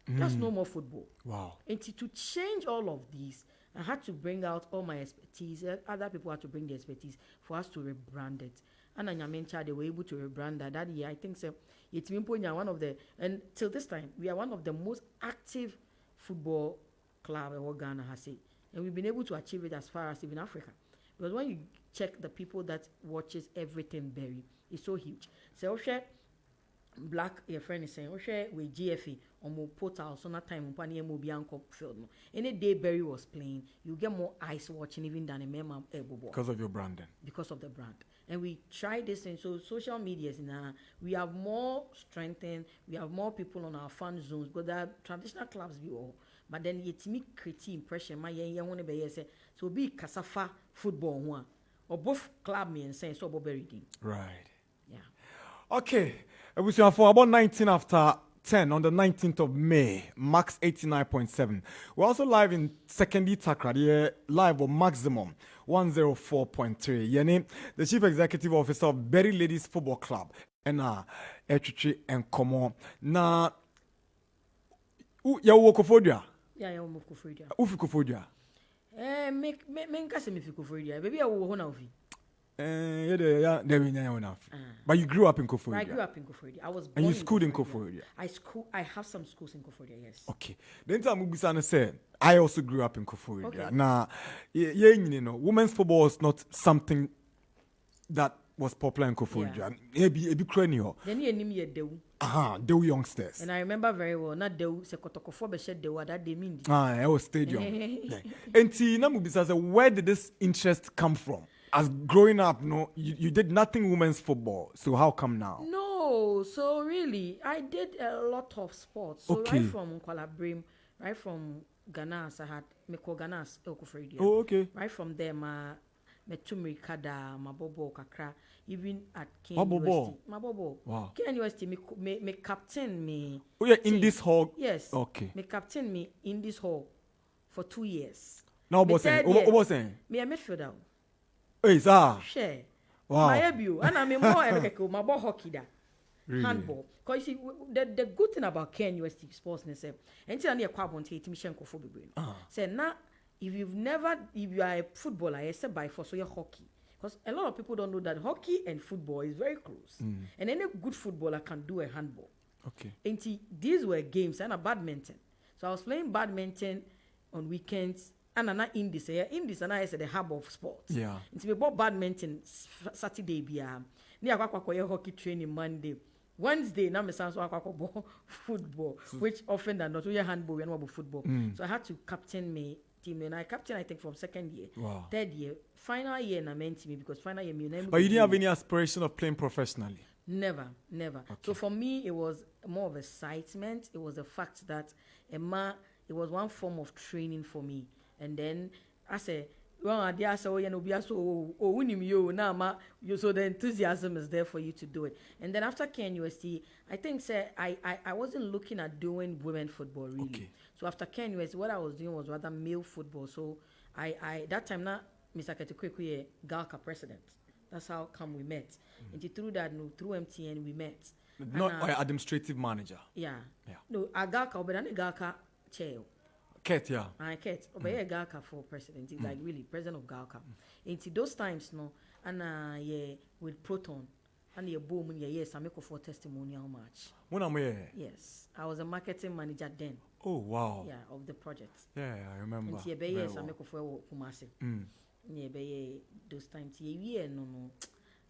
[SPEAKER 14] That's no more football.
[SPEAKER 2] Wow.
[SPEAKER 14] And to change all of these, I had to bring out all my expertise. Other people had to bring their expertise for us to rebrand it. And they were able to rebrand that year. I think so. It's been one of the, and till this time, we are one of the most active football club in Ghana has said. And we've been able to achieve it as far as even Africa. Because when you check the people that watches everything Berry, it's so huge. So Black, your friend is saying, with GFA on portal, so not time on Mo Bianco field. Any day Berry was playing, you get more eyes watching even than a member
[SPEAKER 2] because of your branding.
[SPEAKER 14] Because of the brand. And we try this, and so social media is now, we have more strengthened, we have more people on our fan zones, but there are traditional clubs be all. But then it's me create impression, my young one be say, so be Kasafa football one, or both club me and saying so Bobberry.
[SPEAKER 2] Right.
[SPEAKER 14] Yeah.
[SPEAKER 2] Okay. We see for about 19 after 10 on the 19th of May, Max 89.7. We're also live in Secondary Takra, live on Maximum 104.3. Yene, the Chief Executive Officer of Berry Ladies Football Club, and Etritri and Komo. Na, ya Wokofodia?
[SPEAKER 14] Yeah, ya Wokofodia.
[SPEAKER 2] Ufi Kofodia?
[SPEAKER 14] Make me Kofodia. Baby, I will honor you.
[SPEAKER 2] But you grew up in Koforidua.
[SPEAKER 14] I grew up in Koforidua. I was born
[SPEAKER 2] and you schooled in Koforidua.
[SPEAKER 14] I have some schools in Koforidua, yes.
[SPEAKER 2] Okay. Then Mubisana said, I also grew up in Koforidua. Okay. Now, you know, women's football was not something that was popular in Koforidua. Maybe cranial.
[SPEAKER 14] Then you name ye Dew.
[SPEAKER 2] Dew youngsters.
[SPEAKER 14] And I remember very well, not Dew, Sekotokofo Beshed Dew, that they mean.
[SPEAKER 2] It was stadium. And Tina Mubisa said, where did this interest come from? As growing up, no, you did nothing women's football. So how come now?
[SPEAKER 14] No, so really, I did a lot of sports. So right from Kuala Brim, right from Ghana, I had Meko Ghana, Okofredia.
[SPEAKER 2] Oh, okay.
[SPEAKER 14] Right from there, my Tumri Kada, my Bobo Kakra, even at King University. My Bobo.
[SPEAKER 2] Wow.
[SPEAKER 14] King University, me captain me.
[SPEAKER 2] Oh yeah, in this hall.
[SPEAKER 14] Yes.
[SPEAKER 2] Okay.
[SPEAKER 14] Me captain me in this hall for 2 years.
[SPEAKER 2] Now what's saying? What's saying?
[SPEAKER 14] Me a midfielder.
[SPEAKER 2] Hey, sir.
[SPEAKER 14] Share.
[SPEAKER 2] Wow.
[SPEAKER 14] My debut, and I'm more my ball hockey da. Really? Handball. Because you see, the good thing about Ken UST sports is until I kwabon take mission for football. Say now, if you are a footballer, I say by force so you're hockey. Because a lot of people don't know that hockey and football is very close. And any good footballer can do a handball.
[SPEAKER 2] Okay.
[SPEAKER 14] And these were games and a badminton. So I was playing badminton on weekends. And I'm not in this and I said the hub of sports.
[SPEAKER 2] Yeah.
[SPEAKER 14] It's we bought badminton Saturday near hockey training Monday. Wednesday now me sounds football, which often than not we handball and about football. So I had to captain my team and I captain I think from second year.
[SPEAKER 2] Wow.
[SPEAKER 14] Third year. Final year and I meant me because final year me.
[SPEAKER 2] But you didn't have any aspiration of playing professionally?
[SPEAKER 14] Never. Okay. So for me it was more of excitement. It was the fact that it was one form of training for me. And then I said, Well, idea so you know, be so winning you now, you so the enthusiasm is there for you to do it. And then after KNUST, I think say I wasn't looking at doing women football really.
[SPEAKER 2] Okay.
[SPEAKER 14] So after KNUST, what I was doing was rather male football. So I that time now Mr. Ketukwe Galka president. That's how come we met. And through that, no, through MTN we met.
[SPEAKER 2] Not or administrative manager.
[SPEAKER 14] Yeah. No, I Galka, but I Galka chair.
[SPEAKER 2] Ket, yeah.
[SPEAKER 14] I Ket. But yeah, Galka for president. He's like really president of Galka. Into those times, no, and yeah, with Proton. And the boom, yes, I make for testimonial match.
[SPEAKER 2] When I'm here?
[SPEAKER 14] Yes. I was a marketing manager then.
[SPEAKER 2] Oh, wow.
[SPEAKER 14] Yeah, of the project.
[SPEAKER 2] Yeah, I remember.
[SPEAKER 14] And yes, I make for Kumasi. Yeah, those times, yeah, no.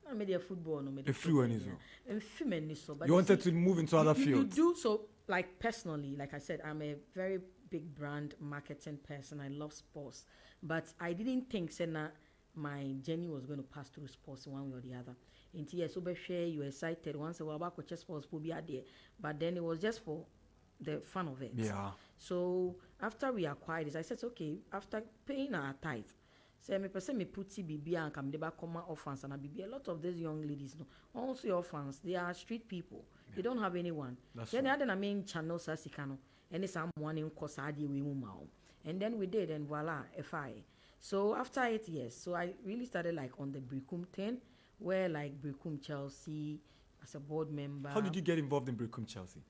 [SPEAKER 14] I made a football, no, made
[SPEAKER 2] a fluency.
[SPEAKER 14] But
[SPEAKER 2] you wanted to move into other fields?
[SPEAKER 14] You do so, like personally, like I said, I'm a very big brand marketing person. I love sports, but I didn't think my journey was going to pass through sports one way or the other. Into yes, so share you excited once a while about coach sports will be there, but then it was just for the fun of it.
[SPEAKER 2] Yeah.
[SPEAKER 14] So after we acquired this, I said, okay, after paying our tithe. Say me person me put BB and come deba come orphans and BB. A lot of these young ladies, no, also orphans, they are street people. They don't have anyone. Then right. I main channel sasikano, and it's someone in Kosadi we mumao. And then we did, and voila, FI. So after 8 years, so I really started like on the Bricum 10, where like Bricum Chelsea as a board member.
[SPEAKER 2] How did you get involved in Bricum Chelsea?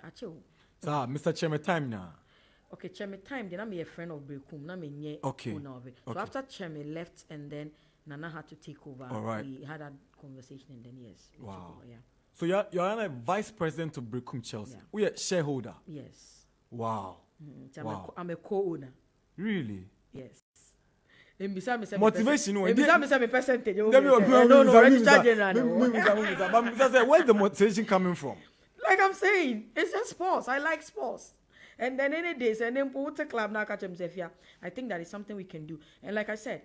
[SPEAKER 14] Actually,
[SPEAKER 2] so Mr. Chairman time now.
[SPEAKER 14] Okay, Chairman time, then I'm a friend of Brekum, I'm a owner of it. So after Chairman left and then Nana had to take over, we had a conversation and then yes.
[SPEAKER 2] Wow.
[SPEAKER 14] Over, yeah.
[SPEAKER 2] So you're a vice president of Brekum Chelsea. Yeah. We are shareholder.
[SPEAKER 14] Yes.
[SPEAKER 2] Wow.
[SPEAKER 14] So wow. I'm a co-owner.
[SPEAKER 2] Really?
[SPEAKER 14] Yes.
[SPEAKER 2] Motivation.
[SPEAKER 14] Where's the
[SPEAKER 2] motivation coming from?
[SPEAKER 14] Like I'm saying, it's just sports. I like sports. And then any days, and then put a club now catch himself here. I think that is something we can do. And like I said,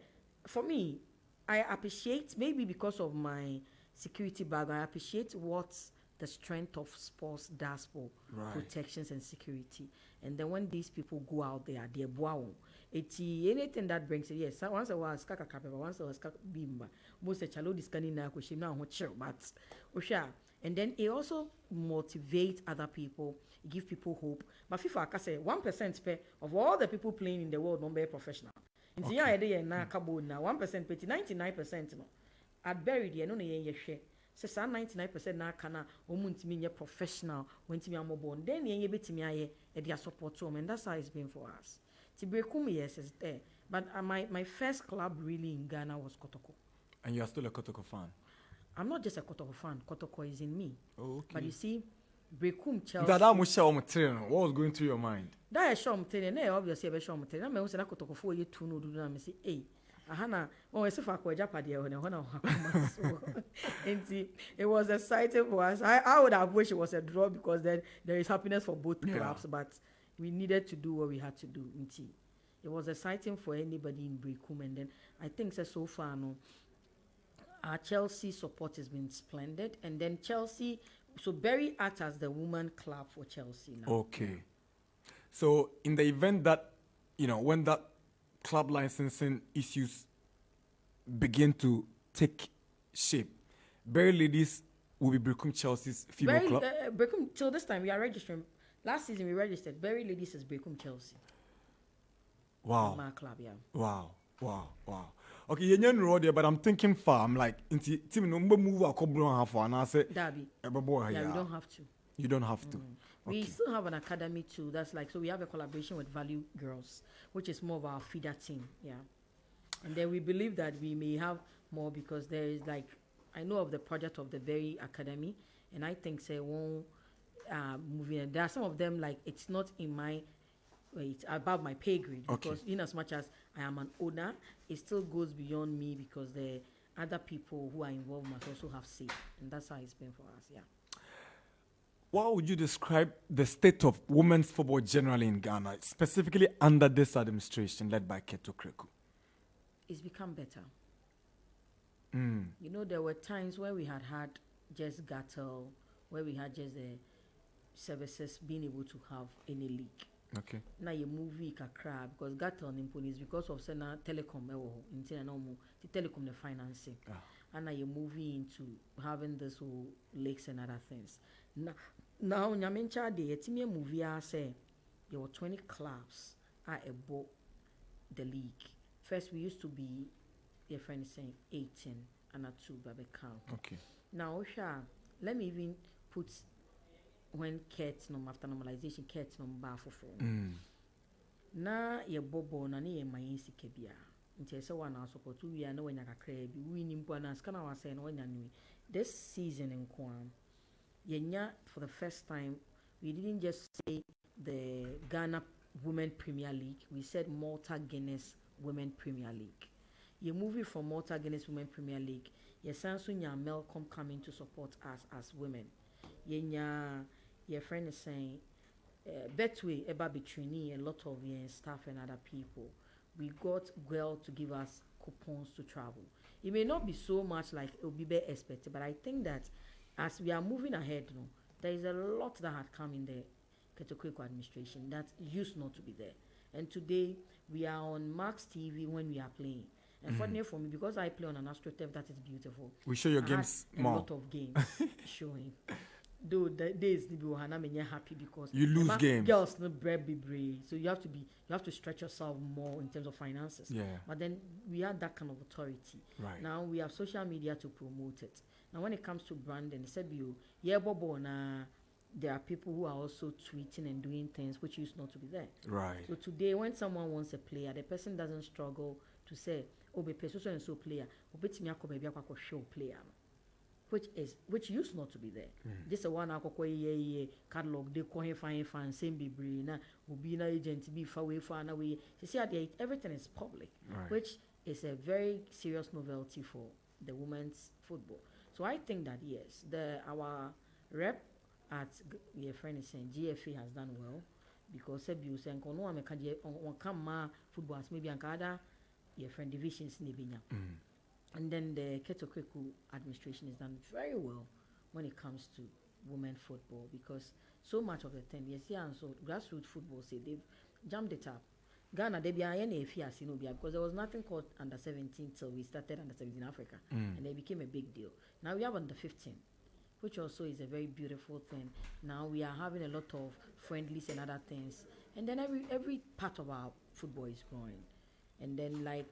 [SPEAKER 14] for me, I appreciate, maybe because of my security background, I appreciate what the strength of sports does for protections and security. And then when these people go out there, they're wow. It's anything that brings it. Yes, once I was kaka kapeba, once I was kaka bimba. Most a chalo discani na kushim na hochel, but osha. And then it also motivates other people, give people hope. But FIFA can say 1% of all the people playing in the world don't be professional. In the idea na kabo na 1% pay 99% no. At buried ye no ye share. Says 99% na kana omuntimi ye professional when timi amobon. Then ye betimi aye e dia support to and that's how it's been for us. Tibrekum yes is there. But my first club really in Ghana was Kotoko.
[SPEAKER 2] And you are still a Kotoko fan?
[SPEAKER 14] I'm not just a Kotoko fan. Kotoko is in me.
[SPEAKER 2] Oh, okay.
[SPEAKER 14] But you see, Brekum Chelsea.
[SPEAKER 2] That was what was going through your mind?
[SPEAKER 14] That is Shom Train. Obviously, a Shom Train. I'm also a Kotoko for you to know. Do I say, hey, Ahana, oh, it's a fact. We're Japadia when I it was exciting for us. I would have wished it was a draw because then there is happiness for both clubs, but we needed to do what we had to do. It was exciting for anybody in Brekum, and then I think so far, no. Our Chelsea support has been splendid, and then Chelsea, so Berry acts as the woman club for Chelsea now.
[SPEAKER 2] Okay. So in the event that, when that club licensing issues begin to take shape, Berry Ladies will be Brekum Chelsea's female club?
[SPEAKER 14] Brekum, so this time we are registering. Last season we registered. Berry Ladies is Brekum Chelsea.
[SPEAKER 2] Wow.
[SPEAKER 14] My club, yeah.
[SPEAKER 2] Wow. Okay, you're there, but I'm thinking far. I'm like, team no move a couple and half and I say,
[SPEAKER 14] Derby.
[SPEAKER 2] Yeah,
[SPEAKER 14] you don't have to.
[SPEAKER 2] You don't have to.
[SPEAKER 14] We still have an academy too. That's like, so we have a collaboration with Value Girls, which is more of our feeder team. Yeah. And then we believe that we may have more because there is like, I know of the project of the Berry Academy, and I think say won't moving. There are some of them like it's not in my. It's above my pay grade because in as much as I am an owner, it still goes beyond me because the other people who are involved must also have say, and that's how it's been for us. Yeah.
[SPEAKER 2] How would you describe the state of women's football generally in Ghana, specifically under this administration led by Keto Kreku?
[SPEAKER 14] It's become better. There were times where we had just Gattel, where we had just the services being able to have any league.
[SPEAKER 2] Okay.
[SPEAKER 14] Na ye movie kakra because got on is because of sena telecom in normal the telecom the financing. And now you're moving into having this whole lakes and other things. Now Nyamencha de a movie I say there were 20 clubs at above the league. First we used to be your friend is saying 18 and a 2 baby count.
[SPEAKER 2] Okay.
[SPEAKER 14] Now let me even put when Kets after normalization Kets bar for 4. Na ye bobo na ne ye mayinsi kebia. Nti say one support we are no when yakakra bi we nimpo na skana wa say no when yanwe. This season in Kwam yenya for the first time we didn't just say the Ghana Women Premier League, we said Malta Guinness Women Premier League. You moving from Malta Guinness Women Premier League, your Sansu nya Malcolm coming to support us as women. Yenya your friend is saying Betway about between a lot of staff and other people. We got girl to give us coupons to travel. It may not be so much like it will be expected, but I think that as we are moving ahead, there is a lot that had come in the Ketokeko administration that used not to be there. And today we are on Max TV when we are playing. And fortunately for me, because I play on an AstroTurf that is beautiful.
[SPEAKER 2] We show your games more.
[SPEAKER 14] A lot of games showing. Though the days I'm happy because
[SPEAKER 2] you lose games.
[SPEAKER 14] Girls no bread be brave, so you have to stretch yourself more in terms of finances.
[SPEAKER 2] Yeah.
[SPEAKER 14] But then we have that kind of authority.
[SPEAKER 2] Right.
[SPEAKER 14] Now we have social media to promote it. Now when it comes to branding, there are people who are also tweeting and doing things which used not to be there.
[SPEAKER 2] Right.
[SPEAKER 14] So today when someone wants a player, the person doesn't struggle to say, "Oh, be so and so player, show player." Which used not to be there. This is one catalog they call him fine same be na be na agent be far away far away. You see everything is public, which is a very serious novelty for the women's football. So I think that yes, our rep at your friend is saying GFA has done well because you saying on come football as maybe another your friend divisions nebinya. And then the Ketokeko administration has done very well when it comes to women football because so much of the time, yes, yeah, and so grassroots football say they've jammed it up. Ghana, they be because there was nothing called under 17 till we started under 17 Africa, and they became a big deal. Now we have under 15, which also is a very beautiful thing. Now we are having a lot of friendlies and other things, and then every part of our football is growing, and then like.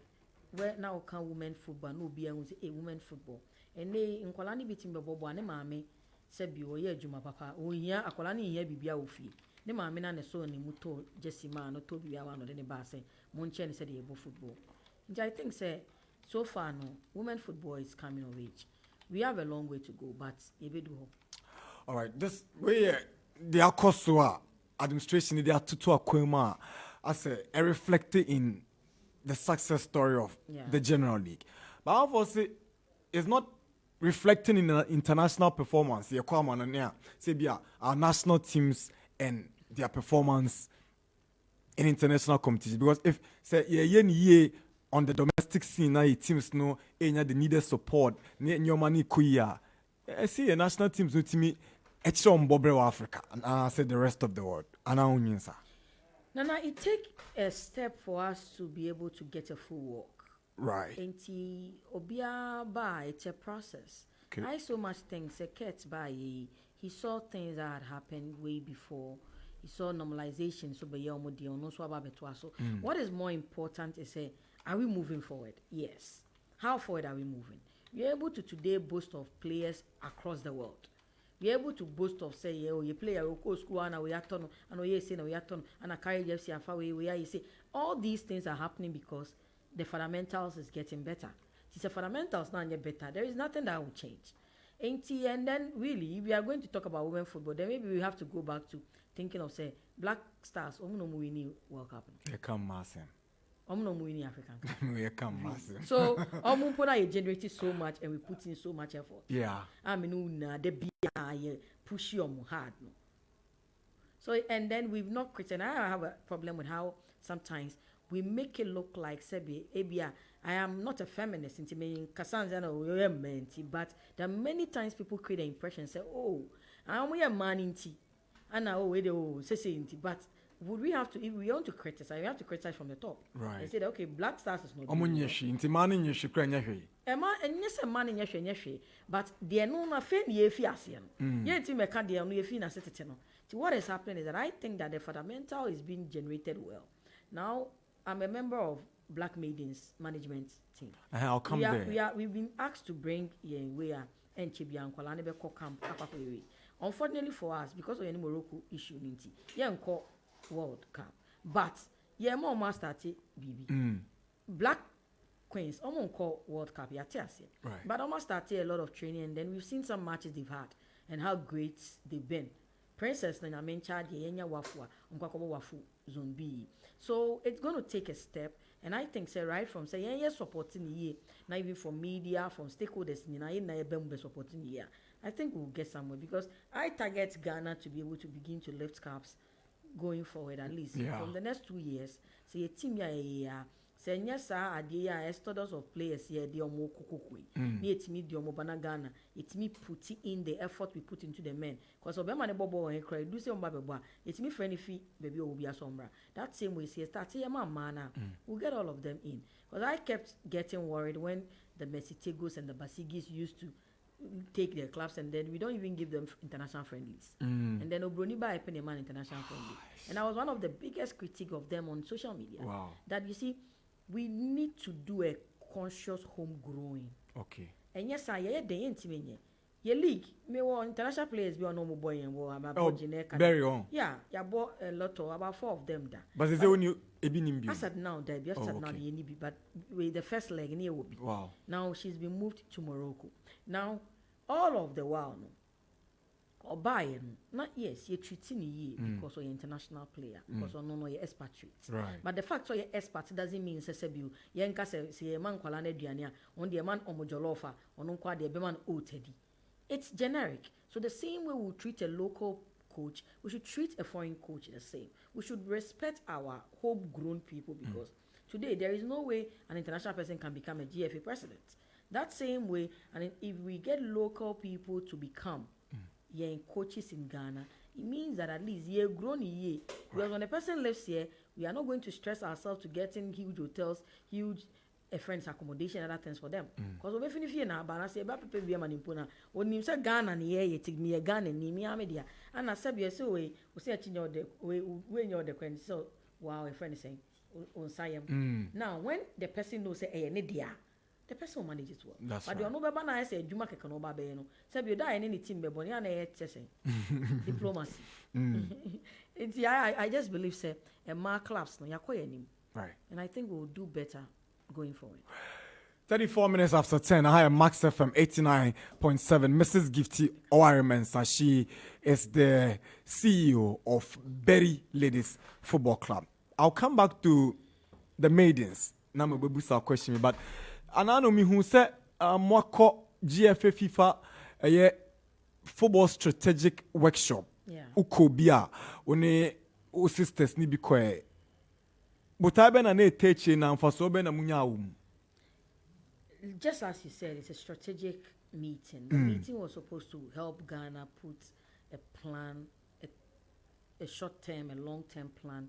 [SPEAKER 14] Where now can women football no be a women football and they in kolani beating the bobo and mame said you ye juma papa o here a kolani here bibia ofi ne mame na ne so ni muto Jessica no to bia one or the bar say monchen said ye football. And I think say so far no women football is coming of age. We have a long way to go, but ye be do.
[SPEAKER 2] All right, this way they are Kosoa administration they are to Quaye as a reflected in the success story of the General League. But obviously, it's not reflecting in an international performance. Our national teams and their performance in international competition. Because if say on the domestic scene, now teams know they needed support. Your money kuya. I see a national teams with me extra on Bobre Africa and I said the rest of the world. And I
[SPEAKER 14] Nana, it take a step for us to be able to get a full walk.
[SPEAKER 2] Right.
[SPEAKER 14] Enti obia ba it's a process. Okay. I so much things a cat by he saw things that had happened way before. He saw normalization so by no so what is more important is are we moving forward? Yes. How forward are we moving? We're able to today boast of players across the world. Be able to boast of say, oh, you play a local school and we are turn and we say we are turn and I carry FC and far away where you say all these things are happening because the fundamentals is getting better. It's the fundamentals now get better. There is nothing that will change. And then really, if we are going to talk about women football, then maybe we have to go back to thinking of say Black Stars. No winning World Cup.
[SPEAKER 2] They come massive.
[SPEAKER 14] No winning African.
[SPEAKER 2] We come massive.
[SPEAKER 14] So generated so much and we put in so much effort.
[SPEAKER 2] Yeah.
[SPEAKER 14] I mean, the push you hard. No. So and then we've not criticized. I have a problem with how sometimes we make it look like Sebi Abia. I am not a feminist into me but there are many times people create the impression say, oh, I'm a man in tea. And now we do say but would we have to, if we want to criticize, we have to criticize from the top.
[SPEAKER 2] Right.
[SPEAKER 14] And say that, okay, Black Stars is not
[SPEAKER 2] Omo
[SPEAKER 14] doing well.
[SPEAKER 2] nyeshi nti man nyeshi kra nyehwe.
[SPEAKER 14] And yes, a man in your but they are no fair ye fiasian. Yet, you may can't deal with you. So, what is happening is that I think that the fundamental is being generated well. Now, I'm a member of Black Maidens management team.
[SPEAKER 2] I'll come there.
[SPEAKER 14] We've been asked to bring Wea and Chibian Kwalanebe camp. Unfortunately for us, because of any Morocco issue, World Cup. But, more master BB. Black Queens, almost call World Cup, right. But almost started a lot of training, and then we've seen some matches they've had and how great they've been. Princess Nana Mencha, Yenya Wafua, Wafu Zone B. So it's going to take a step, and I think, say, right from say, yeah, supporting ye, not even from media, from stakeholders, supporting ye. I think we'll get somewhere because I target Ghana to be able to begin to lift cups going forward at least from the next 2 years. Say a team ya. Say yes, idea exodus of players here. The omo kukukwe. It me the omo banagana. It me put in the effort we put into the men. Cause obema ne bobo and cry. Do say ombabeba. It me friendly fee baby will be a sombra. That same way say start here mana. We'll get all of them in. Cause I kept getting worried when the Mesitegos and the Basigis used to take their clubs and then we don't even give them international friendlies. And then Obroniba Epeneman international friendly. And I was one of the biggest critique of them on social media.
[SPEAKER 2] Wow.
[SPEAKER 14] That you see. We need to do a conscious home growing.
[SPEAKER 2] Okay.
[SPEAKER 14] And yes, I hear the intimate. Your league, me want international players be on no boy and war.
[SPEAKER 2] Very on.
[SPEAKER 14] Yeah, you bought a lot of about 4 of them.
[SPEAKER 2] But is there when you
[SPEAKER 14] I said now that I said now the NB, but with the first leg in here will be.
[SPEAKER 2] Wow.
[SPEAKER 14] Now she's been moved to Morocco. Now all of the while, no. Or buying, not yes, you're treating ye because you're international player, because you're expatriate.
[SPEAKER 2] Right.
[SPEAKER 14] But the fact you're expat doesn't mean you yanka say a man kwalane diania, on the man omojolofa, on unqua the beman otedi. It's generic. So the same way we treat a local coach, we should treat a foreign coach the same. We should respect our homegrown people because today there is no way an international person can become a GFA president. That same way, and if we get local people to become in coaches in Ghana, it means that at least you're grown a year. Because when a person lives here, we are not going to stress ourselves to getting huge hotels, huge friends accommodation, other things for them. Because we finish here now, but I say about people be a man in Puna. When you say Ghana, you take me a Ghana, and me media. And I said, you say, we say, when you're the queen, so wow, a friend is saying, on Siam. Now, when the person knows, say, hey, Nidia. The person will manage it well.
[SPEAKER 2] That's
[SPEAKER 14] but
[SPEAKER 2] right.
[SPEAKER 14] you know, I say, Juma can over be no. So you die in any team, but you are diplomacy. I just believe, say, a mark clubs no yakoye nim.
[SPEAKER 2] Right.
[SPEAKER 14] And I think we'll do better going forward.
[SPEAKER 2] 34 minutes after 10, I have Max FM 89.7. Mrs. Gifty Owaremensa, she is the CEO of Berry Ladies Football Club. I'll come back to the maidens. Now, I'm going to question me, but anano mi hu se mwako GFA FIFA football strategic workshop ukobia one o sisters ni bikoe botabe na na teche na mfaso be na munya awum.
[SPEAKER 14] Just as you said, it's a strategic meeting. The meeting was supposed to help Ghana put a plan, a short-term, a long-term plan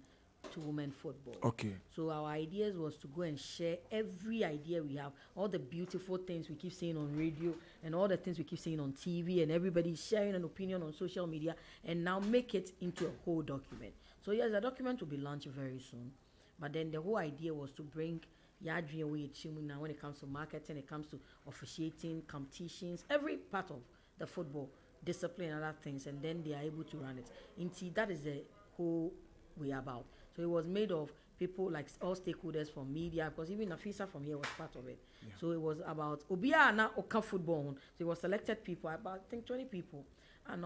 [SPEAKER 14] to women football.
[SPEAKER 2] Okay.
[SPEAKER 14] So our ideas was to go and share every idea we have, all the beautiful things we keep saying on radio and all the things we keep saying on TV, and everybody sharing an opinion on social media, and now make it into a whole document. So yes, the document will be launched very soon. But then the whole idea was to bring Yadri away now when it comes to marketing, it comes to officiating, competitions, every part of the football discipline and other things, and then they are able to run it. Indeed, that is the whole way about. So it was made of people like all stakeholders from media, because even Nafisa from here was part of it. Yeah. So it was about Obia na Oka football. So it was selected people, about I think 20 people. And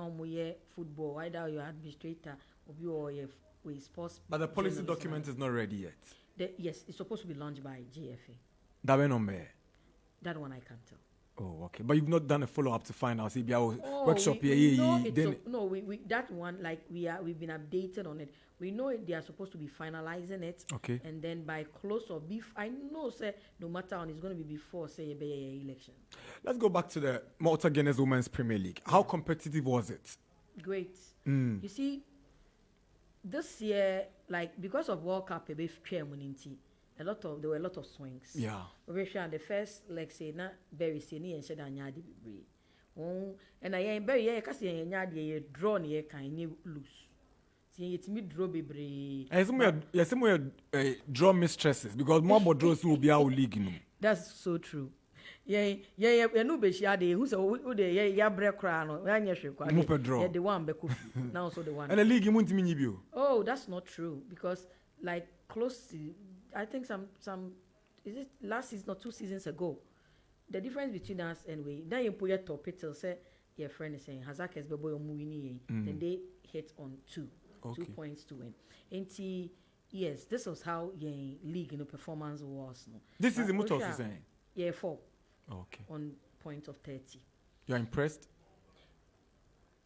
[SPEAKER 14] football, either your administrator, or your sports.
[SPEAKER 2] But the policy document is not ready yet.
[SPEAKER 14] Yes, it's supposed to be launched by GFA.
[SPEAKER 2] That
[SPEAKER 14] one I can't tell.
[SPEAKER 2] Oh, okay. But you've not done a follow-up to find out. Workshop
[SPEAKER 14] No, we that one, like we've been updated on it. We know they are supposed to be finalizing it.
[SPEAKER 2] Okay.
[SPEAKER 14] And then by close of beef, I know, say, no matter on, it's going to be before, say, a election.
[SPEAKER 2] Let's go back to the Malta Guinness Women's Premier League. How competitive was it?
[SPEAKER 14] Great. You see, this year, like because of World Cup, there were a lot of swings.
[SPEAKER 2] Yeah.
[SPEAKER 14] The first leg say na very senior and shed anyadi be. Oh, and I am very because you draw near kind you loose. See it's me draw be.
[SPEAKER 2] Yes, some draw mistresses because more draws will be our league.
[SPEAKER 14] That's so true. Yeah, no be share the who's the break crown or
[SPEAKER 2] draw.
[SPEAKER 14] The one be now so the one.
[SPEAKER 2] And the league you won't mean you.
[SPEAKER 14] Oh, that's not true because like close to I think some is it last season or 2 seasons ago. The difference between us and we now you put your top it till say your friend is saying Hazak has boy then they hit on 2 points to win. And yes, this was how your league performance was. No.
[SPEAKER 2] This is the Mutala saying.
[SPEAKER 14] Yeah, 4.
[SPEAKER 2] Okay.
[SPEAKER 14] On point of 30.
[SPEAKER 2] You're impressed?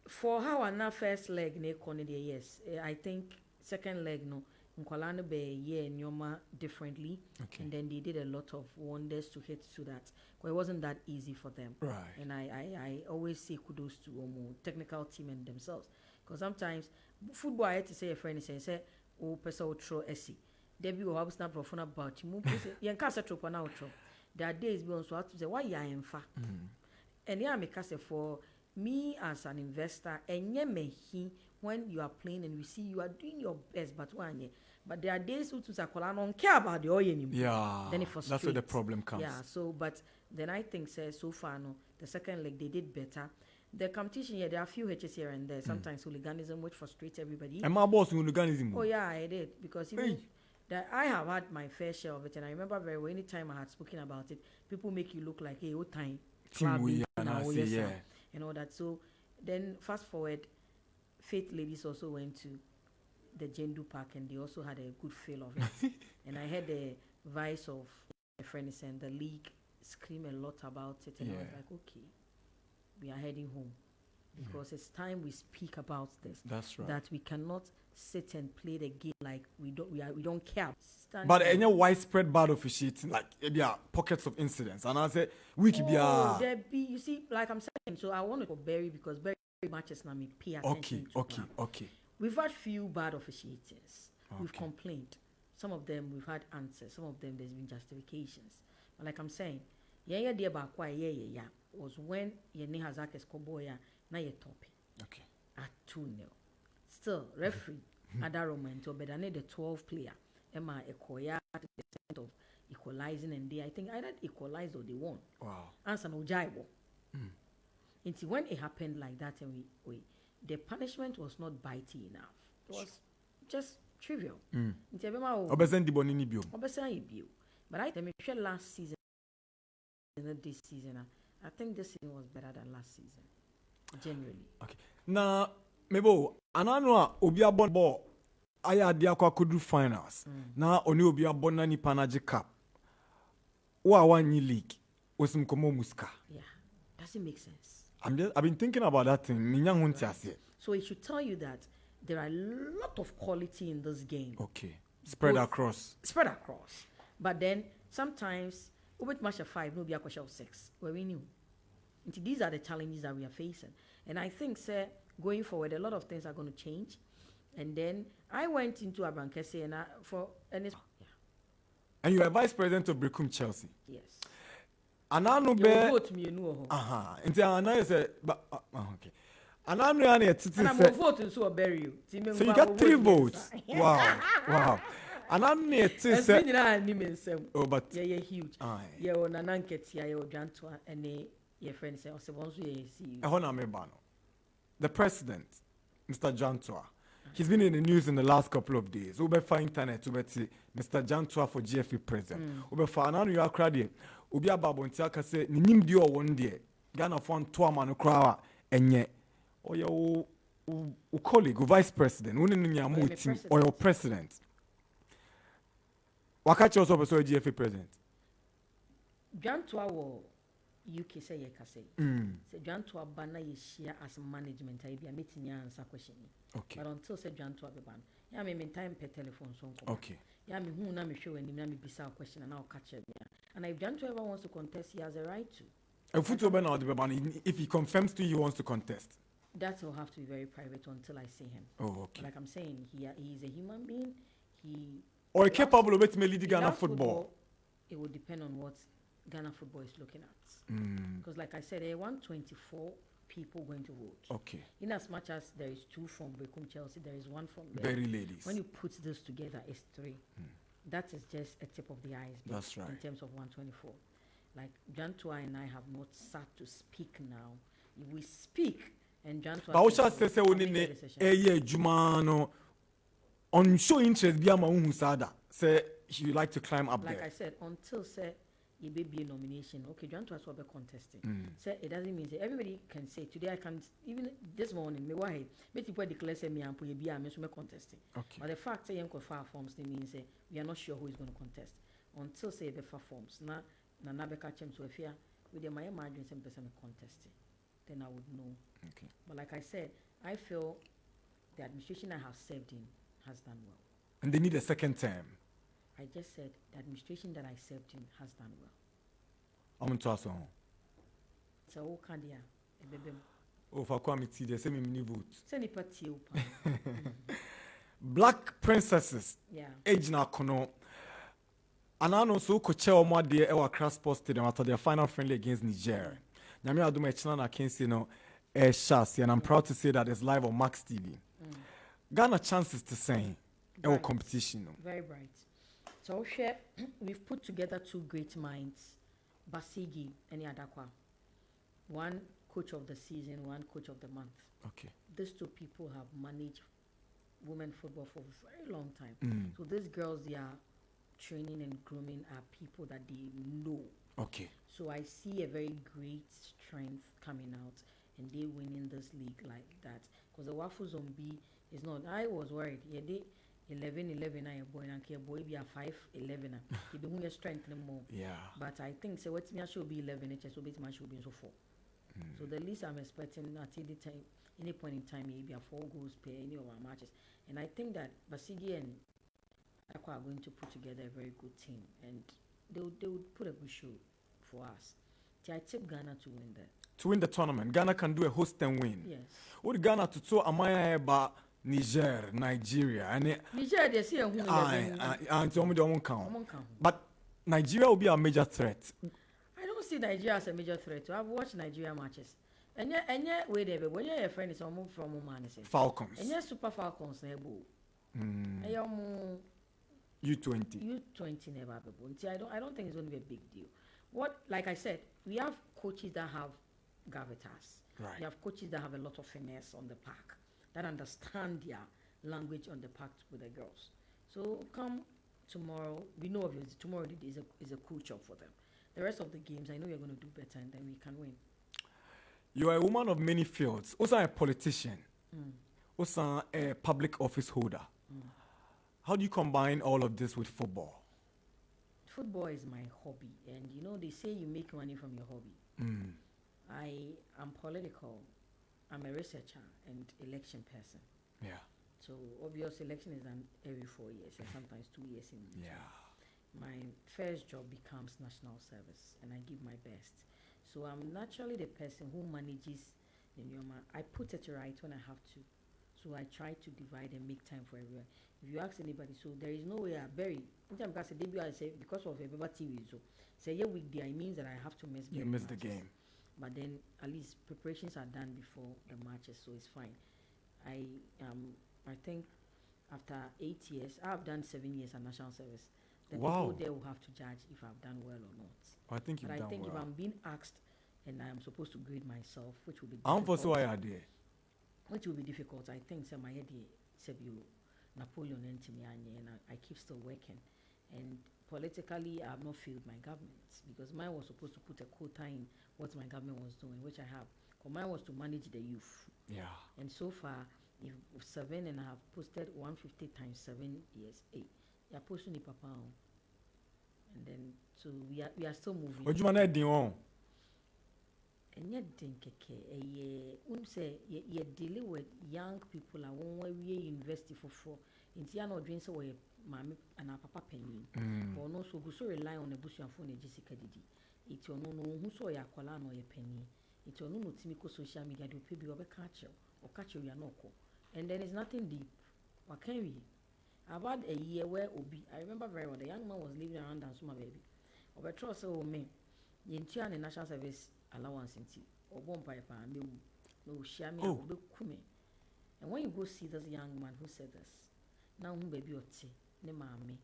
[SPEAKER 14] For how our first leg yes. I think second leg no. Nkwalano be Nyoma differently, and then they did a lot of wonders to hit to that. But it wasn't that easy for them.
[SPEAKER 2] Right.
[SPEAKER 14] And I always say kudos to technical team and themselves, because sometimes football I had to say a friend say oh person throw essay. Debbie will have snap profile about you. You can't set up an outro. There are days we also have to say why you are in fact. And yeah, make us for me as an investor, and when you are playing and we see you are doing your best, but there are days who don't care about the oil anymore.
[SPEAKER 2] Yeah,
[SPEAKER 14] then it frustrates.
[SPEAKER 2] That's where the problem comes.
[SPEAKER 14] Yeah, so but then I think so far no, the second leg they did better. The competition there are a few hitches here and there. Sometimes hooliganism, which frustrates everybody.
[SPEAKER 2] And my boss hooliganism.
[SPEAKER 14] Oh yeah, I did because even that I have had my fair share of it, and I remember very well. Anytime I had spoken about it, people make you look like what time
[SPEAKER 2] and
[SPEAKER 14] all that. So then fast forward, Faith Ladies also went to the Jendu Park and they also had a good feel of it. And I heard the voice of my friends and the league scream a lot about it, and I was like, okay, we are heading home because it's time we speak about this.
[SPEAKER 2] That's right.
[SPEAKER 14] That we cannot sit and play the game like we don't care.
[SPEAKER 2] But any widespread bad officiating, like there are pockets of incidents, and I say we could be
[SPEAKER 14] you see, like I'm saying, so I want to go Barry because Barry matches now me pay attention to.
[SPEAKER 2] Okay.
[SPEAKER 14] We've had few bad officiators. We've complained. Some of them we've had answers. Some of them there's been justifications. But like I'm saying, dear about Quaye was when Yene Hazak is Koboya, now you're topping.
[SPEAKER 2] Okay.
[SPEAKER 14] At 2-0. Still, referee at that moment, but I need the 12 player. Emma Quaye at the extent of equalizing, and I think either equalized or they won.
[SPEAKER 2] Wow.
[SPEAKER 14] Answer no jaibo. Until when it happened like that, and we the punishment was not bitey enough. It was just trivial. But I think last season, this season, I think this season was better than last season. Generally.
[SPEAKER 2] Okay. Now, maybe anano obia bon ball. Aya dia kwa kudu finals. Na oni obia bon na ni panaji cup. Wa wanyi league. Osim komo muska.
[SPEAKER 14] Yeah. Does it make sense?
[SPEAKER 2] I've been thinking about that thing.
[SPEAKER 14] So it should tell you that there are a lot of quality in this game.
[SPEAKER 2] Okay. Spread across.
[SPEAKER 14] But then sometimes with match of 5, no be a question of 6. Where we knew. These are the challenges that we are facing. And I think, sir, going forward, a lot of things are going to change. And then I went into Abankese
[SPEAKER 2] and you are vice president of Brekum Chelsea.
[SPEAKER 14] Yes.
[SPEAKER 2] Ananu be
[SPEAKER 14] vote me no.
[SPEAKER 2] Nti Ananu say okay. Ananu ya na titi say.
[SPEAKER 14] And I vote so bury you.
[SPEAKER 2] So you got 3 votes. Wow. Ananu na titi say. Oh, but
[SPEAKER 14] yeah, huge. Yeah, on Nananketi, yeah, Jantwa, and your friend say,
[SPEAKER 2] the president, Mr. Jantwa, he's been in the news in the last couple of days. Ubefa internet, Mr. Jantwa for GFE president. Ubefa Ananu ya kradi. Obi ababonti aka say ni nimdi o won de Ghana fon to amano kra enye oye o colleague o vice president woni no nyamu team or your president wakache also person GFA president
[SPEAKER 14] Jantwa wo UK say ye ka say say Jantwa ba na ye share as management I be meeting answer question
[SPEAKER 2] okay
[SPEAKER 14] but until say Jantwa be ban ya me time per telephone so
[SPEAKER 2] okay
[SPEAKER 14] ya me hu na me show ani na me bisa question and I'll catch it. And if Jantwa ever wants to contest, he has a right to.
[SPEAKER 2] If he confirms to you he wants to contest.
[SPEAKER 14] That will have to be very private until I see him.
[SPEAKER 2] Oh, okay.
[SPEAKER 14] Like I'm saying, he's a human being.
[SPEAKER 2] Or capable of making lead
[SPEAKER 14] he
[SPEAKER 2] Ghana
[SPEAKER 14] loves
[SPEAKER 2] football.
[SPEAKER 14] It will depend on what Ghana football is looking at.
[SPEAKER 2] Mm.
[SPEAKER 14] Because like I said, there are 124 people going to vote.
[SPEAKER 2] Okay.
[SPEAKER 14] In as much as there is 2 from Bekum Chelsea, there is 1 from there.
[SPEAKER 2] Very ladies.
[SPEAKER 14] When you put this together, it's 3. That is just a tip of the iceberg.
[SPEAKER 2] That's right.
[SPEAKER 14] In terms of 124. Like Jantua and I have not sat to speak now. If we speak and Jantua...
[SPEAKER 2] But what say say only Jumano on show interest be ama unhusada. Say you like to climb up
[SPEAKER 14] like
[SPEAKER 2] there.
[SPEAKER 14] I said, until say you be a nomination, okay, Jantua will be contesting. Say it doesn't mean say everybody can say today I can even this morning me why me people declare say me and be a me contesting.
[SPEAKER 2] Okay.
[SPEAKER 14] But the fact say you file forms they mean say we are not sure who is going to contest until say be file forms. Now na beka chem so if you with the my margin some person contesting, then I would know.
[SPEAKER 2] Okay.
[SPEAKER 14] But like I said, I feel the administration I have served in has done well.
[SPEAKER 2] And they need a second term.
[SPEAKER 14] I just said the administration that I served in has done well.
[SPEAKER 2] I'm into us on.
[SPEAKER 14] So who can dia ebebe
[SPEAKER 2] Oh, for committee, they say me mini vote.
[SPEAKER 14] send the party
[SPEAKER 2] Black princesses.
[SPEAKER 14] Yeah.
[SPEAKER 2] Age na kono. And I know so coach omo de e wa Accra Sports Stadium after their final friendly against Niger. Nyame aduma echina na kensi no shasi, and I'm proud to say that it's live on Max TV. Ghana chances to sing our competition. No?
[SPEAKER 14] Very bright. So share we've put together 2 great minds, Basigi and Adakwa. One coach of the season, one coach of the month.
[SPEAKER 2] Okay.
[SPEAKER 14] These 2 people have managed women football for a very long time. So these girls they are training and grooming are people that they know.
[SPEAKER 2] Okay.
[SPEAKER 14] So I see a very great strength coming out and they winning this league like that. Because the Wafu Zombie is not. I was worried. Yeah, they 11-11 I boy and a boy be a 5-11. He be your strength no more.
[SPEAKER 2] Yeah.
[SPEAKER 14] But I think so what's me should be 11 HS so bit should be so 4. So the least I'm expecting at any time any point in time maybe a 4 goals per any of our matches. And I think that Basigi and Aqua are going to put together a very good team and they would put a good show for us. So I tip Ghana to win that.
[SPEAKER 2] To win the tournament, Ghana can do a host and win.
[SPEAKER 14] Yes.
[SPEAKER 2] Would Ghana to so Amaya Eba, Niger, Nigeria, and
[SPEAKER 14] Niger they see a who
[SPEAKER 2] and tell me they won't count. But Nigeria will be a major threat.
[SPEAKER 14] I don't see Nigeria as a major threat. I've watched Nigeria matches. And yet wait there, when your friend is almost from Oman,
[SPEAKER 2] Falcons.
[SPEAKER 14] And yes, Super Falcons never.
[SPEAKER 2] U20
[SPEAKER 14] never be. I don't think it's going to be a big deal. What, like I said, we have coaches that have gravitas.
[SPEAKER 2] Right.
[SPEAKER 14] We have coaches that have a lot of finesse on the park, that understand their language on the park with the girls. So come tomorrow, we know obviously tomorrow is a cool job for them. The rest of the games, I know you're going to do better and then we can win.
[SPEAKER 2] You are a woman of many fields. Also a politician. Also a public office holder. How do you combine all of this with football?
[SPEAKER 14] Football is my hobby, and you know they say you make money from your hobby. I am political. I'm a researcher and election person.
[SPEAKER 2] Yeah.
[SPEAKER 14] So obvious election is done every 4 years and sometimes 2 years in between.
[SPEAKER 2] Yeah.
[SPEAKER 14] My first job becomes national service, and I give my best. So I'm naturally the person who manages the Nyoma. I put it right when I have to. So I try to divide and make time for everyone. If you ask anybody, so there is no way I bury. Anytime because the debut I say because of a TV, so say yeah weekday it means that I have to miss.
[SPEAKER 2] You miss the game.
[SPEAKER 14] But then at least preparations are done before the matches, so it's fine. I think after 8 years, I've done 7 years at national service. The people there will have to judge if I've done well or not.
[SPEAKER 2] I think you've done well.
[SPEAKER 14] But I think if I'm being asked and I'm supposed to grade myself, which will be
[SPEAKER 2] I'm for so I are there.
[SPEAKER 14] Which will be difficult. I think my head Napoleon and I keep still working. And politically, I have not failed my government because mine was supposed to put a quota in what my government was doing, which I have. Because mine was to manage the youth.
[SPEAKER 2] Yeah.
[SPEAKER 14] And so far, if 7 and I have posted 150 times 7 years, 8. You're posting the papa. And then, so we are still moving.
[SPEAKER 2] What do you want to do?
[SPEAKER 14] And yet, you're dealing with young people. I want to university for it's not doing so with mommy and our papa penny. Or no, so who so rely on a bush and phone Jessica Didi. It's your no who saw your collar or your penny. It's your no Timiko social media to pay you over catcher or catch you no ko. And then it's nothing deep. What can we? About a year where Obi, I remember very well, the young man was living around Dansuma baby. Over trust oh me, the National Service allowance in tea, or one pipe and no share me or kume. And when you go see this young man who said this, now who baby or tea, ne mammy,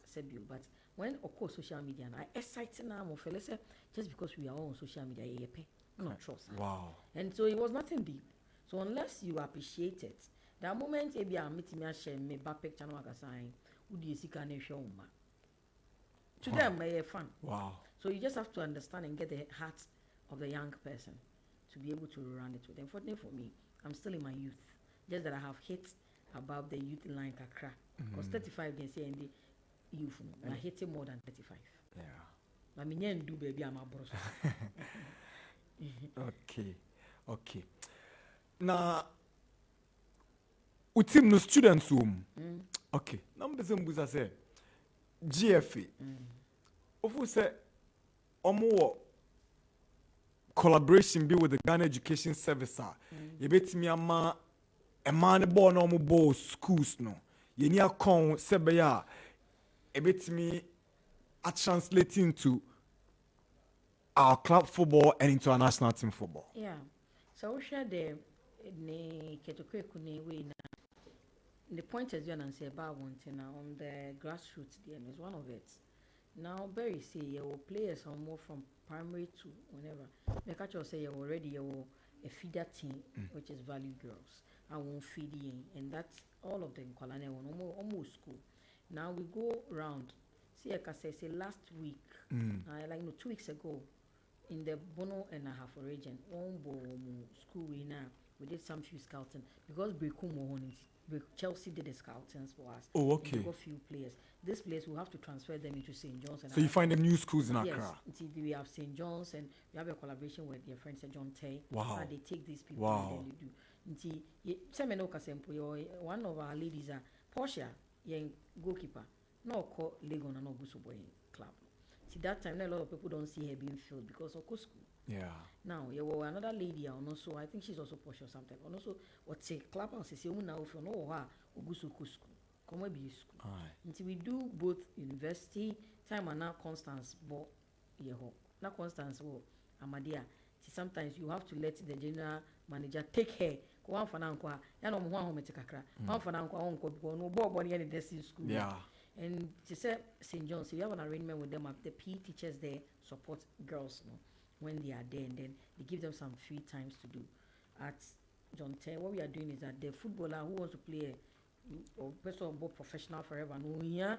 [SPEAKER 14] said you, but when of course social media and I excited now more fellas just because we are all on social media, you pay not trust.
[SPEAKER 2] Wow.
[SPEAKER 14] And so it was nothing deep. So unless you appreciate it, that moment maybe I'm meeting me and share me back picture no sign, would you see can show ma? To them, they are fun.
[SPEAKER 2] Wow.
[SPEAKER 14] So you just have to understand and get the heart of the young person to be able to run it with them. Fortunately for me, I'm still in my youth. Just that I have hit above the youth line kakra. Because 35 they say and the youth, I hit it more than 35.
[SPEAKER 2] Yeah.
[SPEAKER 14] I mean, do baby, I'm a bros.
[SPEAKER 2] Okay. Now, team no students room. Okay. Number some buza say GFA. Ofu say omo collaboration be with the Ghana Education Service. You betimi ama a man born omo bo schools no. You ni akon sebeya e betimi a translating to our club football and into our national team football.
[SPEAKER 14] Yeah. So we share the the point as you say about one thing on the grassroots DM is one of it. Now Barry say your players are more from primary to whenever. The catcher say you already a feeder team which is Value Girls. I won't feed in and that's all of them colonel almost school. Now we go round. See I can say last week, like 2 weeks ago, in the Bono and a half region, school we did some few scouting because Chelsea did the scouting for us.
[SPEAKER 2] Oh, okay.
[SPEAKER 14] We got few players. This place we have to transfer them into St. John's.
[SPEAKER 2] So you find them new schools in Accra.
[SPEAKER 14] Yes, we have St. John's and we have a collaboration with their friend John Tay.
[SPEAKER 2] Wow.
[SPEAKER 14] They take these people and then they do. One of our ladies are Portia, goalkeeper. No call Legon and no Gusuboy club. See that time a lot of people don't see her being filled because of school.
[SPEAKER 2] Yeah.
[SPEAKER 14] Now another lady and also I think she's also Porsche or something. And also what's a club and say now if you know her school. Come be school. Until we do both university time and now Constance but now Constance Amadia. Sometimes you have to let the general manager take her. One for now, one for now, no body any desk in school.
[SPEAKER 2] Yeah.
[SPEAKER 14] And she said St. John's, so you have an arrangement with them. The PE teachers there support girls when they are there, and then they give them some free times to do. At John Tay, what we are doing is that the footballer who wants to play or person on board professional forever, no here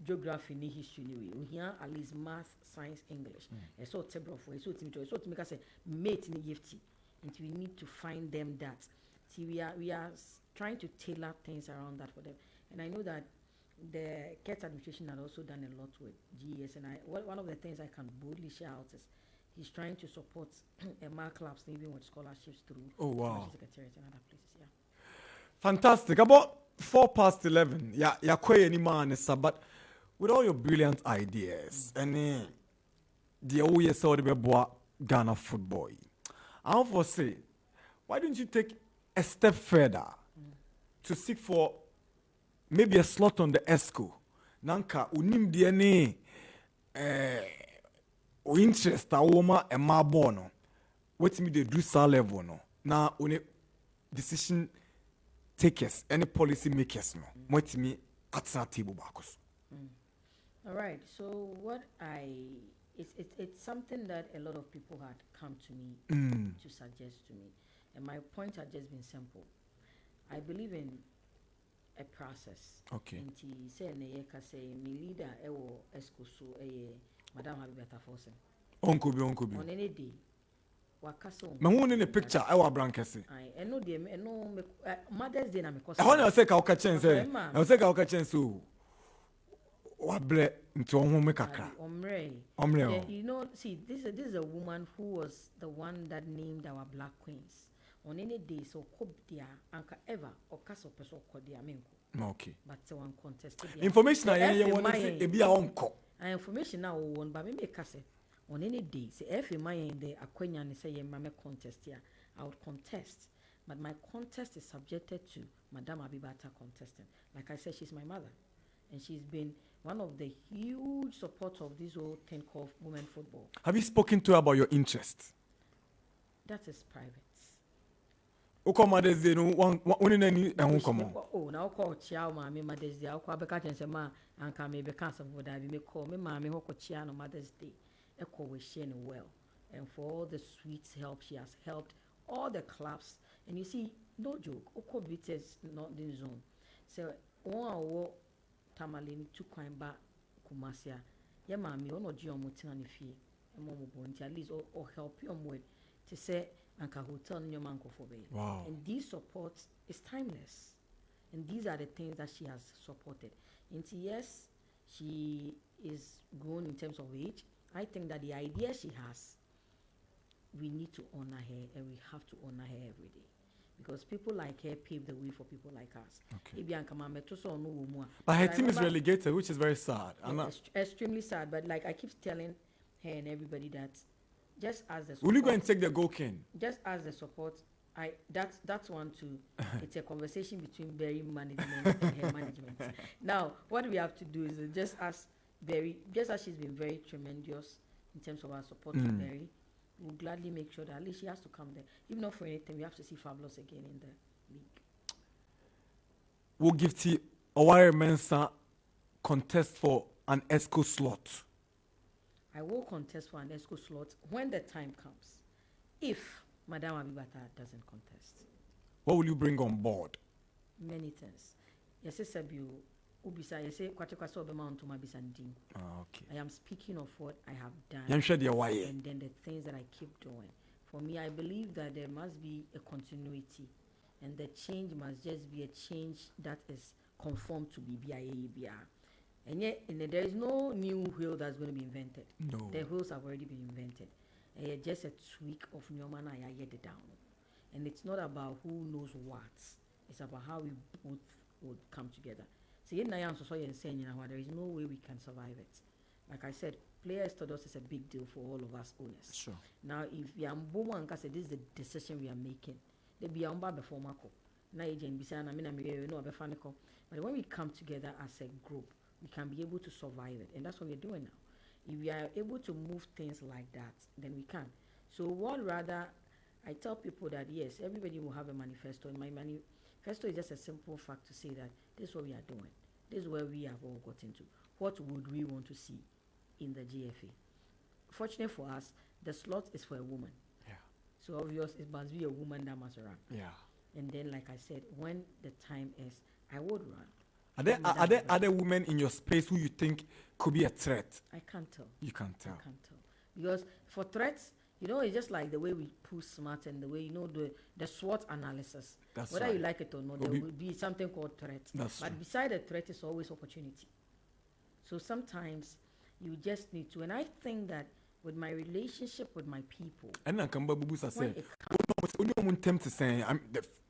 [SPEAKER 14] geography, ni history, we here at least math, science, English. So table for so to make us a mate in gift. And we need to find them that. See, we are trying to tailor things around that for them, and I know that the Cat administration has also done a lot with GES, and one of the things I can boldly share out is he's trying to support MR clubs even with scholarships through Secretariat and other places. Yeah.
[SPEAKER 2] Fantastic. About 11:04. Yeah, Quaye any man is but with all your brilliant ideas and the OE saw the Ghana football. I want to say, why don't you take a step further to seek for maybe a slot on the ESCO? Nanka unim DNA or interest a woman and my bono. What me they do sa level no. Now only decision takers, any policy makers no. What me at that table backos.
[SPEAKER 14] All right. So what it's something that a lot of people had come to me to suggest to me, and my point had just been simple. I believe in a process.
[SPEAKER 2] Okay.
[SPEAKER 14] And he said, "Neyeka say me leader ewo eskusu Madam Habibata Fosen.
[SPEAKER 2] Onko bi.
[SPEAKER 14] On any day, wakaso.
[SPEAKER 2] Me won in the picture ewa brankese.
[SPEAKER 14] I know them. I know Mother's Day na me kosa.
[SPEAKER 2] I want to say ka okachen say. I say ka okachen so. Wable into home kakra.
[SPEAKER 14] Omre. You know, see, this is a woman who was the one that named our Black Queens. On any day, so Kobdia, Anka Eva, or Castle Peso Kodia Menko.
[SPEAKER 2] Okay.
[SPEAKER 14] But one contested.
[SPEAKER 2] Information I want to say, be our uncle.
[SPEAKER 14] Information now one, but maybe Casse. On any day, say, if you mind the Aquanian say, Mamma contest here, I would contest. but my contest is subjected to Madame Abibata contesting. Like I said, she's my mother, and she's been one of the huge supporters of this whole thing called women football.
[SPEAKER 2] Have you spoken to her about your interests?
[SPEAKER 14] That is private.
[SPEAKER 2] Mother's Day, no one in any and come on.
[SPEAKER 14] Oh, now call Chia, Mammy, Mother's Day. I'll call back and say, Ma, and come maybe cancer would I be call me, Mammy, Hoko Chia, no Mother's Day. Echo with Shane well, and for all the sweet help she has helped all the clubs. And you see, no joke, Oko Beaters not in zone. So, one Tamalini to Quaye Kumasia, ya Mammy, or no Geomutin and if ye, and Momo Bonti, at least or help your word to say, Anka hotel in your manko for me.
[SPEAKER 2] Wow.
[SPEAKER 14] And these supports is timeless. And these are the things that she has supported. And yes, she is grown in terms of age. I think that the idea she has, we need to honor her, and we have to honor her every day. Because people like her pave the way for people like us.
[SPEAKER 2] Okay.
[SPEAKER 14] But
[SPEAKER 2] her team is relegated, which is very sad.
[SPEAKER 14] Extremely sad. But like I keep telling her and everybody that just as the support,
[SPEAKER 2] will you go and take the goal king?
[SPEAKER 14] Just as the support, that's one too. It's a conversation between Berry management and her management. Now, what we have to do is just as she's been very tremendous in terms of our support to Berry, we'll gladly make sure that at least she has to come there. If not for anything, we have to see Fabulous again in the league.
[SPEAKER 2] We'll give to Oware Mensah contest for an ESCO slot.
[SPEAKER 14] I will contest for an ESCO slot when the time comes. If Madame Abibata doesn't contest.
[SPEAKER 2] What will you bring on board?
[SPEAKER 14] Many things. Yes, Sabu, Ubisa, yes, Kwatekwaso Obama to my Bisandin.
[SPEAKER 2] Okay.
[SPEAKER 14] I am speaking of what I have done.
[SPEAKER 2] And
[SPEAKER 14] then the things that I keep doing. For me, I believe that there must be a continuity. And the change must just be a change that is conformed to BBIA. And yet, there is no new wheel that's going to be invented.
[SPEAKER 2] No.
[SPEAKER 14] The wheels have already been invented. Just a tweak of Newman I get it down. And it's not about who knows what. It's about how we both would come together. So there is no way we can survive it. Like I said, player exodus is a big deal for all of us owners.
[SPEAKER 2] Sure.
[SPEAKER 14] Now, if we are this is the decision we are making. They be before Marco. But when we come together as a group, we can be able to survive it. And that's what we're doing now. If we are able to move things like that, then we can. So what rather, I tell people that yes, everybody will have a manifesto. And my manifesto is just a simple fact to say that this is what we are doing. This is where we have all got into. What would we want to see in the GFA? Fortunately for us, the slot is for a woman.
[SPEAKER 2] Yeah.
[SPEAKER 14] So obvious it must be a woman that must run.
[SPEAKER 2] Yeah.
[SPEAKER 14] And then, like I said, when the time is, I would run.
[SPEAKER 2] Are there other women in your space who you think could be a threat?
[SPEAKER 14] I can't tell.
[SPEAKER 2] You can't tell.
[SPEAKER 14] I can't tell. Because for threats, it's just like the way we push smart and the way, the SWOT analysis.
[SPEAKER 2] That's
[SPEAKER 14] whether
[SPEAKER 2] right.
[SPEAKER 14] you like it or not, there will be something called threat. But beside the threat is always opportunity. So sometimes you just need to. And I think that with my relationship with my people.
[SPEAKER 2] And I can say, to say,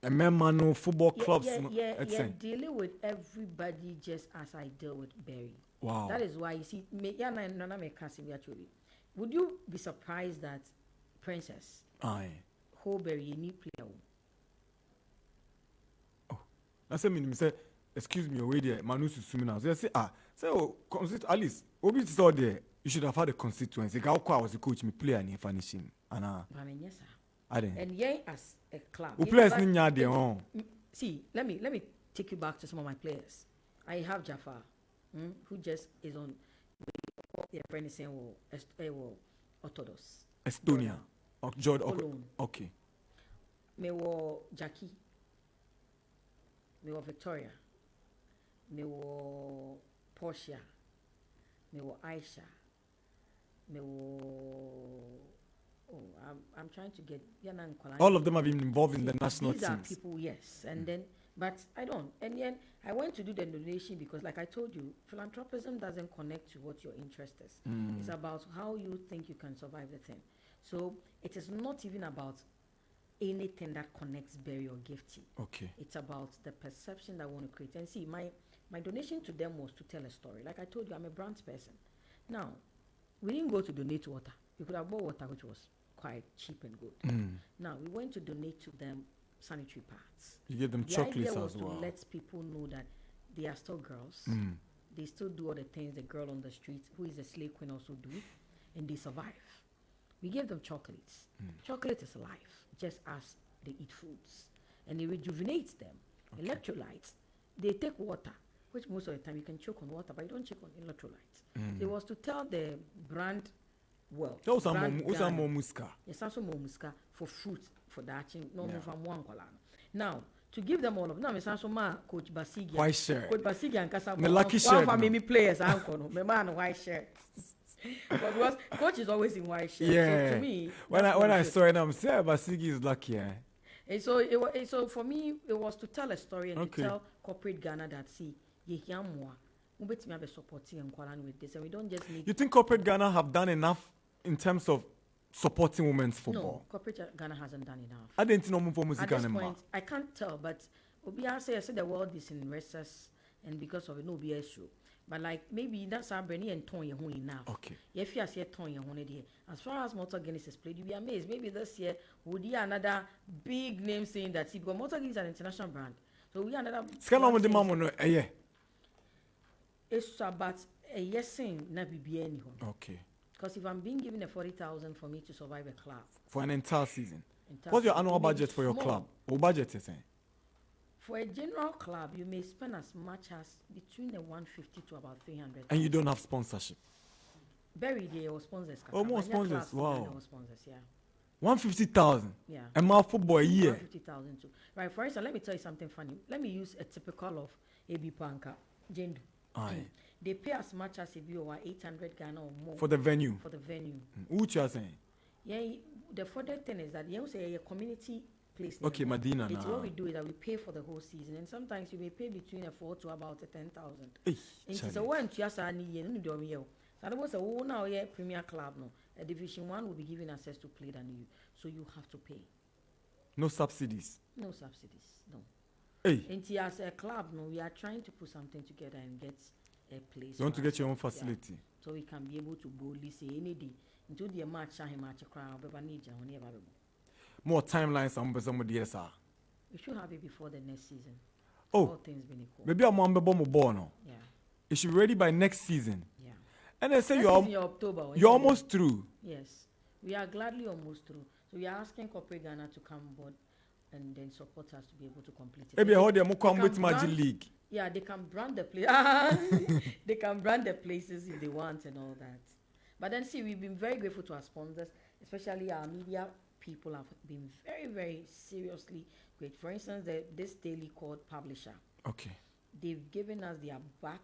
[SPEAKER 2] a man, football clubs.
[SPEAKER 14] Dealing with everybody just as I deal with Barry.
[SPEAKER 2] Wow.
[SPEAKER 14] That is why you see, actually. Would you be surprised that Princess Barry any player?
[SPEAKER 2] Oh, I said, excuse me, already, Manu Susumi now. So I say, at least, Obi saw there. You should have had a constituency. I was the coach, me player, and finishing. And
[SPEAKER 14] yes, sir.
[SPEAKER 2] I didn't.
[SPEAKER 14] And yeah, as a club.
[SPEAKER 2] Who players in
[SPEAKER 14] see, let me take you back to some of my players. I have Jafar, who just is on the apprenticing or Orthodox.
[SPEAKER 2] Estonia. Jordan. Okay.
[SPEAKER 14] Me wo Jackie. Me wo Victoria. Me wo Portia. Me wo Aisha. Me wo I'm trying to get
[SPEAKER 2] all of them have been involved in the national teams.
[SPEAKER 14] These are people, yes. And then but I don't. And then I went to do the donation because like I told you, philanthropism doesn't connect to what your interest is. It's about how you think you can survive the thing. So it is not even about anything that connects Berry or Gifty.
[SPEAKER 2] Okay.
[SPEAKER 14] It's about the perception that I want to create. And see, my donation to them was to tell a story. Like I told you, I'm a brands person. Now, we didn't go to donate water. We could have bought water which was quite cheap and good. Now, we went to donate to them sanitary pads.
[SPEAKER 2] You give them
[SPEAKER 14] the
[SPEAKER 2] chocolates
[SPEAKER 14] idea was
[SPEAKER 2] as well.
[SPEAKER 14] to let people know that they are still girls. They still do all the things the girl on the street who is a slave queen also do, and they survive. We give them chocolates. Chocolate is life, just as they eat foods, and it rejuvenates them. Electrolytes, they take water, which most of the time you can choke on water, but you don't choke on electrolytes. It was to tell the brand, well,
[SPEAKER 2] Those are
[SPEAKER 14] brand
[SPEAKER 2] more
[SPEAKER 14] Ghana.
[SPEAKER 2] muska.
[SPEAKER 14] Yes, also more muska for fruit, for that. No more from one color. Now, to give them all of them, it's also my coach Basigia.
[SPEAKER 2] White shirt.
[SPEAKER 14] Coach Basigia and Casa.
[SPEAKER 2] My lucky shirt.
[SPEAKER 14] One for me players, uncle. My man white shirt. But because coach is always in white shirt.
[SPEAKER 2] Yeah.
[SPEAKER 14] So to me,
[SPEAKER 2] when I saw it, I'm saying Basigi is lucky.
[SPEAKER 14] And so so for me, it was to tell a story and to tell corporate Ghana that see, you hear more. We have a supporting and quarreling with this, and we don't just need.
[SPEAKER 2] You think corporate Ghana have done enough in terms of supporting women's football?
[SPEAKER 14] No, corporate Ghana hasn't done enough.
[SPEAKER 2] I didn't know for music
[SPEAKER 14] At this
[SPEAKER 2] anymore.
[SPEAKER 14] point, I can't tell, but I say the world is in recess, and because of it, no be issue. But like maybe that's our brain and tone your enough.
[SPEAKER 2] Okay.
[SPEAKER 14] If you see a tone your as far as Motor Guinness is played, you'll be amazed. Maybe this year would be another big name saying that because Motor Guinness is an international brand, so we are another. It's about a yes saying not be anyhow.
[SPEAKER 2] Okay.
[SPEAKER 14] Because if I'm being given a 40,000 for me to survive a club
[SPEAKER 2] for an entire season, what's your annual budget for your club? What budget is it?
[SPEAKER 14] For a general club, you may spend as much as between the 150 to about 300.
[SPEAKER 2] And you don't have sponsorship.
[SPEAKER 14] Very dear or sponsors.
[SPEAKER 2] Oh, more sponsors. Wow.
[SPEAKER 14] Sponsors, yeah.
[SPEAKER 2] 150,000.
[SPEAKER 14] Yeah.
[SPEAKER 2] And more football a year.
[SPEAKER 14] 150,000 too. Right. For instance, let me tell you something funny. Let me use a typical of AB Panka, Jendu. They pay as much as if you are 800 Ghana or more
[SPEAKER 2] for the venue.
[SPEAKER 14] For the venue.
[SPEAKER 2] What you are saying?
[SPEAKER 14] Yeah. The further thing is that you say a community place.
[SPEAKER 2] Okay, Medina.
[SPEAKER 14] It's what we do is that we pay for the whole season, and sometimes you may pay between a 4 to about 10,000. It's a one to us any year. No, do you? So that was a whole now year Premier Club. No, a Division 1 will be given access to play than you, so you have to pay.
[SPEAKER 2] No subsidies.
[SPEAKER 14] No subsidies. No.
[SPEAKER 2] Hey.
[SPEAKER 14] And as a club, no, we are trying to put something together and get a place.
[SPEAKER 2] You want to get your own facility,
[SPEAKER 14] so we can be able to boldly say any day into the match. Crowd, but need
[SPEAKER 2] more timelines on somebody else.
[SPEAKER 14] We should have it before the next season.
[SPEAKER 2] Oh,
[SPEAKER 14] all things being equal.
[SPEAKER 2] Maybe I'm on the bomb.
[SPEAKER 14] Yeah.
[SPEAKER 2] It should be ready by next season.
[SPEAKER 14] Yeah.
[SPEAKER 2] And they say
[SPEAKER 14] October,
[SPEAKER 2] you're almost through.
[SPEAKER 14] Yes, we are gladly almost through. So we are asking corporate Ghana to come on board and then support us to be able to complete it.
[SPEAKER 2] Maybe how they come with Magic League.
[SPEAKER 14] Yeah, they can brand the place. They can brand the places if they want and all that. But then see, we've been very grateful to our sponsors, especially our media people have been very, very seriously great. For instance, this daily called Publisher.
[SPEAKER 2] Okay.
[SPEAKER 14] They've given us their back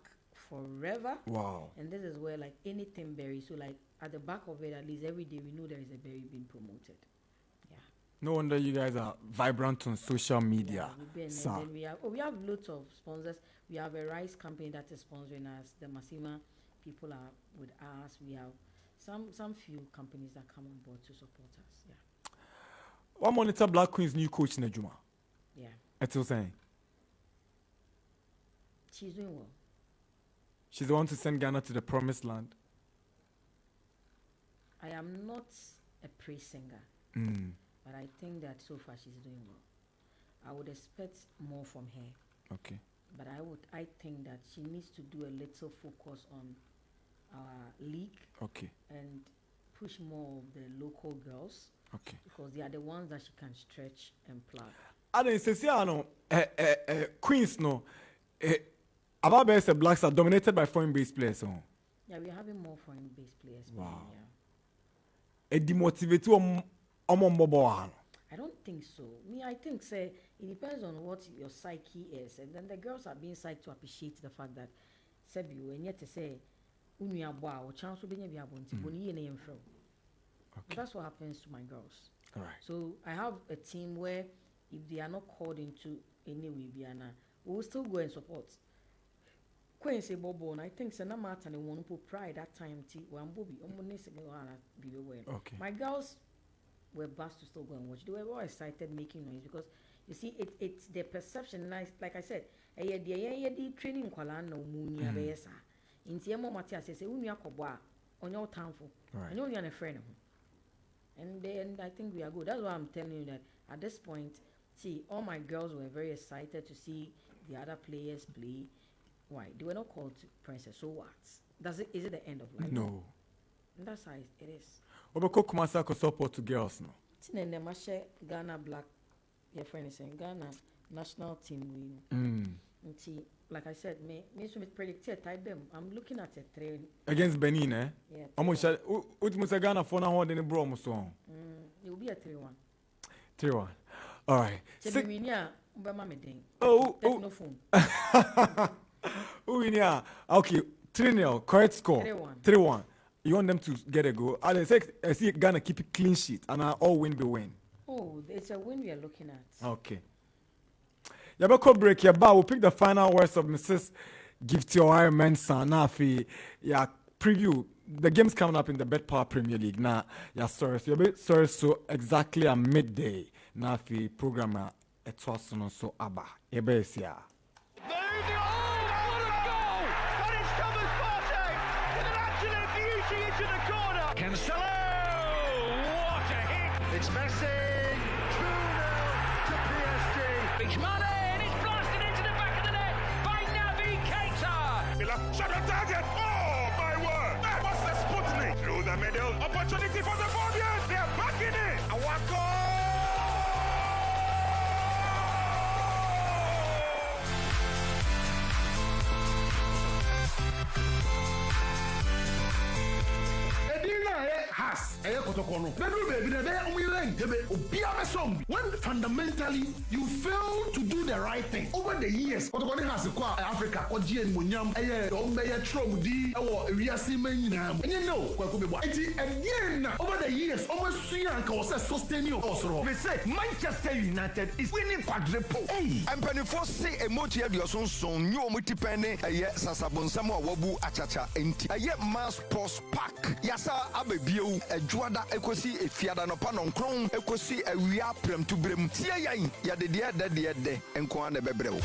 [SPEAKER 14] forever.
[SPEAKER 2] Wow.
[SPEAKER 14] And this is where like anything berry. So like at the back of it, at least every day we know there is a berry being promoted. Yeah.
[SPEAKER 2] No wonder you guys are vibrant on social media.
[SPEAKER 14] Yeah, and then we have lots of sponsors. We have a rice company that is sponsoring us. The Masima people are with us. We have some few companies that come on board to support us. Yeah.
[SPEAKER 2] One monitor Black Queen's new coach Nejuma.
[SPEAKER 14] Yeah.
[SPEAKER 2] That's what I'm saying.
[SPEAKER 14] She's doing well.
[SPEAKER 2] She's the one to send Ghana to the promised land.
[SPEAKER 14] I am not a praise singer, but I think that so far she's doing well. I would expect more from her.
[SPEAKER 2] Okay.
[SPEAKER 14] But I think that she needs to do a little focus on our league.
[SPEAKER 2] Okay.
[SPEAKER 14] And push more of the local girls.
[SPEAKER 2] Okay.
[SPEAKER 14] Because they are the ones that she can stretch and plug.
[SPEAKER 2] I don't say Queens no. About best the Blacks are dominated by foreign-based players. So.
[SPEAKER 14] Yeah, we're having more foreign-based players.
[SPEAKER 2] Wow.
[SPEAKER 14] Yeah.
[SPEAKER 2] It demotivates
[SPEAKER 14] I don't think so. I think say it depends on what your psyche is, and then the girls are being psyched to appreciate the fact that Sebi when yet to say chance will be that's what happens to my girls.
[SPEAKER 2] All right.
[SPEAKER 14] So I have a team where if they are not called into any way, we will still go and support. Quaye say Bobo, and I think Sana Martin and one put pride that time.
[SPEAKER 2] Okay.
[SPEAKER 14] My girls were best to still go and watch. They were all excited making noise because you see it's their perception. Like I said, training in Tiamo Matias says, on your town for and only on a friend. And then I think we are good. That's why I'm telling you that at this point, See, all my girls were very excited to see the other players play. Why? They were not called princess. So what? Is it the end of life?
[SPEAKER 2] No.
[SPEAKER 14] And that's how it is.
[SPEAKER 2] Obeko Kumasa ko support to girls no.
[SPEAKER 14] Tinene mashe Ghana black. Your friend is saying Ghana national team win. See, like I said, me should predict a type them. I'm looking at a train
[SPEAKER 2] Against Benin, eh?
[SPEAKER 14] Yeah.
[SPEAKER 2] Almost Utmusa Ghana for now in the Bromo song.
[SPEAKER 14] It will be a 3-1.
[SPEAKER 2] 3-1. All right.
[SPEAKER 14] Oh,
[SPEAKER 2] phone. Okay, 3-0, correct score. 3-1. You want them to get a goal. I see Ghana keep it clean sheet and all win be win.
[SPEAKER 14] Oh, it's a win we are looking at.
[SPEAKER 2] Okay. Yabako break your bar. We'll pick the final words of Mrs. Gift your Iron Man Sanafi. Yeah, preview. The game's coming up in the Bet Power Premier League. Now, yeah, sorry. So, so exactly at midday. Nafi programmer at Swason so Abba. Ebesia.
[SPEAKER 11] Cancelo! What a hit! It's Messi! 2-0 to PSG. It's Mane and it's blasted into the back of the net by Naby Keita.
[SPEAKER 12] Miller shot on target. Oh my word! What's the Sputnik? Through the middle. Opportunity for the Fabians. They're back in it. Awako!
[SPEAKER 15] When fundamentally you fail to do the right thing over the years, Africa or GN Munyam, and you know, again over the years, almost 3 years sustain you also.
[SPEAKER 13] We say Manchester United is winning quadruple. Hey, I'm penny for say a motia your son, you multipene, a yes, Sasabonsamo Wabu Achacha, and a yet mass post pack. Yasa Abebio, a Juada Ecosi, a Fiada no Panon Chrome, Ecosi, a Riaprem to Brim, Tia ya the dear daddy and Kwana Bebrel.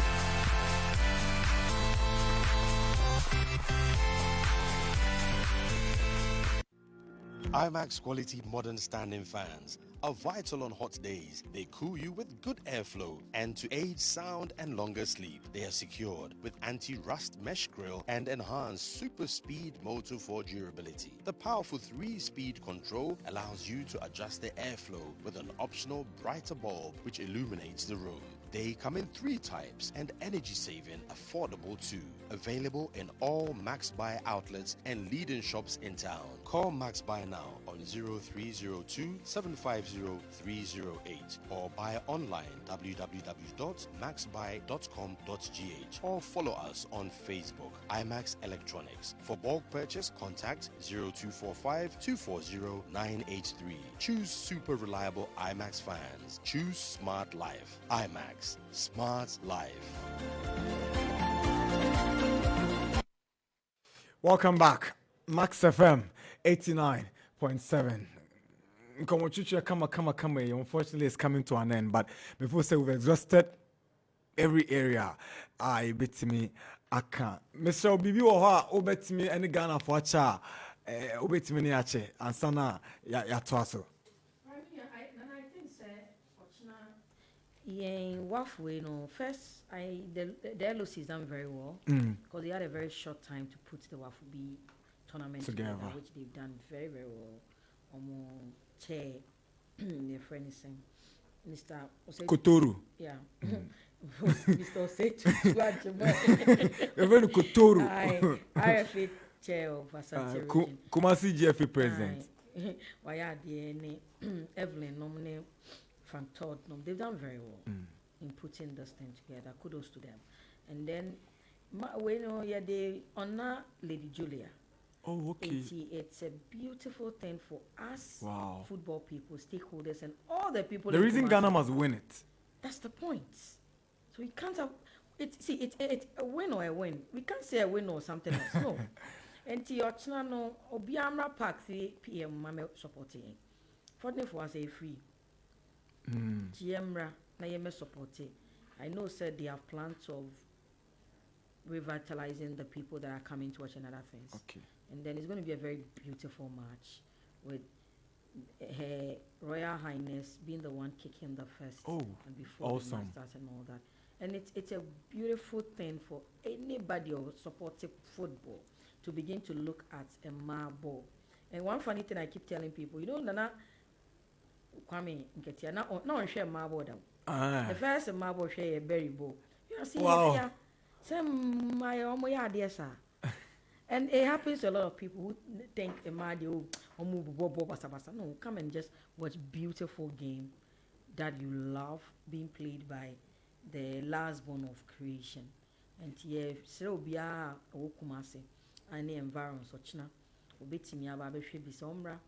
[SPEAKER 8] IMAX quality modern standing fans are vital on hot days. They cool you with good airflow, and to aid sound and longer sleep, they are secured with anti-rust mesh grille and enhanced super speed motor for durability. The powerful 3-speed control allows you to adjust the airflow with an optional brighter bulb which illuminates the room. They come in 3 types and energy saving affordable too. Available in all Max Buy outlets and leading shops in town. Call Max Buy now on 0302 750 308 or buy online www.maxbuy.com.gh or follow us on Facebook IMAX Electronics. For bulk purchase, contact 0245 240 983. Choose super reliable IMAX fans. Choose smart life. IMAX. Smart life.
[SPEAKER 2] Welcome back. Max FM 89.7. Nkomochuchu kama. Unfortunately, it's coming to an end. But before say we've exhausted every area, I bet me I can't. Mr. Obibi Oha, obet me any Ghana for cha, obet me niache, and sana ya twaso.
[SPEAKER 14] Yeah, Wafwe, no. First, the LOC is done very well because they had a very short time to put the Wafubi tournament together, which they've done very, very well. Chair, their friend is saying, Mr.
[SPEAKER 2] Kotoru.
[SPEAKER 14] Yeah. Mr. Osetu.
[SPEAKER 2] Reverend Kotoru.
[SPEAKER 14] IFA chair of Asante region.
[SPEAKER 2] Kumasi GFA president.
[SPEAKER 14] Why Evelyn nominee. Fattal, they've done very well in putting this thing together. Kudos to them. And then, they honor Lady Julia.
[SPEAKER 2] Oh, okay.
[SPEAKER 14] It's a beautiful thing for us, football people, stakeholders, and all the people.
[SPEAKER 2] The reason Ghana must win it.
[SPEAKER 14] That's the point. So we can't have it. See, it's a win or a win. We can't say a win or something else. No. And Tiochna no Obiamra Park 3 p.m. Mame supporting. Fortunately for us, a free. GMRA na yeme supported. I know said they have plans of revitalizing the people that are coming to watch and other things.
[SPEAKER 2] Okay.
[SPEAKER 14] And then it's going to be a very beautiful match with Her Royal Highness being the one kicking the first and before the match starts and all that. And it's a beautiful thing for anybody who supports football to begin to look at a marble. And one funny thing I keep telling people, Nana Kwame Nketia, now share marble down. The first marble share a berry bowl. See, my dear sir. And it happens to a lot of people who think a no, come and just watch beautiful game that you love being played by the last born of creation. And yeah, so be a Kumasi and the environment so china obetimi aba should be sombra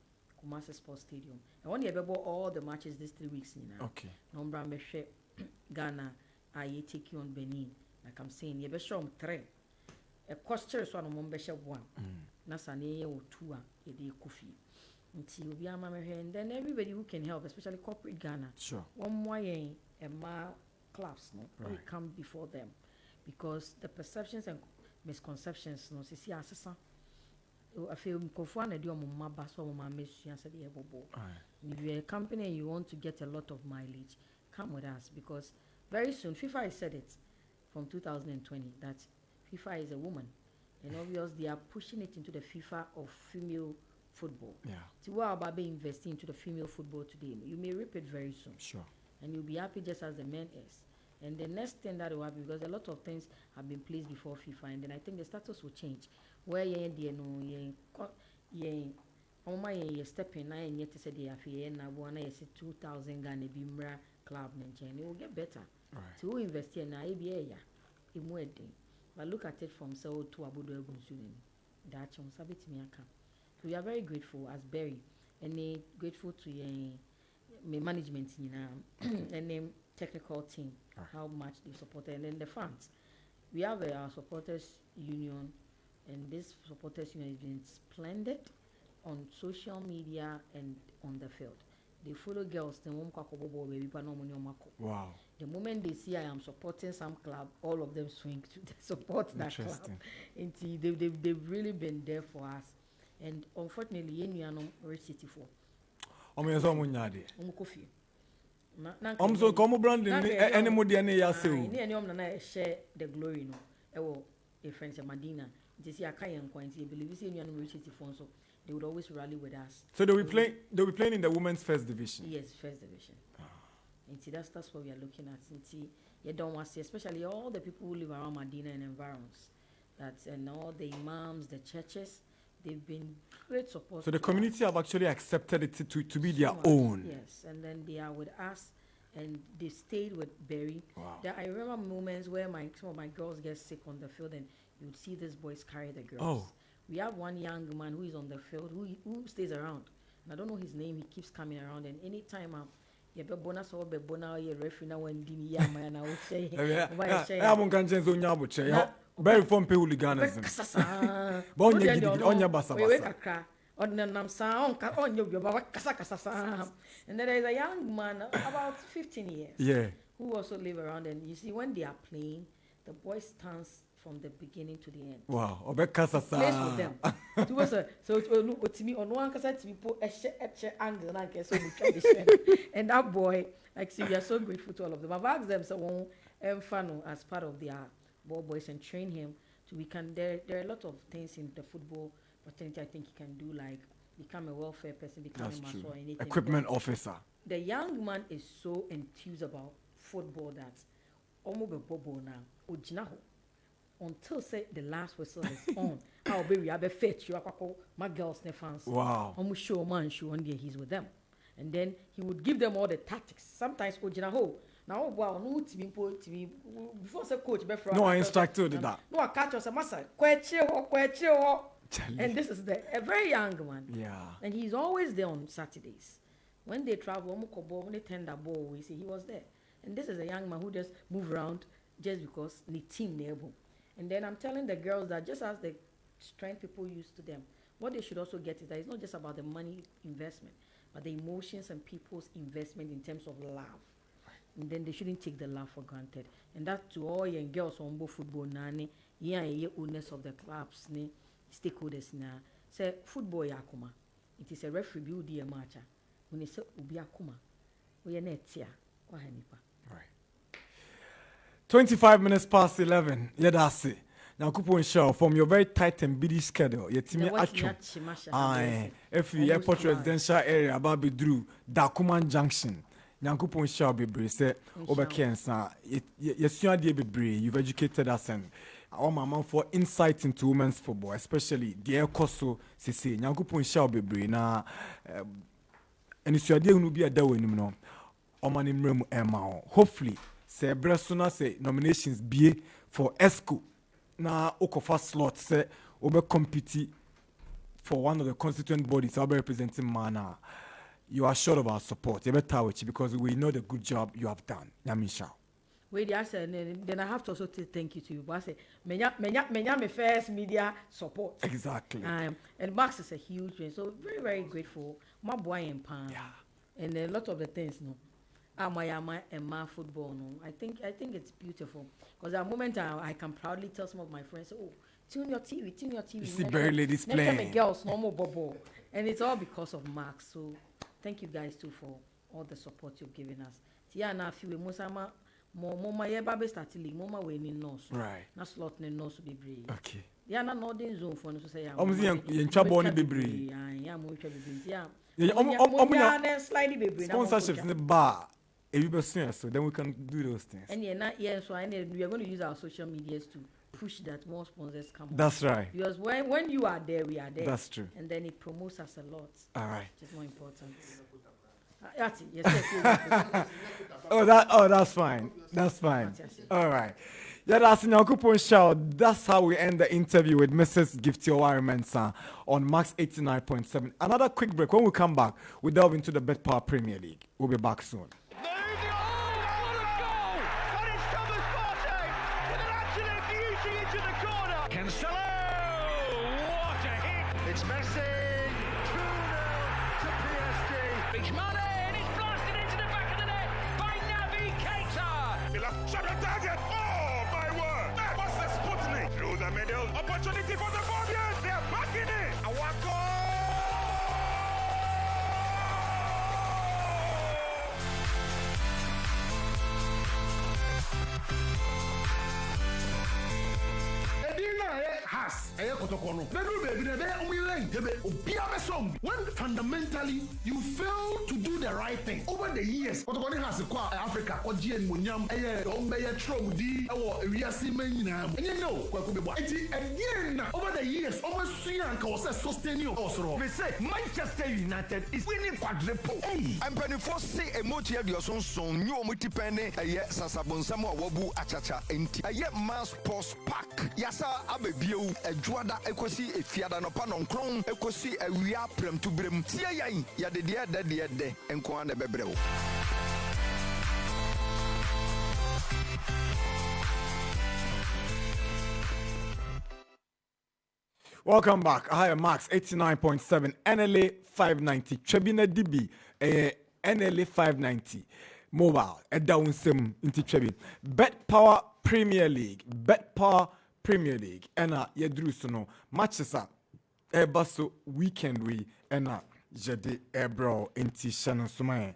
[SPEAKER 14] Kumasi Sports Stadium. And when you bought all the matches these 3 weeks now. Okay. Nombra Meshe Ghana I take you on Benin. Like I'm saying, you be show 3. A coaster so no members one. Nasane or 2 a day coffee. Until we are and then everybody who can help, especially corporate Ghana. Sure. One more a clubs no will come before them. Because the perceptions and misconceptions no see assasa. I feel Kofana do mama so my mission said if you're a company and you want to get a lot of mileage, come with us because very soon FIFA has said it from 2020 that FIFA is a woman, and obviously they are pushing it into the FIFA of female football. Yeah. So what about investing into the female football today? You may reap it very soon. Sure. And you'll be happy just as the men is. And the next thing that will happen, because a lot of things have been placed before FIFA, and then I think the status will change. Where you stepping now and yet to say they are here now, one is 2,000 Ghana Bimra club, and it will get better. Right. So we invest here now, but look at it from so to Abudu Egunsunin. That's on Sabit Miaka. We are very grateful as Berry, and grateful to your management, and name technical team, how much they supported, and then the fans. We have our supporters union, and this supporters union has been splendid on social media and on the field. They follow girls, they won't wow. The moment they see I am supporting some club, all of them swing to support that club. And they've really been there for us. And unfortunately, you are not city for.
[SPEAKER 2] So come brand any more than a
[SPEAKER 14] share the glory no. A friend Madina. They see a Kayan coins, they believe in your city for so they would always rally with us.
[SPEAKER 2] So they'll be playing in the women's first division.
[SPEAKER 14] Yes, first division. And see that's what we are looking at. And see you don't want to see, especially all the people who live around Medina and environs. And all the imams, the churches, they've been great support.
[SPEAKER 2] So the community have actually accepted it to be their own.
[SPEAKER 14] Yes, and then they are with us, and they stayed with Berry. Wow. I remember moments where some of my girls get sick on the field, and you would see these boys carry the girls. Oh. We have one young man who is on the field who stays around, and I don't know his name. He keeps coming around, and anytime you be bonus or be bonus, you referee now when dini ya man I will say.
[SPEAKER 2] I'm going to say very fun people Ghana's. Bon you basa basa.
[SPEAKER 14] And then there is a young man about 15 years who also live around, and you see when they are playing, the boy stands from the beginning to the end.
[SPEAKER 2] Wow,
[SPEAKER 14] plays with them. So to me on one cassette to put a angle and that boy, like see, we are so grateful to all of them. I've asked them so fun as part of their ball boys and train him to there are a lot of things in the football opportunity I think he can do, like become a welfare person, become a master or anything.
[SPEAKER 2] Equipment officer.
[SPEAKER 14] The young man is so enthused about football that now until say the last whistle is on. I'll be fetch you my girls ne fans. Wow. Almost show man show one day he's with them. And then he would give them all the tactics. Sometimes now wow no to be before say coach be from.
[SPEAKER 2] No, I instructor did that.
[SPEAKER 14] No, I catch us a massa. Quaye. And this is a very young man. Yeah. And he's always there on Saturdays. When they travel, when they tender ball, we see he was there. And this is a young man who just move around just because the team neighbor. And then I'm telling the girls that just as the strength people use to them, what they should also get is that it's not just about the money investment, but the emotions and people's investment in terms of love. And then they shouldn't take the love for granted. And that to all young girls on both football, nani, owners of the clubs, stakeholders now. Say football yakuma. it is a referee bi odi e match when you say obi akoma we na etia kwa hanipa.
[SPEAKER 2] Right. 25 minutes past 11. Yeah, that's it. Now, coupon show from your very tight and busy schedule. Yet, me actually, if you airport residential area, about be Drew, Dakuman Junction. Nyankopon shall be brave. Say, over cancer. Yes, you are the brave. You've educated us and our mama for insight into women's football, especially the air coso. Say, Nyankopon shall be brave. Now, and it's your dear will be a day when you know. Omanim remu Emma. Hopefully, say Bressona say nominations be for ESCO. Na Okofa slot say obe compete for one of the constituent bodies. I'll be representing Mana. You are sure of our support. You better with you because we know the good job you have done. Yamisha.
[SPEAKER 14] Wait, I said, then I have to also thank you to you. But I say, menya first media support.
[SPEAKER 2] Exactly.
[SPEAKER 14] And Max is a huge win. So very, very grateful. My boy and pan. Yeah. And a lot of the things, no. Ama and my football, no. I think it's beautiful. Because at the moment I can proudly tell some of my friends, oh, tune your TV.
[SPEAKER 2] You see very ladies playing.
[SPEAKER 14] Next time girls, no more bubble. And it's all because of Max. So thank you guys too for all the support you've given us. Tia na fiwe musama mama ye babe start league mama we ni nurse.
[SPEAKER 2] Right.
[SPEAKER 14] Na slot ni nurse be brave.
[SPEAKER 2] Okay.
[SPEAKER 14] Ya na northern zone for no so say ya.
[SPEAKER 2] Omzi yen twabo ni be brave.
[SPEAKER 14] Ya mo twa be brave. Ya.
[SPEAKER 2] Ya
[SPEAKER 14] na slightly be brave.
[SPEAKER 2] Sponsorships in the bar. If you so then we can do those things.
[SPEAKER 14] And so we are going to use our social medias to push that more sponsors come.
[SPEAKER 2] That's right.
[SPEAKER 14] Because when you are there, we are there.
[SPEAKER 2] That's true.
[SPEAKER 14] And then it promotes us a lot.
[SPEAKER 2] All right.
[SPEAKER 14] Which is more important. Yes.
[SPEAKER 2] That's fine. That's fine. All right. Yeah, that's Nyankopon show. That's how we end the interview with Mrs. Gifty Owaremensa on Max 89.7. Another quick break. When we come back, we delve into the Bet Power Premier League. We'll be back soon.
[SPEAKER 11] It's Messi, 2-0 to PSG. It's Mane, and it's blasted into the back of the net by Naby Keita.
[SPEAKER 12] He'll have shot the target. Oh, my word. That was the Sputnik. Through the middle. Opportunity for the Fabians. They're back in it. Awako.
[SPEAKER 15] When fundamentally you fail to do the right thing over the years, Africa or GN Munyam, Trodi, or Riasiman, and you know, again over the years, almost sustain you also.
[SPEAKER 13] We say Manchester United is winning quadruple. Hey, I'm penny for say a mochi of your son, you multipene, a yet Sasabonsamo Wabu Achacha, and a yet mass post pack. Yasa Abebio, a Juada Ecosi, a Fiadan upon on Chrome, Ecosi, a Riaprem to Brim, Tia ya the dear daddy, and Kwana Bebrel.
[SPEAKER 2] Welcome back. I am Max 89.7 NLA 590 Trebina DB NLA 590 mobile down sim into Trebi Bet Power Premier League and yedrusono matches up basso weekend we and jade ebro into Shannon Sumaye.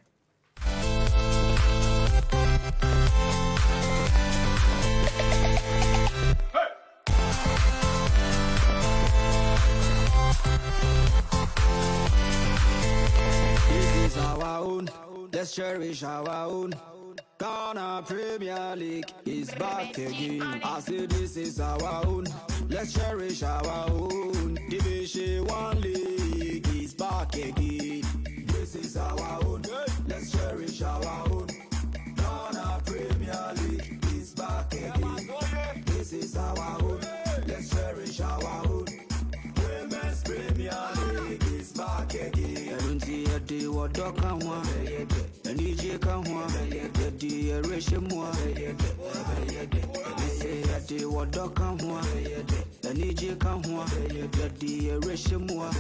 [SPEAKER 16] This is our own, let's cherish our own. Ghana Premier League is back again. I say this is our own, let's cherish our own. Division 1 League is back again. This is our own, let's cherish our own. Ghana Premier League is back again. This is our own, let's cherish our own. Women's Premier League is back again. I don't see a day what dog can want. And DJ can want. The day ratio more. I say a day what dog can want. And DJ can want. The day ratio more.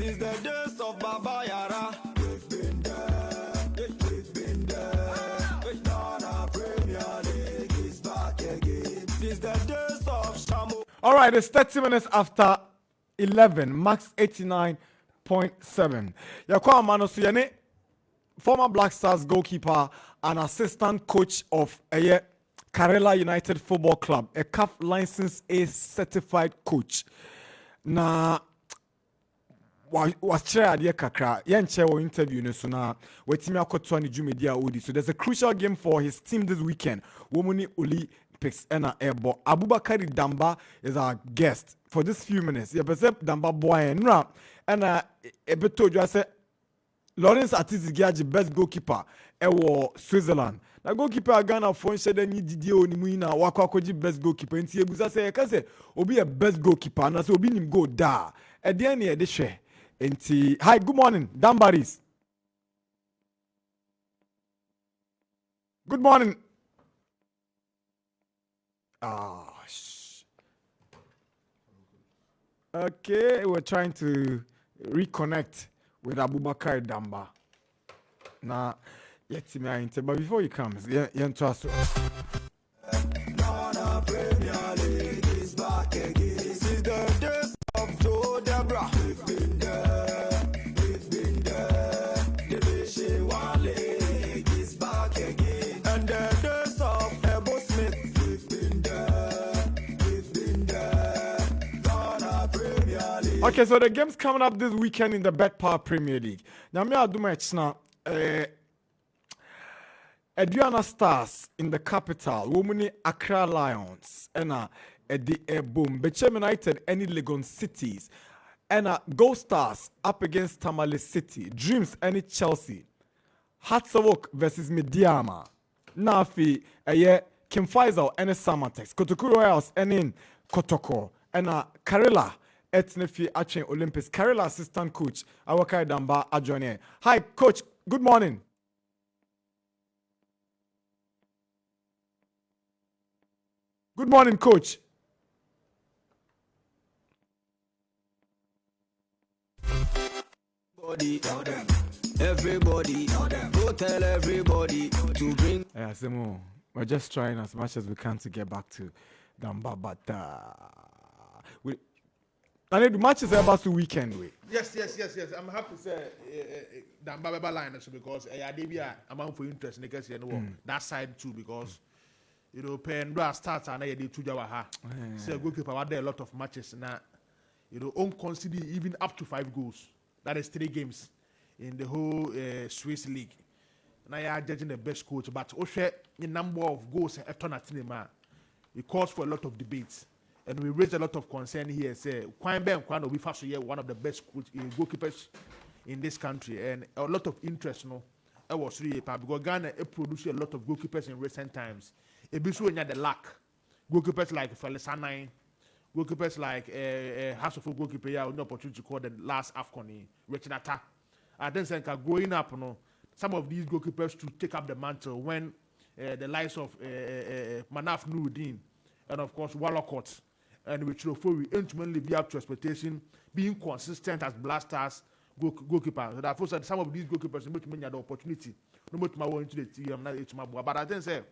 [SPEAKER 16] Since the days of Baba Yara, we've been there. We've been there. Ghana Premier League is back again. Since the days of Shamu.
[SPEAKER 2] All right, it's 30 minutes after 11, max 89.7. Yakwa Manosuyane, former Black Stars goalkeeper and assistant coach of Karela United Football Club, a CAF licensed A certified coach. Na was chair kakra yenche wo interview ne so na wetimi akoto ne dwumedi a odi. So there's a crucial game for his team this weekend. Womuni Olympics ena ebo. Abubakar Damba is our guest for this few minutes. Yeah, but Damba boy enra ena ebeto dwa say Lawrence Atizigiaji best goalkeeper ewo Switzerland. Na goalkeeper Ghana for nshede ni didie onimu na wakwa akoji best goalkeeper nti ebuza say ka say obi a best goalkeeper na say obi nim go da. E dey na e dey hwe. Nti hi, good morning Dambaris. Good morning. Okay, we're trying to reconnect with Abubakar Damba. Now, let's see me but before he comes, trust.
[SPEAKER 16] Ghana Premier League is back again. Since the days of Joe Debra, we've been there. We've been there. The Vision One League is back again. And the days of Ebo Smith, we've been there. We've been there. Ghana Premier League.
[SPEAKER 2] Okay, so the game's coming up this weekend in the Bet Power Premier League. Now, me I'll do my now. Aduana Stars in the capital, Womuni Accra Lions, and Edi Boom, Bechem United, any Legon Cities, and Gold Stars up against Tamale City, Dreams, any Chelsea, Hatsawok versus Mediama, Nafi, Kim Faisal, any Samatex, Kotoko Royals, any Kotoko, and Karela. Etnefi Achen Olympics. Karela assistant coach Awakai Damba Adjoine. Hi, coach. Good morning. Good morning, coach.
[SPEAKER 16] Everybody, go tell everybody to bring.
[SPEAKER 2] Yeah, Simo, we're just trying as much as we can to get back to Damba, but and the match is about to weekend way.
[SPEAKER 3] Yes. I'm happy to say Damba Beba line because I'm out for interest in the that side too because Pendra starts and I did 2 hours. So goalkeeper are there a lot of matches now. On consider even up to 5 goals. That is 3 games in the whole Swiss league. Now you are judging the best coach, but also the number of goals at Tonatine, it calls for a lot of debates. And we raised a lot of concern here. Say, Quaye will be first year one of the best goalkeepers in this country, and a lot of interest. I was really because Ghana produced a lot of goalkeepers in recent times. It be so the lack. Goalkeepers like Felisanai, goalkeepers like House of goalkeeper. Yeah, no opportunity to call the last AFCON. Richard Atta. I think growing up, some of these goalkeepers to take up the mantle when the likes of Manaf Nuruddin and of course Wallacott. And which ultimately live up to expectation, being consistent as blasters goalkeeper. So that said, some of these goalkeepers make me the opportunity. No more to my way into the team, not to my boy. But I think say,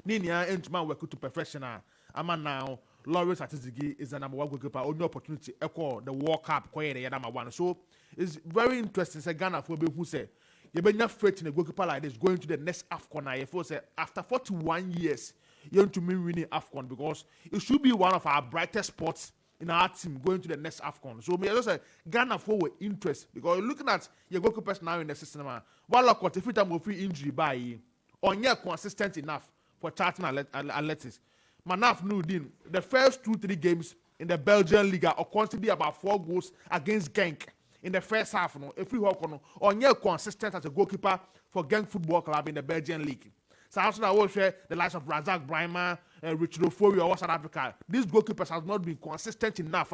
[SPEAKER 3] Ninia into my work to professional. I'm now Lawrence Atizigi is the number 1 goalkeeper. Only opportunity echo the World Cup Quaye the number 1. So it's very interesting. Say Ghana for who say you be not threatening a goalkeeper like this going to the next AFCON. I say after 41 years. You want to mean winning AFCON because it should be one of our brightest spots in our team going to the next AFCON. So me just say Ghana forward interest because you're looking at your goalkeepers now in the system. Wallacott every time of free injury by on year consistent enough for charting athletics. Manaf Nuruddin, the first 2-3 games in the Belgian Liga are constantly about 4 goals against Genk in the first half. Every on year consistent as a goalkeeper for Genk Football Club in the Belgian League. So also I will share the likes of Razak Brahima, Richard Ofori or South Africa. These goalkeepers have not been consistent enough.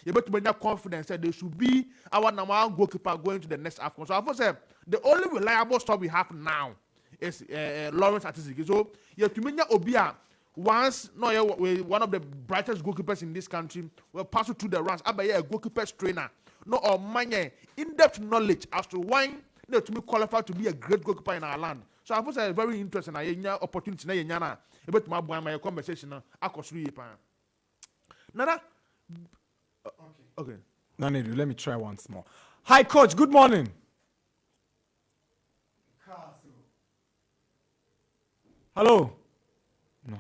[SPEAKER 3] You better be that confidence that they should be our number 1 goalkeeper going to the next AFCON. So I will say the only reliable stuff we have now is Lawrence Atizigi. So you have to make Obia once one of the brightest goalkeepers in this country will pass through the ranks. Abaye a goalkeeper's trainer no or many in-depth knowledge as to why they to be qualified to be a great goalkeeper in our land. So I was very interesting. I had opportunity na yenyana about my conversation akos really pan. Nana. Okay.
[SPEAKER 2] Nana, let me try once more. Hi, coach. Good morning. Hello. No.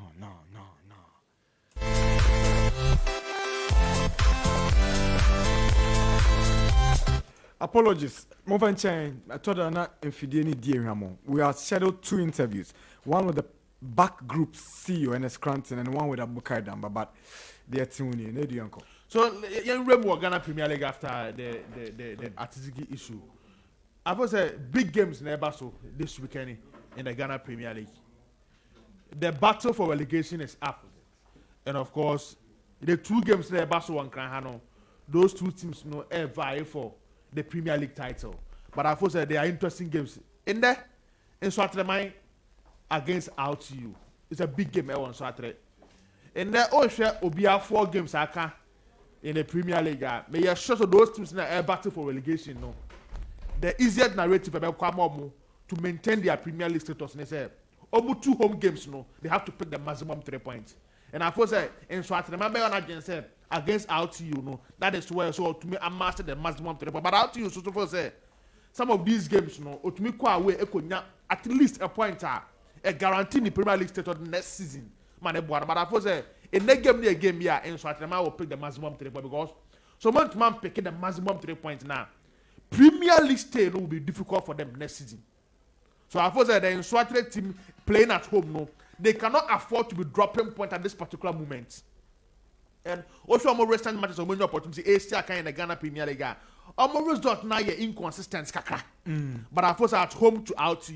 [SPEAKER 2] Apologies. Moving chain. I told her not infideni Ramon. We are scheduled 2 interviews. One with the back group CEO NS Cranton and one with Abukai Damba, but they are tuning in. Uncle.
[SPEAKER 3] So young Remo Ghana Premier League after the Atizigi issue. I was big games in Ebaso this weekend in the Ghana Premier League. The battle for relegation is up. And of course, the 2 games in Ebaso and Kranhano, those 2 teams vie for the Premier League title. But I suppose they are interesting games. In there, in Swatremai against RTU. It's a big game on Swatre. In there, Obia 4 games in the Premier League. May you show those teams in the battle for relegation. No. The easiest narrative about Kwamomu to maintain their Premier League status. And they say, almost 2 home games, they have to pick the maximum 3 points. And I suppose in Swatremai against RTU, that is where so to me I mastered the maximum 3 points. But RTU so for say some of these games, to me at least a point a guarantee the Premier League status next season. But I suppose in that game here in Swatremai will pick the maximum 3 points because so much man picking the maximum 3 points now. Premier League stay will be difficult for them next season. So I suppose the Swatre team playing at home, they cannot afford to be dropping points at this particular moment. And also, more recent matches, many opportunity. Still in the Ghana Premier League. Almost result now inconsistent, kakra. But I suppose at home to out,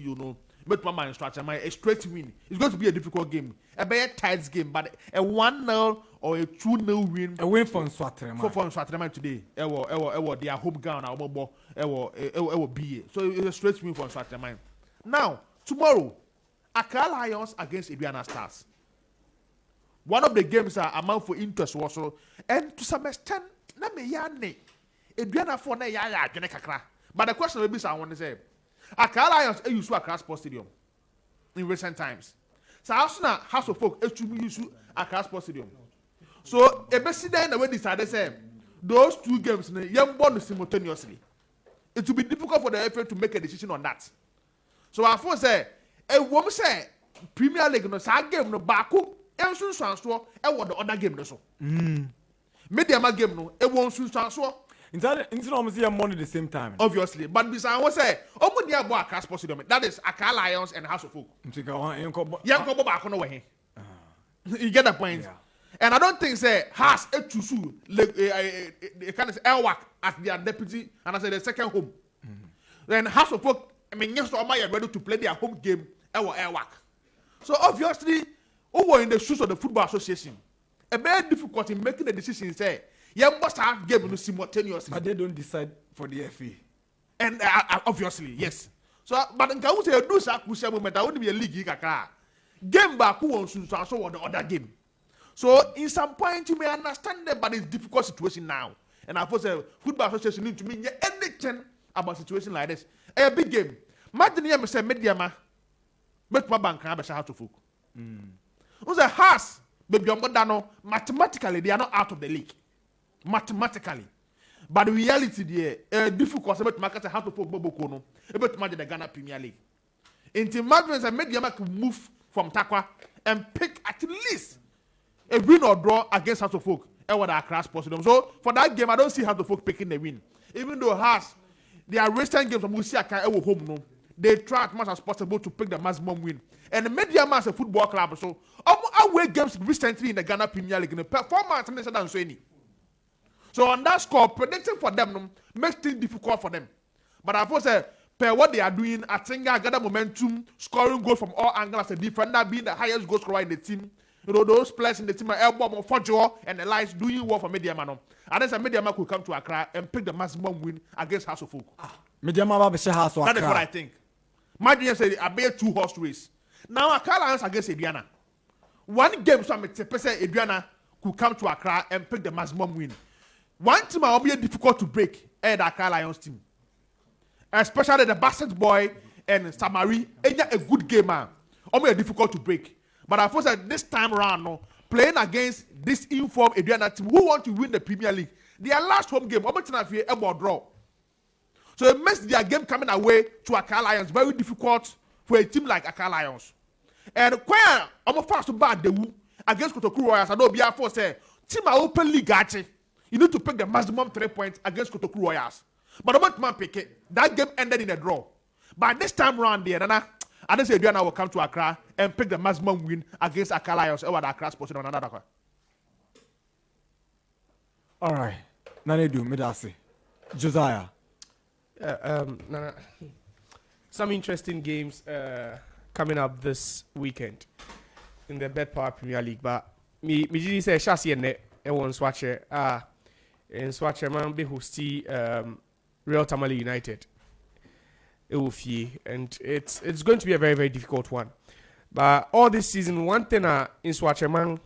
[SPEAKER 3] make my mind stretch. A straight win. It's going to be a difficult game, a very tight game, but a 1-0 or a 2-0 win.
[SPEAKER 2] A win for Swatremai.
[SPEAKER 3] For Swatremai today. Their home ground. Will be. So it's a straight win for Swatremai. Now tomorrow, Accra Lions against Aduana Stars. One of the games are amount for interest also, and to some extent, na me yane. Aduana for na ya adwene kakra. But the question will be, I want to say, Accra Lions use Accra Sports Stadium in recent times. So how soon House of Folk use Accra Sports Stadium? So a best then when decided say those 2 games young born simultaneously. It will be difficult for the FA to make a decision on that. So I first say, a woman say Premier League no sa game no baako enso nsanso e wo the other game no so. Media game no e wo nso nsanso.
[SPEAKER 2] Into almost the money the same time.
[SPEAKER 3] Obviously, but beside what say, omo dia bo Accra Sports Stadium. That is Accra Lions and House of Folk. Yanko baako no we he. You get the point? Yeah. And I don't think say has a Tusu kind of Elwak as their deputy and as the second home. Then House of Folk, I mean, yes, are ready to play their home game. Elwak. So obviously, over in the shoes of the Football Association, a very difficult in making a decision. Say, you must have game simultaneously.
[SPEAKER 2] But they don't decide for the FA.
[SPEAKER 3] And obviously, yes. So, but in Kausa, you do say, moment, I wouldn't be a league. Game back who wants to transfer the other game. So, in some point, you may understand that, but it's a difficult situation now. And I suppose the Football Association need to mean anything about a situation like this. A big game. Imagine you say, Mediama, make my bank have a to folk. Who's a house, baby, mathematically, they are not out of the league. Mathematically. But the reality, there, difficult about market how to folk Bobokono, about imagine the Ghana Premier League. Until Madrid and Mediama could move from Takwa and pick at least a win or draw against House of Folk. And what Accra Sports Stadium. So for that game, I don't see House of Folk picking the win. Even though House, their recent games from Josiah home, no, they try as much as possible to pick the maximum win. And the Mediama as a football club, so away games recently in the Ghana Premier League, in the performance and than so any. So on that score, predicting for them no, makes things difficult for them. But I suppose per what they are doing, I think I gather momentum, scoring goals from all angles, the defender being the highest goal scorer in the team. You know, those players in the team are elbow for Joe and the lights doing well for Mediama. And then Mediama could come to Accra and pick the maximum win against House of Folk.
[SPEAKER 2] Mediama be House of Accra.
[SPEAKER 3] That is what I think. Imagine say I bet 2 horse race. Now Accra Lions against Aduana. One game so I say Aduana could come to Accra and pick the maximum win. One team will be difficult to break, and the Accra Lions team. Especially the Basset Boy and Samari, a good game, man. Almost difficult to break. But I thought that this time around, no, playing against this informed Adriana team who want to win the Premier League, their last home game, almost a draw. So it makes their game coming away to Accra Lions very difficult for a team like Accra Lions. And Quaye, almost fast to bad the against Kotoku Royals. I know BR4 say, team are open league, you need to pick the maximum 3 points against Kotoku Royals. But I'm not pick it. That game ended in a draw. But this time around, Nana, I don't say Adriana will come to Accra and pick the maximum win against Accra Lions over the Accra Sports on Nana Darkwa.
[SPEAKER 2] All right. Nana do Midasi. Josiah.
[SPEAKER 4] Nana, some interesting games coming up this weekend in the Bet Power Premier League. But me just say Shasi and one swatcher. And swatcher man be hosting Real Tamale United. And it's going to be a very, very difficult one. But all this season, one thing in swatcher man,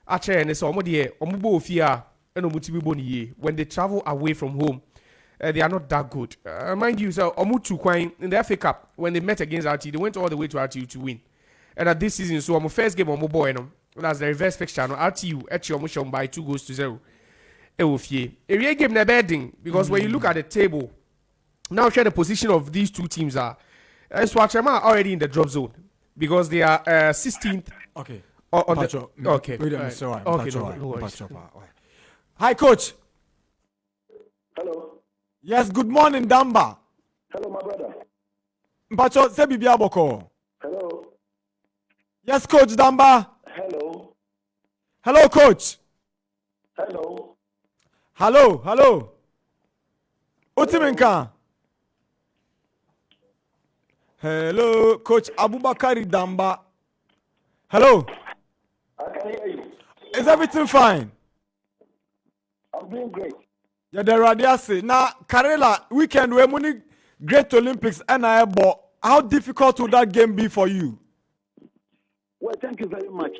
[SPEAKER 4] actually, and it's almost here. When they travel away from home, they are not that good. Mind you, so Omutu Quaye in the FA Cup, when they met against RT, they went all the way to RTU to win. And at this season, so my first game on my boy, that's the reverse fixture. RTU actually almost by 2-0. A real game never ending because when you look at the table, now share the position of these two teams are. Swatchema already in the drop zone because they are 16th.
[SPEAKER 2] Okay.
[SPEAKER 4] Okay.
[SPEAKER 2] Hi, coach.
[SPEAKER 17] Hello.
[SPEAKER 2] Yes, good morning, Damba.
[SPEAKER 17] Hello, my brother.
[SPEAKER 2] Mpacho, se bibi aboko.
[SPEAKER 17] Hello.
[SPEAKER 2] Yes, coach Damba.
[SPEAKER 17] Hello.
[SPEAKER 2] Hello, coach.
[SPEAKER 17] Hello.
[SPEAKER 2] Hello. Utiminka. Hello, Coach Abubakari Damba. Hello.
[SPEAKER 17] I can hear you.
[SPEAKER 2] Is everything fine?
[SPEAKER 17] I'm doing great.
[SPEAKER 2] Yeah, the Radiasi. Now, Karela, weekend, we're winning Great Olympics and how difficult would that game be for you?
[SPEAKER 17] Well, thank you very much,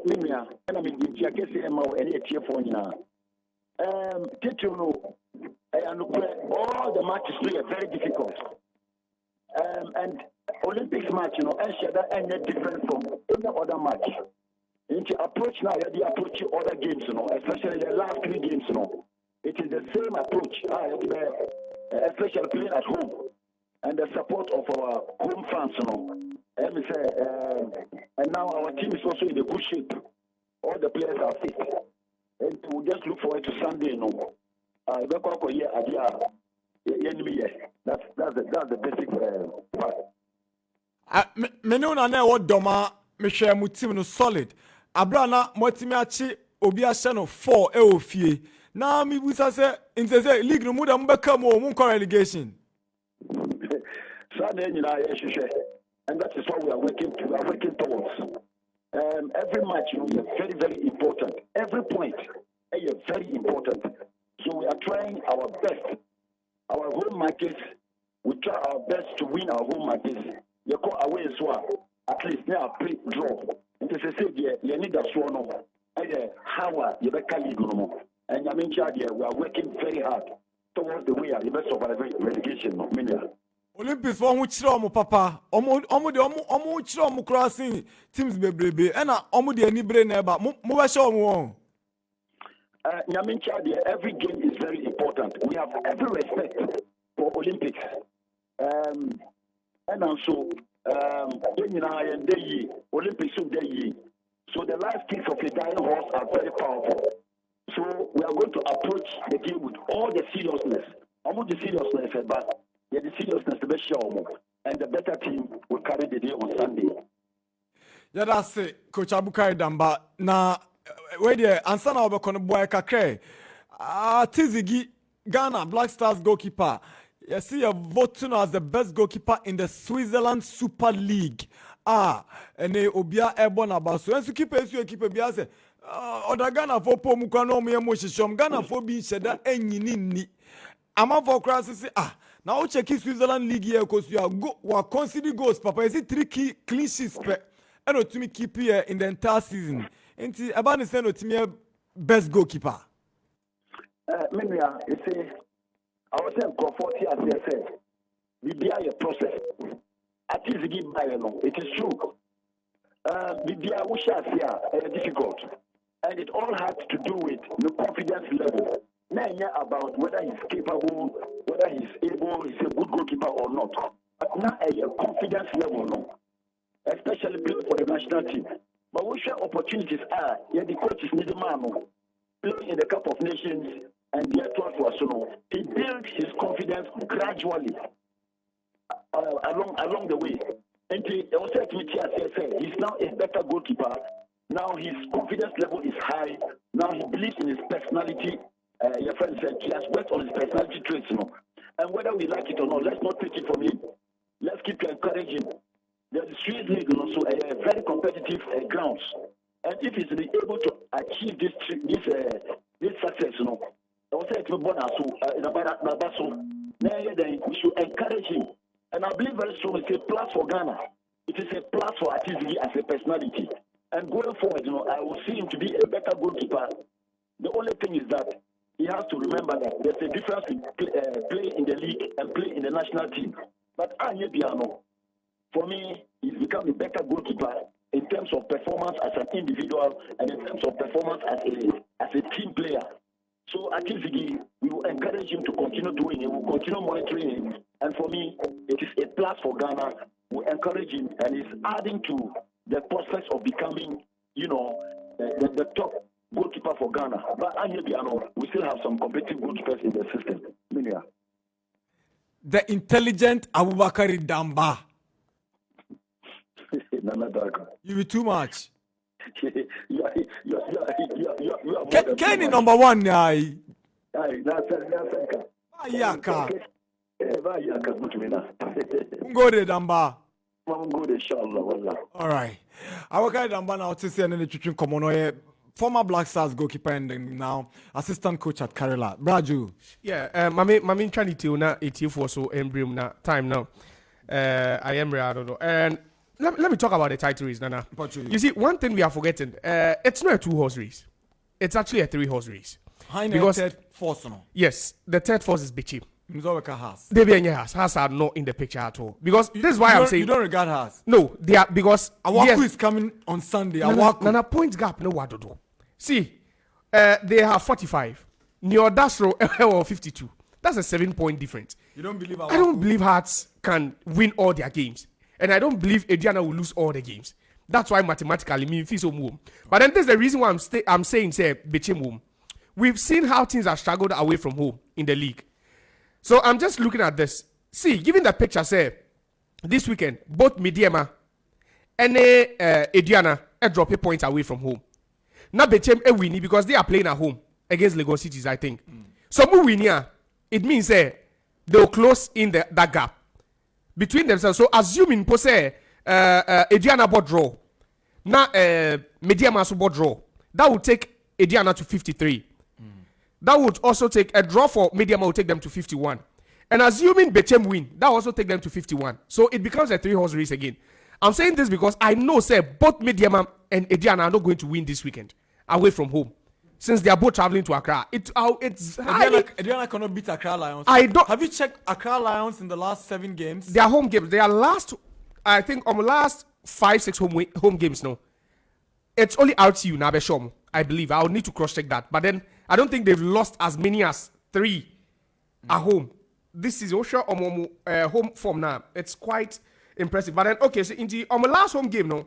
[SPEAKER 17] Mimia. And I mean, I guess I'm any for now. All the matches are very difficult. And Olympics match, and different from any other match. In the approach now, the approach to other games, especially the last 3 games, it is the same approach, especially playing at home and the support of our home fans, Let me say, and now our team is also in a good shape. All the players are fit, and we just look forward to Sunday, That's the basic part.
[SPEAKER 2] Me no na what doma me share mu team no solid. Abrana motimi achi obi ahye no 4 e ofie. Na me busa say say league no mu da mbeka mo mu relegation.
[SPEAKER 17] And that is what we are working towards. Every match is very, very important. Every point is very important. So we are trying our best. Our home matches, we try our best to win our home matches. You go away as well. At least now draw. And this is it. You need a swan. How you better league no. And I mean, we are working very hard towards the way you best survive relegation.
[SPEAKER 2] Olympics for who papa. Omo chiro crossing teams bebrebe. Ena omo de ani bre na ba. Mo be show mo.
[SPEAKER 17] Every game is very important. We have every respect for Olympics. And also, Olympics so the last piece of a dying horse are very powerful. So we are going to approach the game with all the seriousness. Almost the seriousness, but the seriousness to be sure. And the better team will carry the day on Sunday.
[SPEAKER 2] Yeah, that's it, Coach Abukari Damba. Now, where the answer now be kono boy kakre. Tizigi Ghana Black Stars goalkeeper. You see, you're voting as the best goalkeeper in the Switzerland Super League. And Obia Ebon Abaso. And so keep Bia say, Oda Ghana for Pomuka no me emotion. Ghana for being sheda enyini. Ama for cross say, now check Switzerland League here because you are consider goals, Papa. You see 3 key clean sheets and to me keep here in the entire season. And Abani send to me best goalkeeper.
[SPEAKER 17] Menuya, you say, I was saying, comfort here, as I said, we be a process. At least we give by, it is true. We be a wishes here, difficult. And it all has to do with the confidence level. Now, about whether he's capable, whether he's able, he's a good goalkeeper or not. But now, a confidence level, no. Especially playing for the national team. But what opportunities are, the coaches need a man playing in the Cup of Nations and the 12 was so he builds his confidence gradually along the way. And he also he's now a better goalkeeper. Now his confidence level is high. Now he believes in his personality. Your friend said he has worked on his personality traits, And whether we like it or not, let's not take it from him. Let's keep encouraging. The Swiss League also a very competitive grounds, and if he's able to achieve this success, I will say to Bonaso, then we should encourage him. And I believe very strongly it's a plus for Ghana. It is a plus for Atizigi as a personality. And going forward, I will see him to be a better goalkeeper. The only thing is that he has to remember that there's a difference between play in the league and play in the national team. But Anyebiano, for me, he's become a better goalkeeper in terms of performance as an individual and in terms of performance as a team player. So at Atizigi, we will encourage him to continue doing it. We will continue monitoring him. And for me, it is a plus for Ghana. We encourage him, and he's adding to the process of becoming, the top goalkeeper for Ghana. But Anyebiano, we still have some competitive goalkeepers in the system. Minia.
[SPEAKER 2] The intelligent Abubakar Damba.
[SPEAKER 17] Nana Darkwa.
[SPEAKER 2] You be too much.
[SPEAKER 17] You're
[SPEAKER 2] Kenny number one,
[SPEAKER 17] Yaka.
[SPEAKER 2] Go de Damba.
[SPEAKER 17] Go de inshallah.
[SPEAKER 2] All right. Abubakar Damba now to say any chicken common former Black Stars goalkeeper and now assistant coach at Kerala. Braju.
[SPEAKER 4] Yeah, mami trying to na ETF for so embryo na time now. I am I don't know. And let me talk about the title race, Nana. You see, one thing we are forgetting, it's not a 2-horse race. It's actually a 3-horse race.
[SPEAKER 2] Because third force, no?
[SPEAKER 4] Yes, the third force is Bichi.
[SPEAKER 2] Has.
[SPEAKER 4] They be Has are not in the picture at all. Because this is why I'm saying
[SPEAKER 2] you don't regard Has.
[SPEAKER 4] No, they are because
[SPEAKER 2] Awaku is coming on Sunday.
[SPEAKER 4] Nana points gap no what to do. See, they have 45. Neodastro 52. That's a 7-point difference.
[SPEAKER 2] You don't believe Awaku?
[SPEAKER 4] I don't believe Hearts can win all their games. And I don't believe Ediana will lose all the games. That's why mathematically me feel so move. But then this is the reason why I'm saying say Bechim. We've seen how teams have struggled away from home in the league. So I'm just looking at this. See, given the picture, say this weekend, both Midiema and Ediana drop a point away from home. Now Bechim a winning because they are playing at home against Lagos Cities, I think. So we win here. It means they'll close in that gap between themselves. So assuming Pose Ediana bought draw. Now Mediama also bought draw. That would take Ediana to 53. That would also take a draw for Mediama will take them to 51. And assuming Bechem win, that will also take them to 51. So it becomes a 3-horse race again. I'm saying this because I know both Mediama and Ediana are not going to win this weekend away from home. Since they are both traveling to Accra. It's
[SPEAKER 2] Ediana cannot beat Accra Lions. Have you checked Accra Lions in the last 7 games?
[SPEAKER 4] Their home games. Their last, I think, last 5-6 home games now. It's only RTU Nabeshom, I believe. I'll need to cross-check that. But then, I don't think they've lost as many as 3 at home. This is Osha home form now. It's quite impressive. But then, okay, so in the last home game now,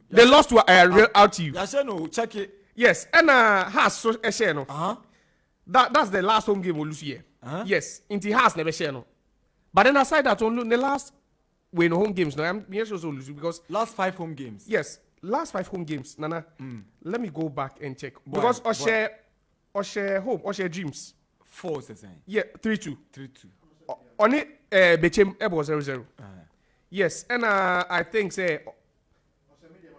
[SPEAKER 4] they lost to real RTU.
[SPEAKER 2] Yes, no, check it.
[SPEAKER 4] Yes, and has so a share no. That's the last home game we'll lose here. Yes, into has never share no. But then aside that, on the last home games, no, I'm also lose because
[SPEAKER 2] last 5 home games.
[SPEAKER 4] Yes, last 5 home games, Nana. Let me go back and check because Osher Dreams
[SPEAKER 2] 4 is the same.
[SPEAKER 4] Yeah, 3-2.
[SPEAKER 2] 3-2.
[SPEAKER 4] On it, Bechem Ebo 0-0. Yes, and I think say.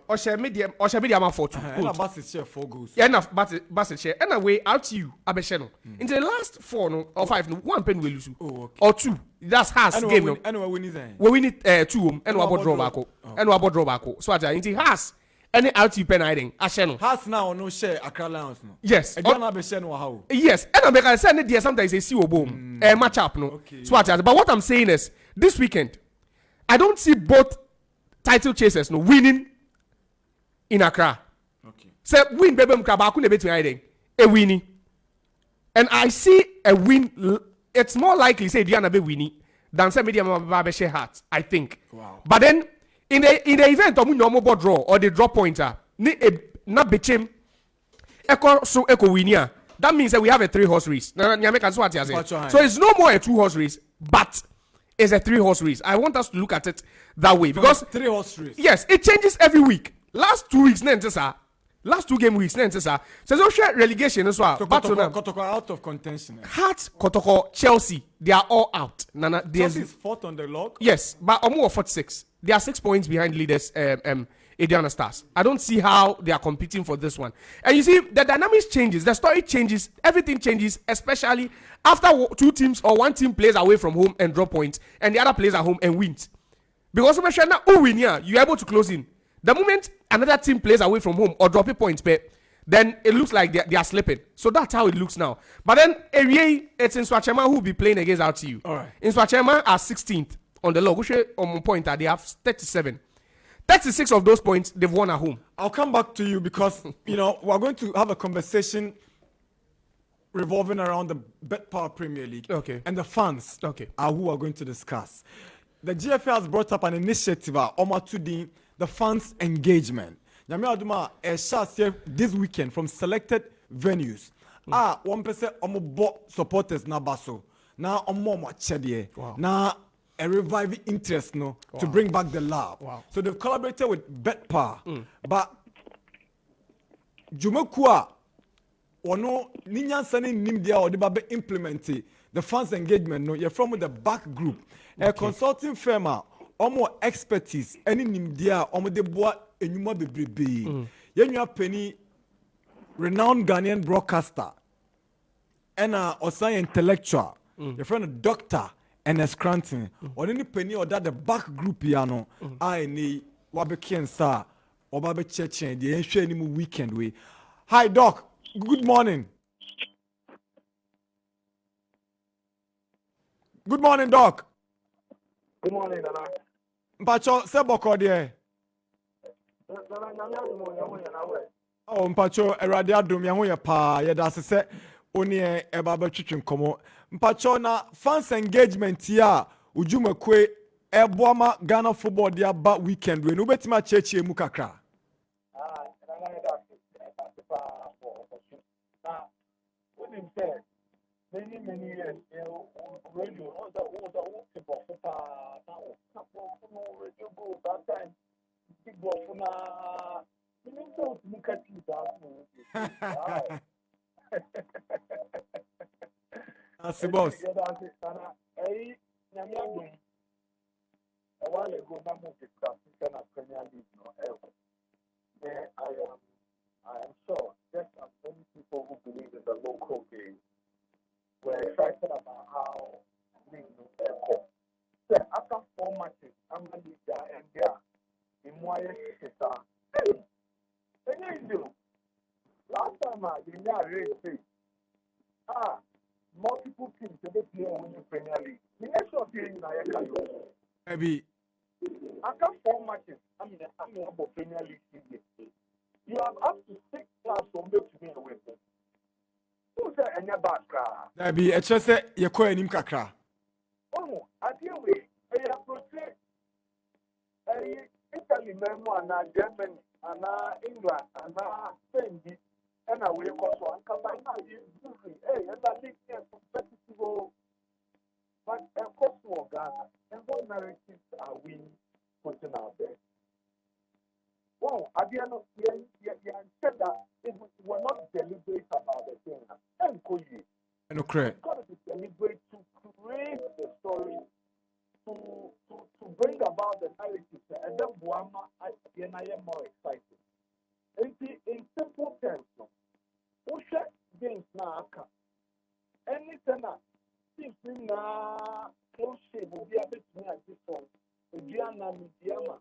[SPEAKER 4] Osher Medium 4-2.
[SPEAKER 2] And Bassett share 4 goals.
[SPEAKER 4] Yeah, enough Bassett share. And away out to you, Abesheno. In the last 4 no, or 5, no, 1 pen will lose. Or 2. That's has game no.
[SPEAKER 2] And we win it.
[SPEAKER 4] We win it 2 and we draw back. And we draw back. So at into has any RT pen hiding. Asheno.
[SPEAKER 2] Has now no share Accra Lions no.
[SPEAKER 4] Yes.
[SPEAKER 2] Again, be share no how.
[SPEAKER 4] Yes. And I can say there sometimes they see boom. Match up no.
[SPEAKER 2] Okay.
[SPEAKER 4] So but what I'm saying is this weekend, I don't see both title chasers no winning in Accra.
[SPEAKER 2] Okay.
[SPEAKER 4] Say win baby mkraba ku na between hiding. A winning. And I see a win. It's more likely say Diana be winning than say media be share heart. I think.
[SPEAKER 2] Wow.
[SPEAKER 4] But then in the event of normal board draw or the draw pointer, na bechem echo winner. That means that we have a 3-horse race. So it's no more a 2-horse race, but it's a 3-horse race. I want us to look at it that way because
[SPEAKER 2] 3-horse race.
[SPEAKER 4] Yes, it changes every week. Last 2 weeks, last 2 game weeks, so relegation as well.
[SPEAKER 2] So Kotoko out of contention.
[SPEAKER 4] Hearts, Kotoko, Chelsea, they are all out. Nana,
[SPEAKER 2] Chelsea is 4th on the log.
[SPEAKER 4] Yes, but Omo 46. They are 6 points behind leaders, Adiana Stars. I don't see how they are competing for this one. And you see, the dynamics changes, the story changes, everything changes, especially after 2 teams or 1 team plays away from home and draw points, and the other plays at home and wins. Because now, who win here, you're able to close in. The moment another team plays away from home or dropping points, then it looks like they are slipping. So that's how it looks now. But then, it's in Swachema who will be playing against RTU.
[SPEAKER 2] All right.
[SPEAKER 4] In Swachema are 16th on the log. Which on point they have 37. 36 of those points they've won at home.
[SPEAKER 2] I'll come back to you because we're going to have a conversation revolving around the Bet Power Premier League.
[SPEAKER 4] Okay.
[SPEAKER 2] And the fans are who we're going to discuss. The GFA has brought up an initiative, the fans engagement. Nyame Aduma this weekend from selected venues. 1% omo supporters na baso. Na omo chedie. Na a reviving interest to bring back the love.
[SPEAKER 4] Wow.
[SPEAKER 2] So they've collaborated with BetPower. But Jumekua ono ninyansani nimdia or the implement the fans engagement you're from the back group. A consulting firm omo expertise any nimdia omo de boa enyuma bebrebe. Yenua penny renowned Ghanaian broadcaster and Osai intellectual. Your friend doctor and a Scranton or any penny or that the back group piano I need Wabeki Sir or Babe Church and the ancient weekend way. Hi Doc, good morning. Good morning, Doc.
[SPEAKER 17] Good morning, Nana.
[SPEAKER 2] Mpacho Seboko there. Oh, Mpacho Eradia Dumia Hoya Pa, Yadasa said, only a Baba Chicken Como. Mpacho na fans engagement here, Ujuma Quaye, Ebwama Ghana football dia ba weekend. We no betima chechi mukakra.
[SPEAKER 17] Many years, radio, radio go that time. Big boss na, you know, look at you that.
[SPEAKER 2] That's the boss.
[SPEAKER 17] A while ago, I moved to the Premier League. I am sure just as many people who believe in the local game were excited about how league will so after 4 matches, I'm going to be there and there. In Moya Shita. Hey, you do. Last time I did not really multiple teams to be playing in the Premier League. The next one in Ayaka.
[SPEAKER 2] Maybe
[SPEAKER 17] after 4 matches, I'm about Premier League season. You have up to 6 clubs from to be away. Who said any bad car?
[SPEAKER 2] Maybe it's just a Yakubu kakra.
[SPEAKER 17] Oh, I deal with a process. Italy, and Germany, and England, and Spain, and I will cost one. Come by now, you hey, and that league is competitive. But a cost for Ghana, and what narratives are we putting out there? Well, at the end of the year, you said that if we were not deliberate about the thing, and Quaye,
[SPEAKER 2] no correct.
[SPEAKER 17] Got to be deliberate to create the story, to bring about the narrative, and then Buama, I am more excited. In simple terms, who check games now? Anything that seems na close shape will be a bit near this one. Diana Midiama.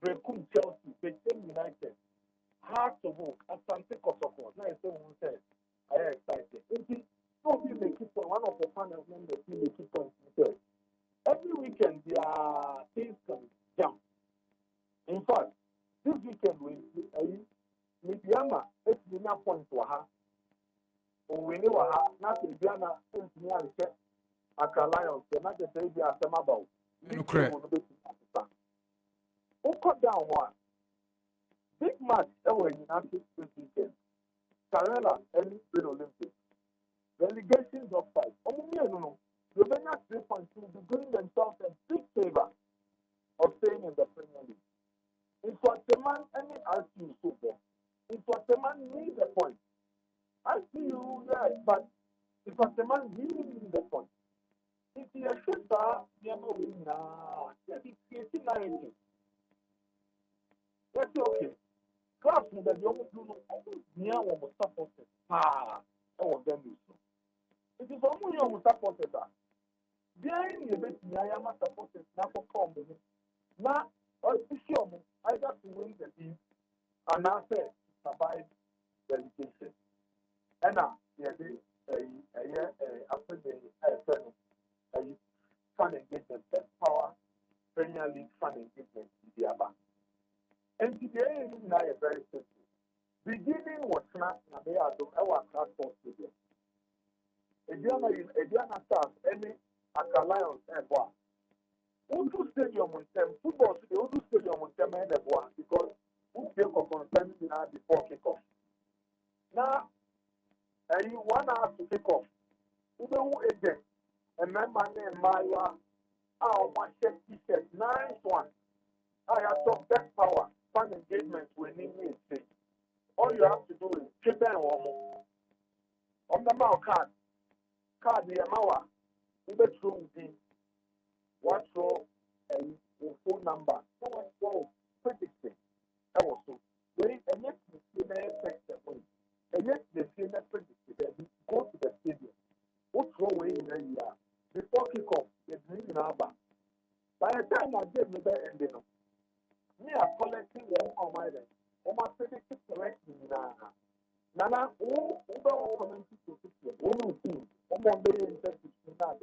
[SPEAKER 18] Brekum Chelsea, Became United, Hearts of Oak, Asante Kotoko. Now I say one said, I am excited. So we make it for one of the panel members, we make it for himself. Every weekend, there are things can jump. In fact, this weekend, we Midiama, it's the point to her. We know her, not the Diana, since me and check Accra Lions, not the baby at the Mabel. Who cut down one? Big match, United this weekend. Carella, and the Olympics. Relegations of 5. No. Slovenia 3 points will be doing themselves a big favor of staying in the Premier League. If Waterman any RC so there, if Waterman needs a point, I see you right, but if Waterman really needs a point, if he has shit that, never win now. Maybe creating narrative. That's okay. Class with the young blue, near one supported. Them is. It is only young supported. Behind the best, I am a supported, not for comedy. Now, official, I got to win the team, and now say, survive relegation. And now, after the fun engagement, best power, Premier League fun engagement, the Abba. And today, is very simple. Beginning was not, and they are the transport studio. Ediana staff, any Accra Lions, and one. Udu Stadium with them, football, the Udu Stadium with them, and one, because who came for confirming before kickoff. Now, you 1 hour to kick off. Udu agent, a member named Maya, one shirt t-shirt, nice one. I have some best power, fun engagement with Nini. All you have to do is keep them on the mouth card, the Amawa, in the true D, what row and phone number. So much so predicting. That was so. And yet, the text the point. And yet, the same predicted that we go to the stadium. What row way in a year? Before kickoff, the dream in our back. By the time I gave me the ending, me are collecting them on my leg. On my predicted correctly, Nana, who don't comment to the who team, on very interested in that.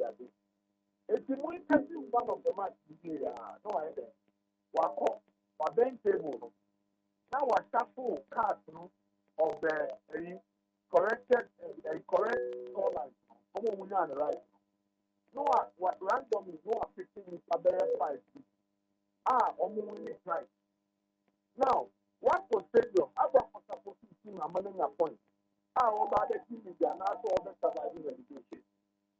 [SPEAKER 18] It's the most interesting one of the match here. No idea. Wako, my bench table. Now, I shuffle cards of the corrected, correct scoreline. Right. No, what random is no 15 is a better 5. Almost right. Now, what for stadium? I was supposed to see my money a point. About the team is there, not all the surviving education.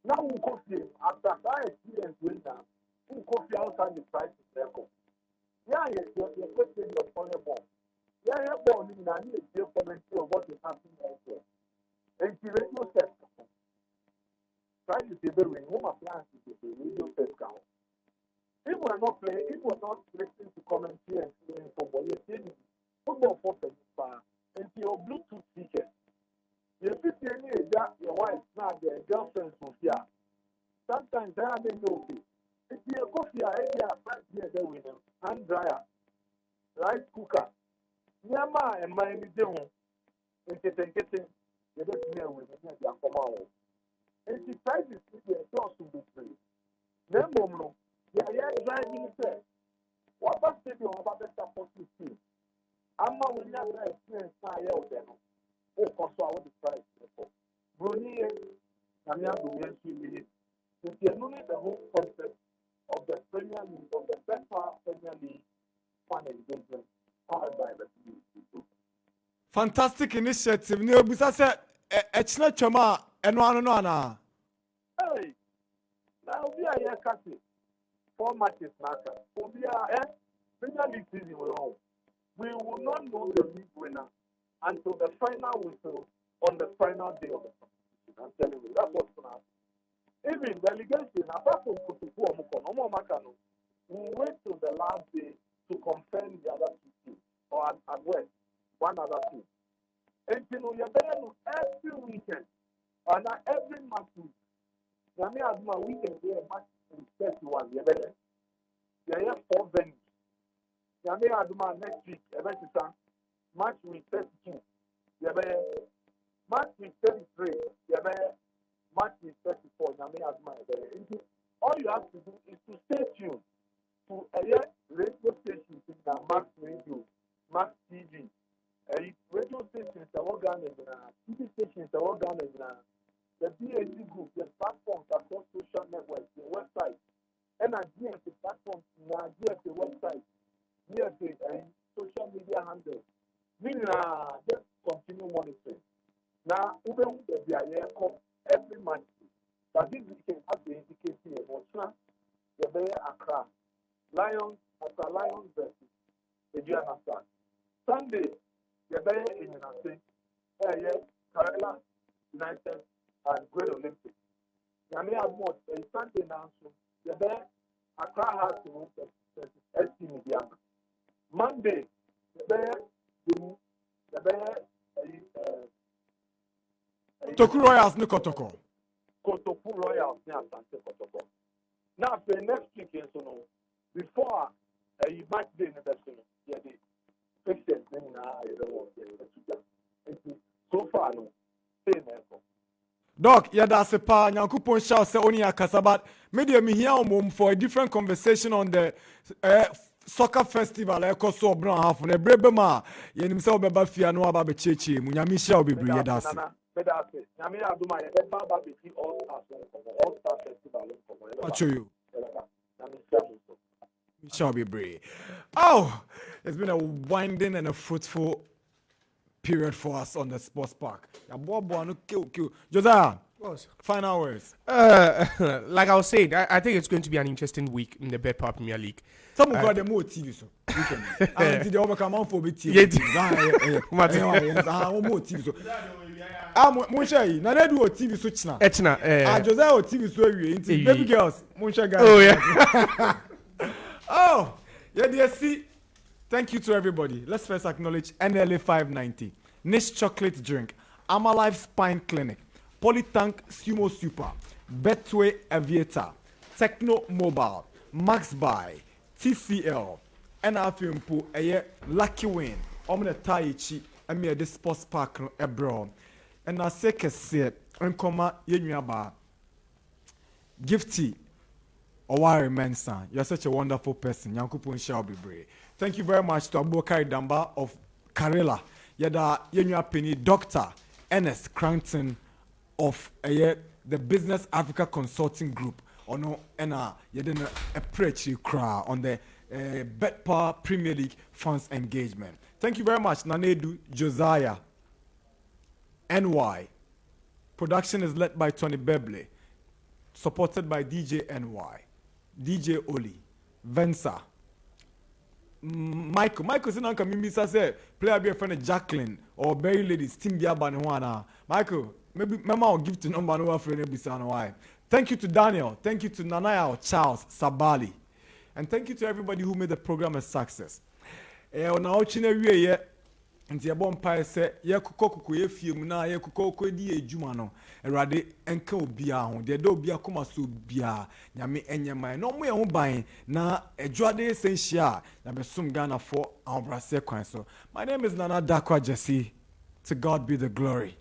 [SPEAKER 18] Now, we could see after that experience going down, we could see outside the price is record. Yeah, yes, you're questioning your ball. Yeah, you're born in a new commentary of what is happening elsewhere. And the radio says, try to see the ring. Home appliance is the radio says, if we're not playing, if we're not listening to commentary and playing football, you're saying football for the and your Bluetooth speaker. You fit your wife, now their girlfriends will fear. Sometimes they are okay. If you're coffee, they're winning. Hand dryer, rice cooker. Yama and my video. And getting the best meal with the Yakubu. And she tries to see the cross to be free. Then, yeah, driving it. What about stadium about the support team? I'm not with that experience now. Oh, because I want to try it. Bruni, I'm not doing it. If you know the whole concept of the Premier League, of the best part Premier League, fun engagement, powered by the people.
[SPEAKER 2] Fantastic initiative. Ne obusa se echna choma eno ano no ana.
[SPEAKER 18] Hey. Now we are here catching 4 matches now. We are Premier League season will on. We will not know the league winner until the final whistle on the final day of the competition. I'm telling you, that's what's going to happen. Even relegation, apart from Kutuku, we wait till the last day to confirm the other 2 teams, or at worst, one other team. And you're there every weekend, and every match week. Yami Azuma weekend, we have match in 31. You're there. There are 4 venues. Yame Aduma next week, Ebesisa, match with 32. Yabe, match with 33. Yabe, match with 34. Yame Aduma. All you have to do is to stay tuned to a radio station in the Max Radio, Max TV. Radio stations are organized, TV stations are organized, the BAC group, the platforms across social networks, the website, and the platforms, the website, the social media handles. We just continue monitoring. Now, even if they are here every month, but this weekend has the indication of the Bay Accra, Lions, after Lions versus the Nafisa. Sunday, the Bay in Nafisa, Kerala United and Great Olympics. Yami Admot, a Sunday now, the Bay Accra has to move versus SC Media. Monday, the Bay,
[SPEAKER 2] Toku Royals no Kotoko.
[SPEAKER 18] Kotoku Royals near Asante Kotoko. Now, for next week, before a match day in the session, the fixtures, then I don't want to so far, no, same echo.
[SPEAKER 2] Doc, yeah, that's a pa. Nyankupon shall say only a kasabat. Maybe me here for a different conversation on the soccer festival. I call so brown half on a brebema. Yen himself be bafia no aba be chechi. Munyami shall be brie that's.
[SPEAKER 18] Nyami aduma ye be baba be all star festival.
[SPEAKER 2] What you? Shall be brave. Oh, it's been a winding and a fruitful period for us on the sports park. Josiah, final words.
[SPEAKER 4] Like I was saying, I think it's going to be an interesting week in the Betpower Premier League.
[SPEAKER 2] Some got the more TV so. And the overcome on for TV. More TV so. Munsha, Nana do TV so china. Josiah TV so we baby girls. Munsha guys.
[SPEAKER 4] Oh yeah.
[SPEAKER 2] Oh, yeah, dear. See, thank you to everybody. Let's first acknowledge NLA 590, Niche Chocolate Drink, Amalife Spine Clinic, Polytank Sumo Super, Betway Aviator, Techno Mobile, Max Buy, TCL, NFMPO, Lucky Win, Omne Taichi, and me this sports park abroad. And I say, Nkoma Yenyaba, Gifty. Owari Mensa, you're such a wonderful person. Yankupon shall be brave. Thank you very much to Abubakar Damba of Karela. Yada Yenya Penny, Dr. Ernest Crampton of the Business Africa Consulting Group. Ono ena yedena a preach cry on the Betpower Premier League funds engagement. Thank you very much, Nanedu Josiah. NY. Production is led by Tony Bebley, supported by DJ NY. DJ Oli, Vensa, Michael said, "Uncle Mimi say player be a friend of Jacqueline or Berry Ladies team be a Michael, maybe Mama will give to number no friend Bisano why. Thank you to Daniel, thank you to Nanaya Charles Sabali, and thank you to everybody who made the program a success. On our chine nti yabon pa se ye kokoko ye fiem na ye kokoko di ejuma no erade enka obia ho de obia koma so obia nyame enyeman no mo ye ho ban na edwade essential na besom Ghana for our brase kwan so. My name is Nana Darkwa Gyasi. To God be the glory.